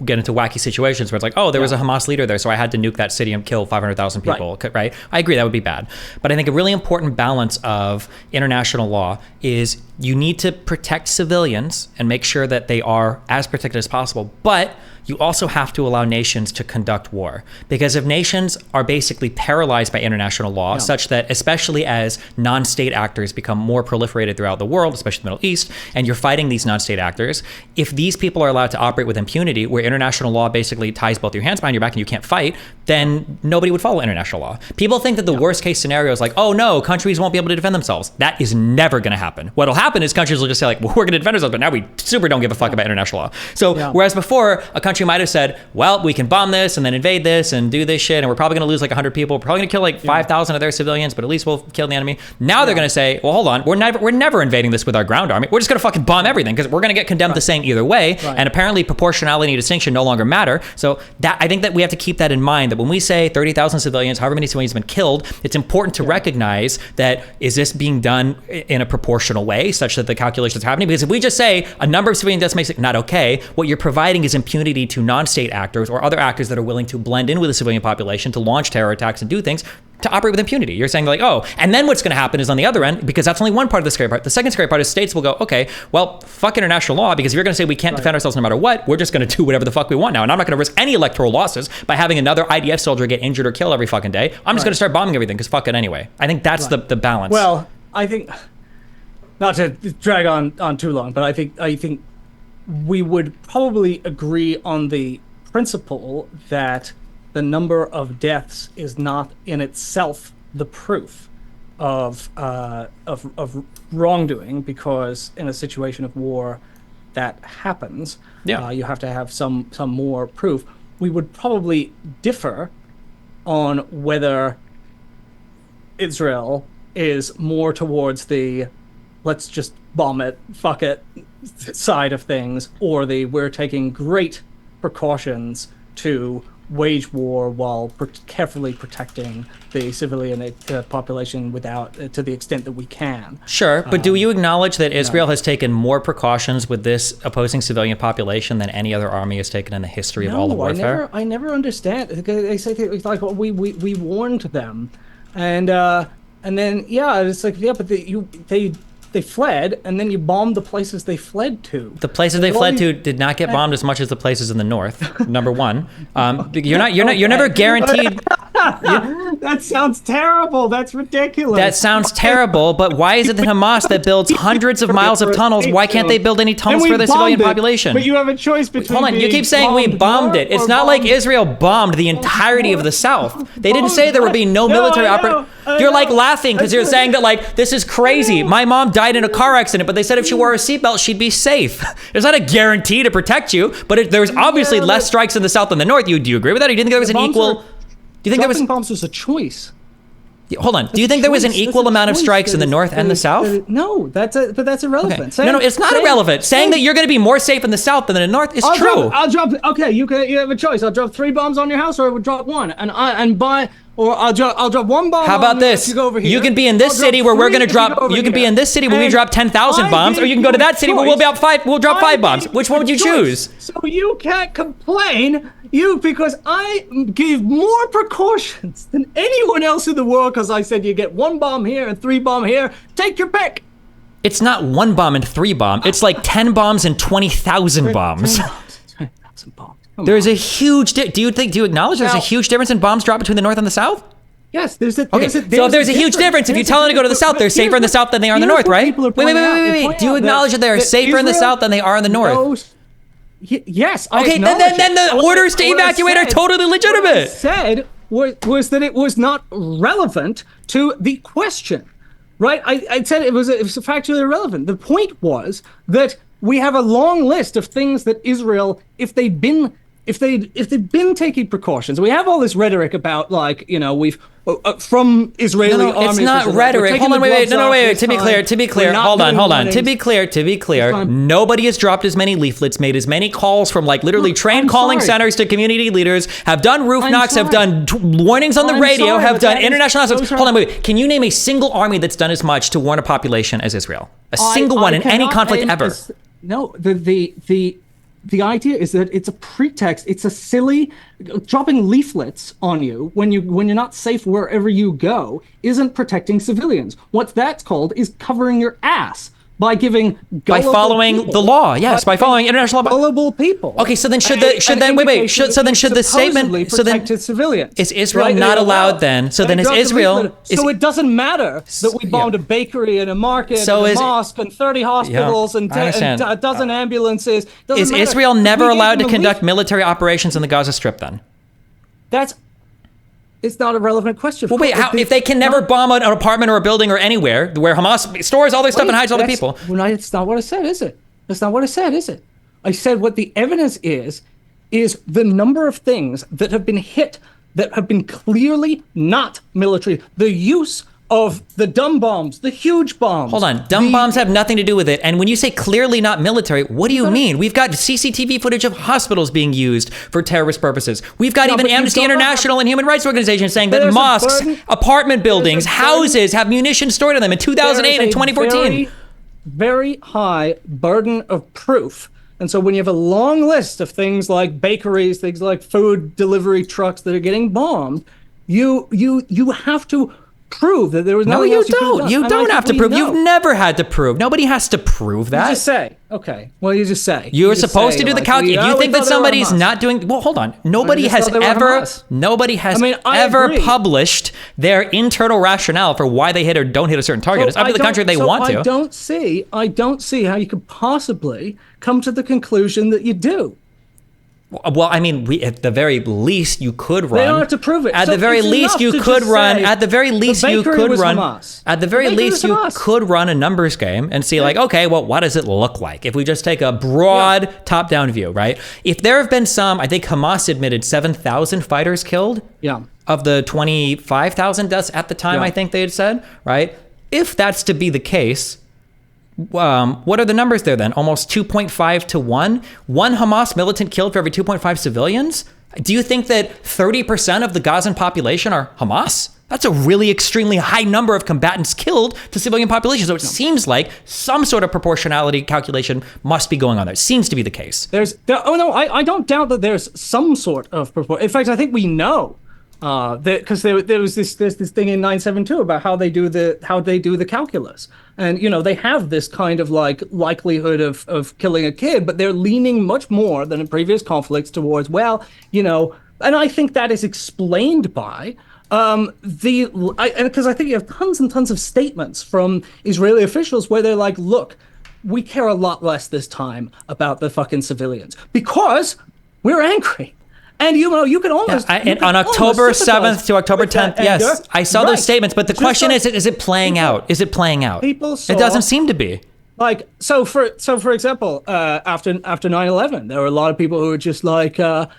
get into wacky situations where it's like, oh, there was a Hamas leader there, so I had to nuke that city and kill 500,000 people, right? I agree, that would be bad. But I think a really important balance of international law is you need to protect civilians and make sure that they are as protected as possible, but you also have to allow nations to conduct war. Because if nations are basically paralyzed by international law, such that especially as non-state actors become more proliferated throughout the world, especially the Middle East, and you're fighting these non-state actors, if these people are allowed to operate with impunity, where international law basically ties both your hands behind your back and you can't fight, then nobody would follow international law. People think that the worst case scenario is like, oh no, countries won't be able to defend themselves. That is never going to happen. What'll happen is countries will just say like, well, we're going to defend ourselves, but now we super don't give a fuck about international law. So whereas before, a country might have said, well, we can bomb this and then invade this and do this shit, and we're probably going to lose like 100 people. We're probably going to kill like 5,000 of their civilians, but at least we'll kill the enemy. Now they're going to say, well, hold on, we're never invading this with our ground army. We're just going to fucking bomb everything because we're going to get condemned to saying either way. And apparently proportionality and distinction no longer matter. So that I think that we have to keep that in mind, that when we say 30,000 civilians, however many civilians have been killed, it's important to recognize that is this being done in a proportional way such that the calculations are happening? Because if we just say a number of civilian deaths makes it not okay, what you're providing is impunity to non-state actors or other actors that are willing to blend in with the civilian population to launch terror attacks and do things to operate with impunity. You're saying like, oh, and then what's going to happen is on the other end, because that's only one part of the scary part. The second scary part is states will go, okay, well, fuck international law, because if you're going to say we can't defend ourselves no matter what, we're just going to do whatever the fuck we want now. And I'm not going to risk any electoral losses by having another IDF soldier get injured or killed every fucking day. I'm just going to start bombing everything because fuck it anyway. I think that's the balance. Well, I think, not to drag on too long, but I think we would probably agree on the principle that the number of deaths is not in itself the proof of wrongdoing, because in a situation of war that happens. You have to have some more proof. We would probably differ on whether Israel is more towards the let's just bomb it, fuck it side of things, or the we're taking great precautions to wage war while carefully protecting the civilian population to the extent that we can. Sure, but do you acknowledge that Israel has taken more precautions with this opposing civilian population than any other army has taken in the history of all of warfare? I never understand. They say things like, well, we warned them, and then it's like, but they fled, and then you bombed the places they fled to. The places they fled to did not get bombed as much as the places in the north. Number one, you're never guaranteed. That sounds terrible. That's ridiculous. That sounds terrible. But why is it that Hamas that builds hundreds of miles of tunnels? Why can't they build any tunnels for the civilian population? But you have a choice between. Hold on, you keep saying we bombed it. It's not like Israel bombed the entirety of the South. They didn't say there would be no military operation. You're like laughing because you're saying that like this is crazy. My mom died in a car accident, but they said if she wore a seatbelt, she'd be safe. There's not a guarantee to protect you, but there's obviously less strikes in the South than the North. Do you agree with that? Or do you think there was an equal? Do you think there was bombs was a choice? Hold on. Do you think there was an equal amount of strikes in the North and the South? No, but that's irrelevant. Okay. No, it's not irrelevant. Saying that you're going to be more safe in the South than in the North is true. I'll drop. Okay, you have a choice. I'll drop 3 bombs on your house, or I would drop 1. And or I'll drop one bomb. How about on you this? if you go over here. You can be in this city where we're going to drop. You can be in this city where we drop 10,000 bombs, or you can go to that city where we'll drop 5 bombs. Which one would you choose? So you can't complain, because I give more precautions than anyone else in the world. Because I said you get 1 bomb here and 3 bomb here. Take your pick. It's not 1 bomb and 3 bomb. It's like 10 bombs and 20,000 bombs. 20,000 bombs. There's a huge. Do you acknowledge there's a huge difference in bombs dropped between the north and the south? Yes, there's a huge difference. If you tell them to go to the south, they're safer in the south than they are in the north, right? Wait. Do you acknowledge that they're safer in the south than they are in the north? Yes. Okay, then the orders to evacuate are totally legitimate. What I said was that it was not relevant to the question, right? I said it was factually irrelevant. The point was that we have a long list of things that Israel, if they'd been taking precautions, we have all this rhetoric about, like, we've from Israeli army. It's not rhetoric. Hold on, wait. To be clear. Hold on. To be clear. Nobody has dropped as many leaflets, made as many calls from literally trained calling centers to community leaders, have done roof knocks, have done warnings on the radio, have done international announcements. Hold on, wait. Can you name a single army that's done as much to warn a population as Israel? A single one in any conflict ever? No, the idea is that it's a pretext. It's a silly dropping leaflets on you when you're not safe wherever you go isn't protecting civilians. What that's called is covering your ass by following the law. Yes, by following international law. Gullible people. Okay, so then should the statement civilians, is Israel not allowed then? So then is Israel? So it doesn't matter that we bombed a bakery and a market and a mosque and 30 hospitals and a dozen ambulances. Is Israel never allowed to conduct military operations in the Gaza Strip then? It's not a relevant question. Well, wait, if they can never bomb an apartment or a building or anywhere where Hamas stores all their stuff and hides all the people? Well, it's not what I said, is it? That's not what I said, is it? I said what the evidence is the number of things that have been hit that have been clearly not military. The use of the dumb bombs, the huge bombs. Hold on, dumb bombs have nothing to do with it. And when you say clearly not military, what do you mean? We've got CCTV footage of hospitals being used for terrorist purposes. We've got even Amnesty International and human rights organizations saying that mosques, apartment buildings, houses have munitions stored in them in 2008 and 2014. Very high burden of proof. And so when you have a long list of things like bakeries, things like food delivery trucks that are getting bombed, you have to prove that there was no. You don't. You don't have to prove. You've never had to prove. Nobody has to prove that. You just say. Okay. Well, you just say. You're supposed to do the calc. If you think that somebody's not doing, well, hold on. Nobody has ever published their internal rationale for why they hit or don't hit a certain target. It's up to the country if they want to. I don't see how you could possibly come to the conclusion that you do. Well, I mean, at the very least, you could run. They don't have to prove it. At the very least, you could run. At the very least, you could run. At the very least, you could run a numbers game and see, like, okay, well, what does it look like if we just take a broad top-down view, right? If there have been some, I think Hamas admitted 7,000 fighters killed. Yeah. Of the 25,000 deaths at the time, I think they had said, right? If that's to be the case. What are the numbers there then? Almost 2.5 to 1? One Hamas militant killed for every 2.5 civilians? Do you think that 30% of the Gazan population are Hamas? That's a really extremely high number of combatants killed to civilian populations. So it seems like some sort of proportionality calculation must be going on there. It seems to be the case. I don't doubt that there's some sort of proportion. In fact, I think we know. Because there's this thing in 972 about how they do the calculus, and they have this kind of like likelihood of killing a kid, but they're leaning much more than in previous conflicts towards and I think that is explained by because I think you have tons and tons of statements from Israeli officials where they're like, look, we care a lot less this time about the fucking civilians because we're angry. And you can almost on October 7th to October 10th. Yes, I saw those statements, but the question is it playing out? Is it playing out? It doesn't seem to be. Like so for example, after 9/11, there were a lot of people who were just like every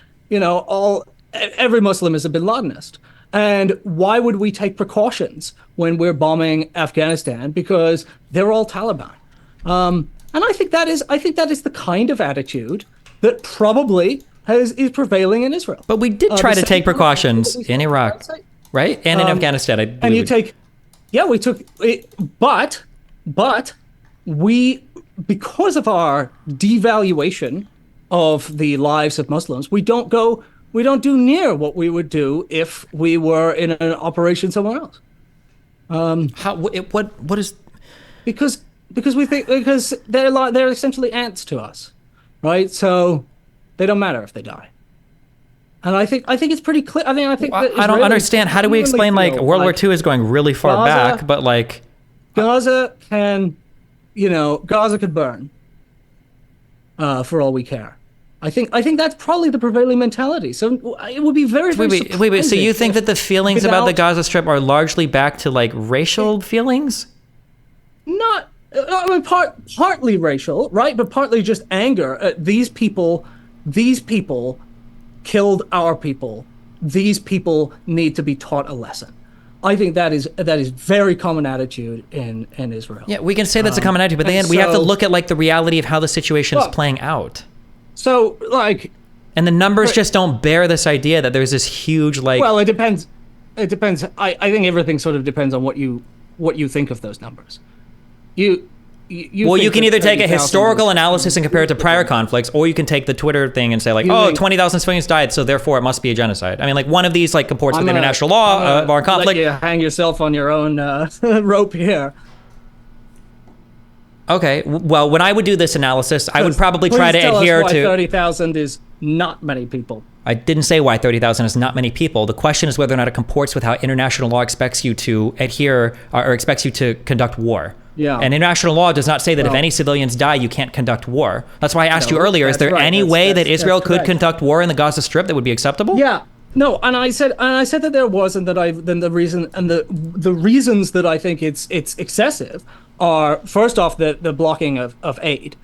Muslim is a Bin Ladenist. And why would we take precautions when we're bombing Afghanistan? Because they're all Taliban. And I think that is the kind of attitude that probably is prevailing in Israel. But we did try to take precautions in Iraq. right? And in Afghanistan, I believe. And you take, yeah, we took it, but we, because of our devaluation of the lives of Muslims, we don't do near what we would do if we were in an operation somewhere else. What is? Because we think, because they're essentially ants to us, right? So they don't matter if they die. And I think it's pretty clear. I don't understand. How do we explain like World War II is going really far back, but like Gaza could burn for all we care. I think that's probably the prevailing mentality. So it would be very wait. So you think that the feelings about the Gaza Strip are largely back to like racial feelings? Not, I mean, partly racial, right? But partly just anger. These people killed our people. These people need to be taught a lesson. I think that is very common attitude in Israel. Yeah, we can say that's a common attitude, but then we have to look at like the reality of how the situation is playing out. So like, and the numbers just don't bear this idea that there's this huge like. Well, it depends. I think everything sort of depends on what you think of those numbers. You can either take a historical analysis and compare it to prior conflicts, or you can take the Twitter thing and say like, 20,000 civilians died, so therefore it must be a genocide. I mean, like one of these like comports with international law of our conflict. Let you hang yourself on your own rope here. Okay, well, when I would do this analysis, I would probably try to adhere to. 30,000 is not many people. I didn't say why 30,000 is not many people. The question is whether or not it comports with how international law expects you to adhere or expects you to conduct war. Yeah. And international law does not say that if any civilians die, you can't conduct war. That's why I asked you earlier, is there any way that Israel could conduct war in the Gaza Strip that would be acceptable? Yeah. No, and I said that there was, and that the reasons that I think it's excessive are, first off, the blocking of aid,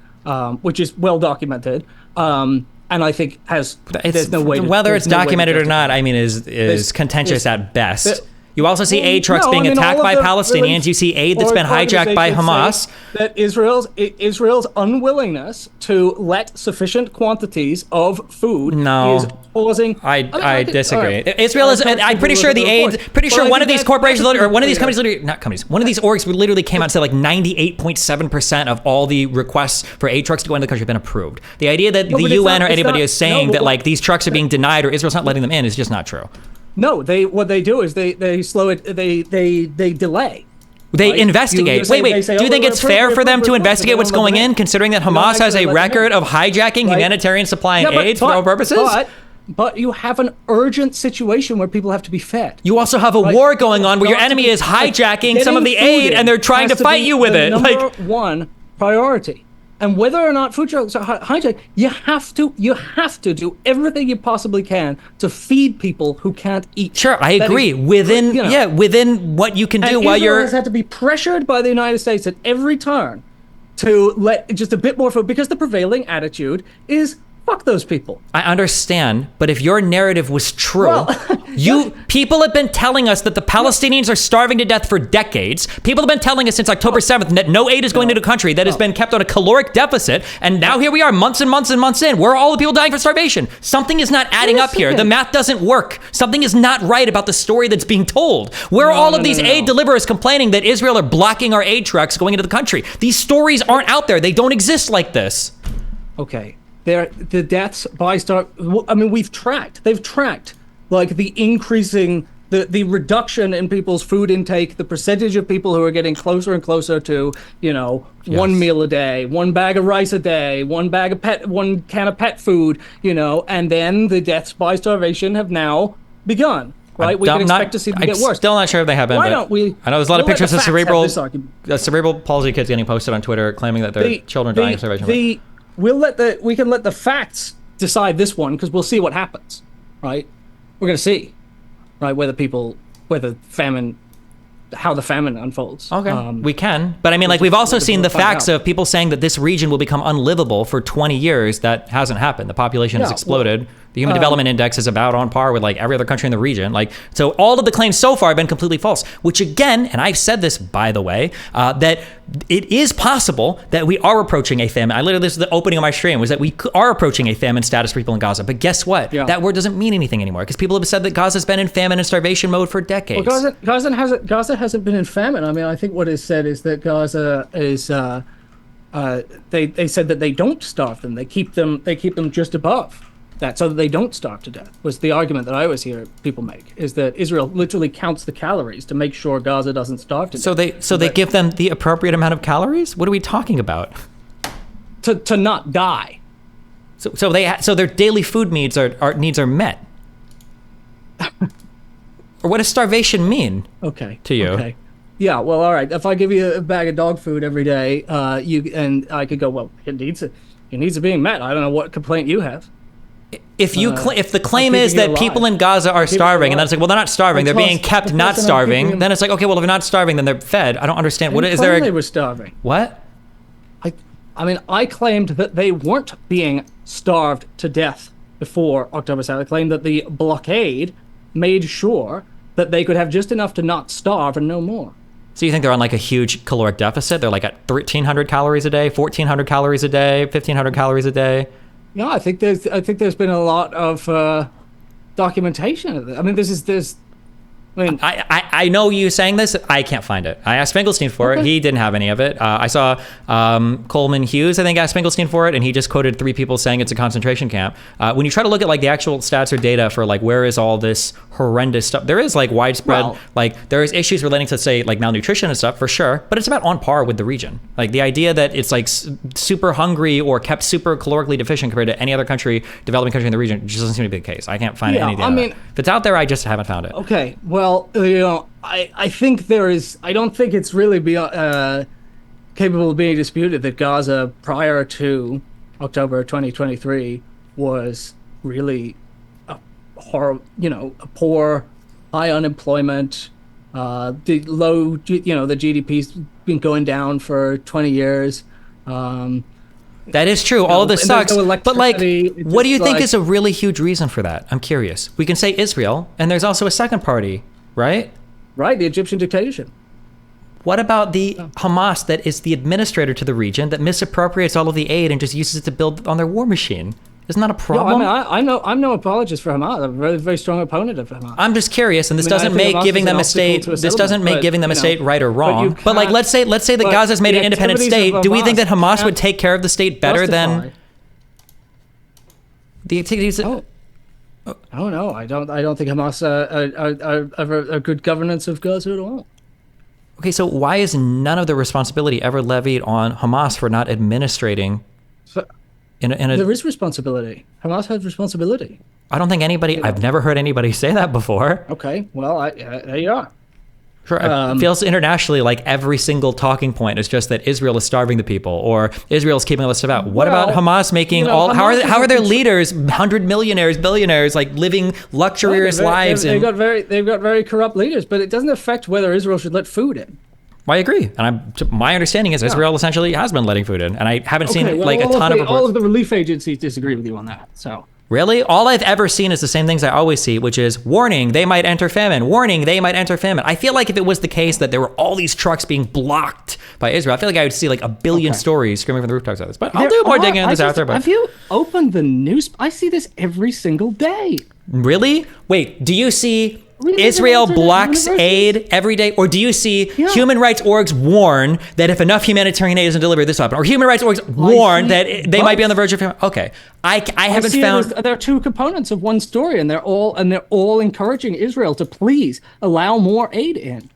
which is well documented. And I think there's no way whether it's documented or not, I mean, is contentious at best. You also see aid trucks being attacked by Palestinians. You see aid that's been hijacked by Hamas. That Israel's unwillingness to let sufficient quantities of food is causing. I disagree. Right. Israel is. I'm pretty sure the aid. Pretty sure one of these corporations or one of these companies, literally not companies. One of these orgs literally came out and said like 98.7% of all the requests for aid trucks to go into the country have been approved. The idea that the UN or anybody is saying that like these trucks are being denied or Israel's not letting them in is just not true. No, what they do is they slow it. They delay. They investigate. Wait. Do you think it's fair for them to investigate what's going in, considering that Hamas has a record of hijacking humanitarian supply and aid for their own purposes? But you have an urgent situation where people have to be fed. You also have a war going on where your enemy is hijacking some of the aid and they're trying to fight you with it. Number one priority. And whether or not food trucks are hijacked, you have to do everything you possibly can to feed people who can't eat. Sure, I agree. Within what you can do while Israel has had to be pressured by the United States at every turn to let just a bit more food, because the prevailing attitude is fuck those people. I understand, but if your narrative was true, people have been telling us that the Palestinians are starving to death for decades. People have been telling us since October 7th that no aid is going into the country, that has been kept on a caloric deficit, and now here we are months and months and months in. Where are all the people dying for starvation? Something is not adding up here. The math doesn't work. Something is not right about the story that's being told. Where are all of these aid deliverers complaining that Israel are blocking our aid trucks going into the country? These stories aren't out there. They don't exist like this. Okay. The deaths by I mean, they've tracked like the increasing, the reduction in people's food intake, the percentage of people who are getting closer and closer to, one meal a day, one bag of rice a day, one can of pet food, and then the deaths by starvation have now begun. Right, we can expect to see them get worse. Still not sure if they have been. Why don't we? I know there's a lot of pictures of cerebral palsy kids getting posted on Twitter claiming that their children dying of starvation. We can let the facts decide this one, because we'll see what happens, right? We're going to see, right, how the famine unfolds. Okay, we can. But I mean, like, we've also seen the facts of people saying that this region will become unlivable for 20 years. That hasn't happened. The population has exploded. The Human Development Index is about on par with like every other country in the region. Like, so all of the claims so far have been completely false, which again, and I've said this, by the way, that it is possible that we are approaching a famine. I literally, this is the opening of my stream, was that we are approaching a famine status for people in Gaza. But guess what? Yeah. That word doesn't mean anything anymore because people have said that Gaza's been in famine and starvation mode for decades. Well, Gaza hasn't been in famine. I mean, I think what is said is that Gaza is, they said that they don't starve them. They keep them just above that so that they don't starve to death, was the argument that I always hear people make, is that Israel literally counts the calories to make sure Gaza doesn't starve to death. So they give them the appropriate amount of calories? What are we talking about? To not die. So their daily food needs are met. Or what does starvation mean? Okay. To you? Okay. Yeah, well, all right. If I give you a bag of dog food every day, I could go, well, it needs being met. I don't know what complaint you have. If the claim is that people in Gaza are starving, and then it's like, well, they're not starving, they're being kept not starving, then it's like, okay, well, if they're not starving, then they're fed. I don't understand. What is there? They were starving. What? I mean, I claimed that they weren't being starved to death before October 7th. I claimed that the blockade made sure that they could have just enough to not starve and no more. So you think they're on like a huge caloric deficit? They're like at 1,300 calories a day, 1,400 calories a day, 1,500 calories a day? Yeah, I think there's been a lot of documentation of it. I mean, I know you saying this. I can't find it. I asked Finkelstein for it. He didn't have any of it. I saw Coleman Hughes, I think, asked Finkelstein for it, and he just quoted 3 people saying it's a concentration camp. When you try to look at like the actual stats or data for like where is all this horrendous stuff, there is like widespread, like there is issues relating to say like malnutrition and stuff for sure, but it's about on par with the region. Like the idea that it's like super hungry or kept super calorically deficient compared to any other country, developing country in the region, just doesn't seem to be the case. I can't find any data. I mean, if it's out there, I just haven't found it. Okay, well. I think I don't think it's really capable of being disputed that Gaza prior to October 2023 was really a poor, high unemployment, the low, the GDP's been going down for 20 years. That is true. All of this sucks. But like, what do you think is a really huge reason for that? I'm curious. We can say Israel, and there's also a second party. Right? Right, the Egyptian dictatorship. What about the Hamas that is the administrator to the region that misappropriates all of the aid and just uses it to build on their war machine? Isn't that a problem? No, I mean, I'm no apologist for Hamas. I'm a very, very strong opponent of Hamas. I'm just curious, and this doesn't make giving them a state. This doesn't make giving them a state right or wrong. But like, let's say that Gaza's made an independent state. Do we think that Hamas would take care of the state better than the activities? Oh no, I don't think Hamas are a good governance of Gaza at all. Okay, so why is none of the responsibility ever levied on Hamas for not administrating? There is responsibility. Hamas has responsibility. I don't think anybody. I've never heard anybody say that before. Okay, well, there you are. Sure. It feels internationally like every single talking point is just that Israel is starving the people or Israel's keeping all this stuff out. What about Hamas making all? How are their leaders, 100 millionaires, billionaires, like living luxurious lives? They've got very corrupt leaders, but it doesn't affect whether Israel should let food in. I agree, and my understanding is Israel essentially has been letting food in, and I haven't seen a ton of reports. All of the relief agencies disagree with you on that. So. Really? All I've ever seen is the same things I always see, which is warning, they might enter famine. Warning, they might enter famine. I feel like if it was the case that there were all these trucks being blocked by Israel, I feel like I would see like a billion stories screaming from the rooftops of this. But I'll do more digging on this out there. But have you opened the news? I see this every single day. Really? Wait, do you see Israel blocks aid every day? Or do you see human rights orgs warn that if enough humanitarian aid isn't delivered, this will happen? Or human rights orgs warn that they might be on the verge of famine? Okay. I haven't found... There are 2 components of one story, and they're all encouraging Israel to please allow more aid in.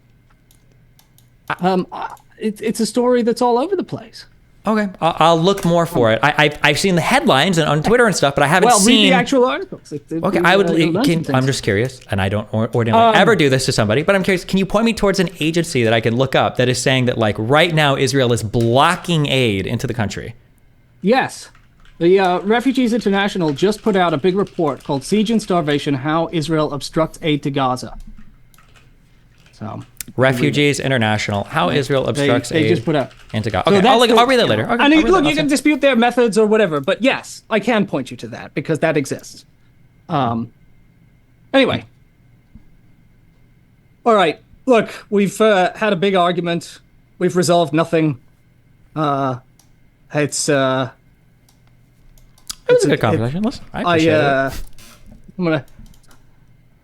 It's a story that's all over the place. Okay, I'll look more for it. I've seen the headlines and on Twitter and stuff, but I haven't seen read the actual articles. Okay, I'm just curious, and I don't ordinarily ever do this to somebody, but I'm curious. Can you point me towards an agency that I can look up that is saying that like right now Israel is blocking aid into the country? Yes, the Refugees International just put out a big report called "Siege and Starvation: How Israel Obstructs Aid to Gaza." So. Refugees International, how Israel obstructs aid just put out into Gaza. Okay, I'll read that later. Okay, and look, you can dispute their methods or whatever, but yes, I can point you to that because that exists. Anyway. All right. Look, we've had a big argument. We've resolved nothing. It's It was a good conversation. Listen, I appreciate it. I'm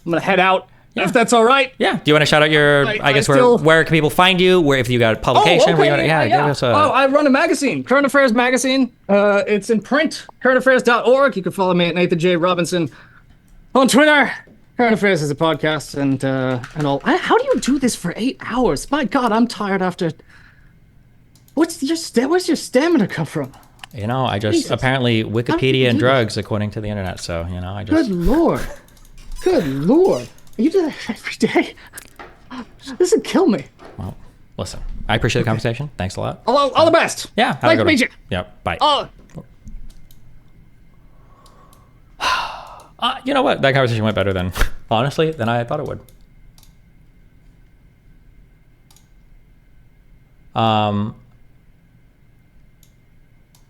gonna head out if that's all right. Yeah. Do you want to shout out your? I guess where can people find you? Where if you got a publication? Okay. Give us a. Oh, I run a magazine, Current Affairs magazine. It's in print. CurrentAffairs.org. You can follow me at Nathan J. Robinson on Twitter. Current Affairs is a podcast and all. How do you do this for 8 hours? My God, I'm tired after. Where's your stamina come from? I just Jesus. Apparently Wikipedia and drugs, according to the internet. So I just. Good lord. You do that every day. This would kill me. Well, listen. I appreciate the conversation. Thanks a lot. All the best. Yeah. Nice to meet you. Yep. Bye. Oh. You know what? That conversation went better than I thought it would.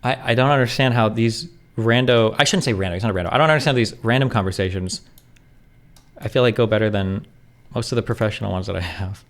I don't understand how these I shouldn't say rando. It's not a rando. I don't understand these random conversations. I feel like go better than most of the professional ones that I have.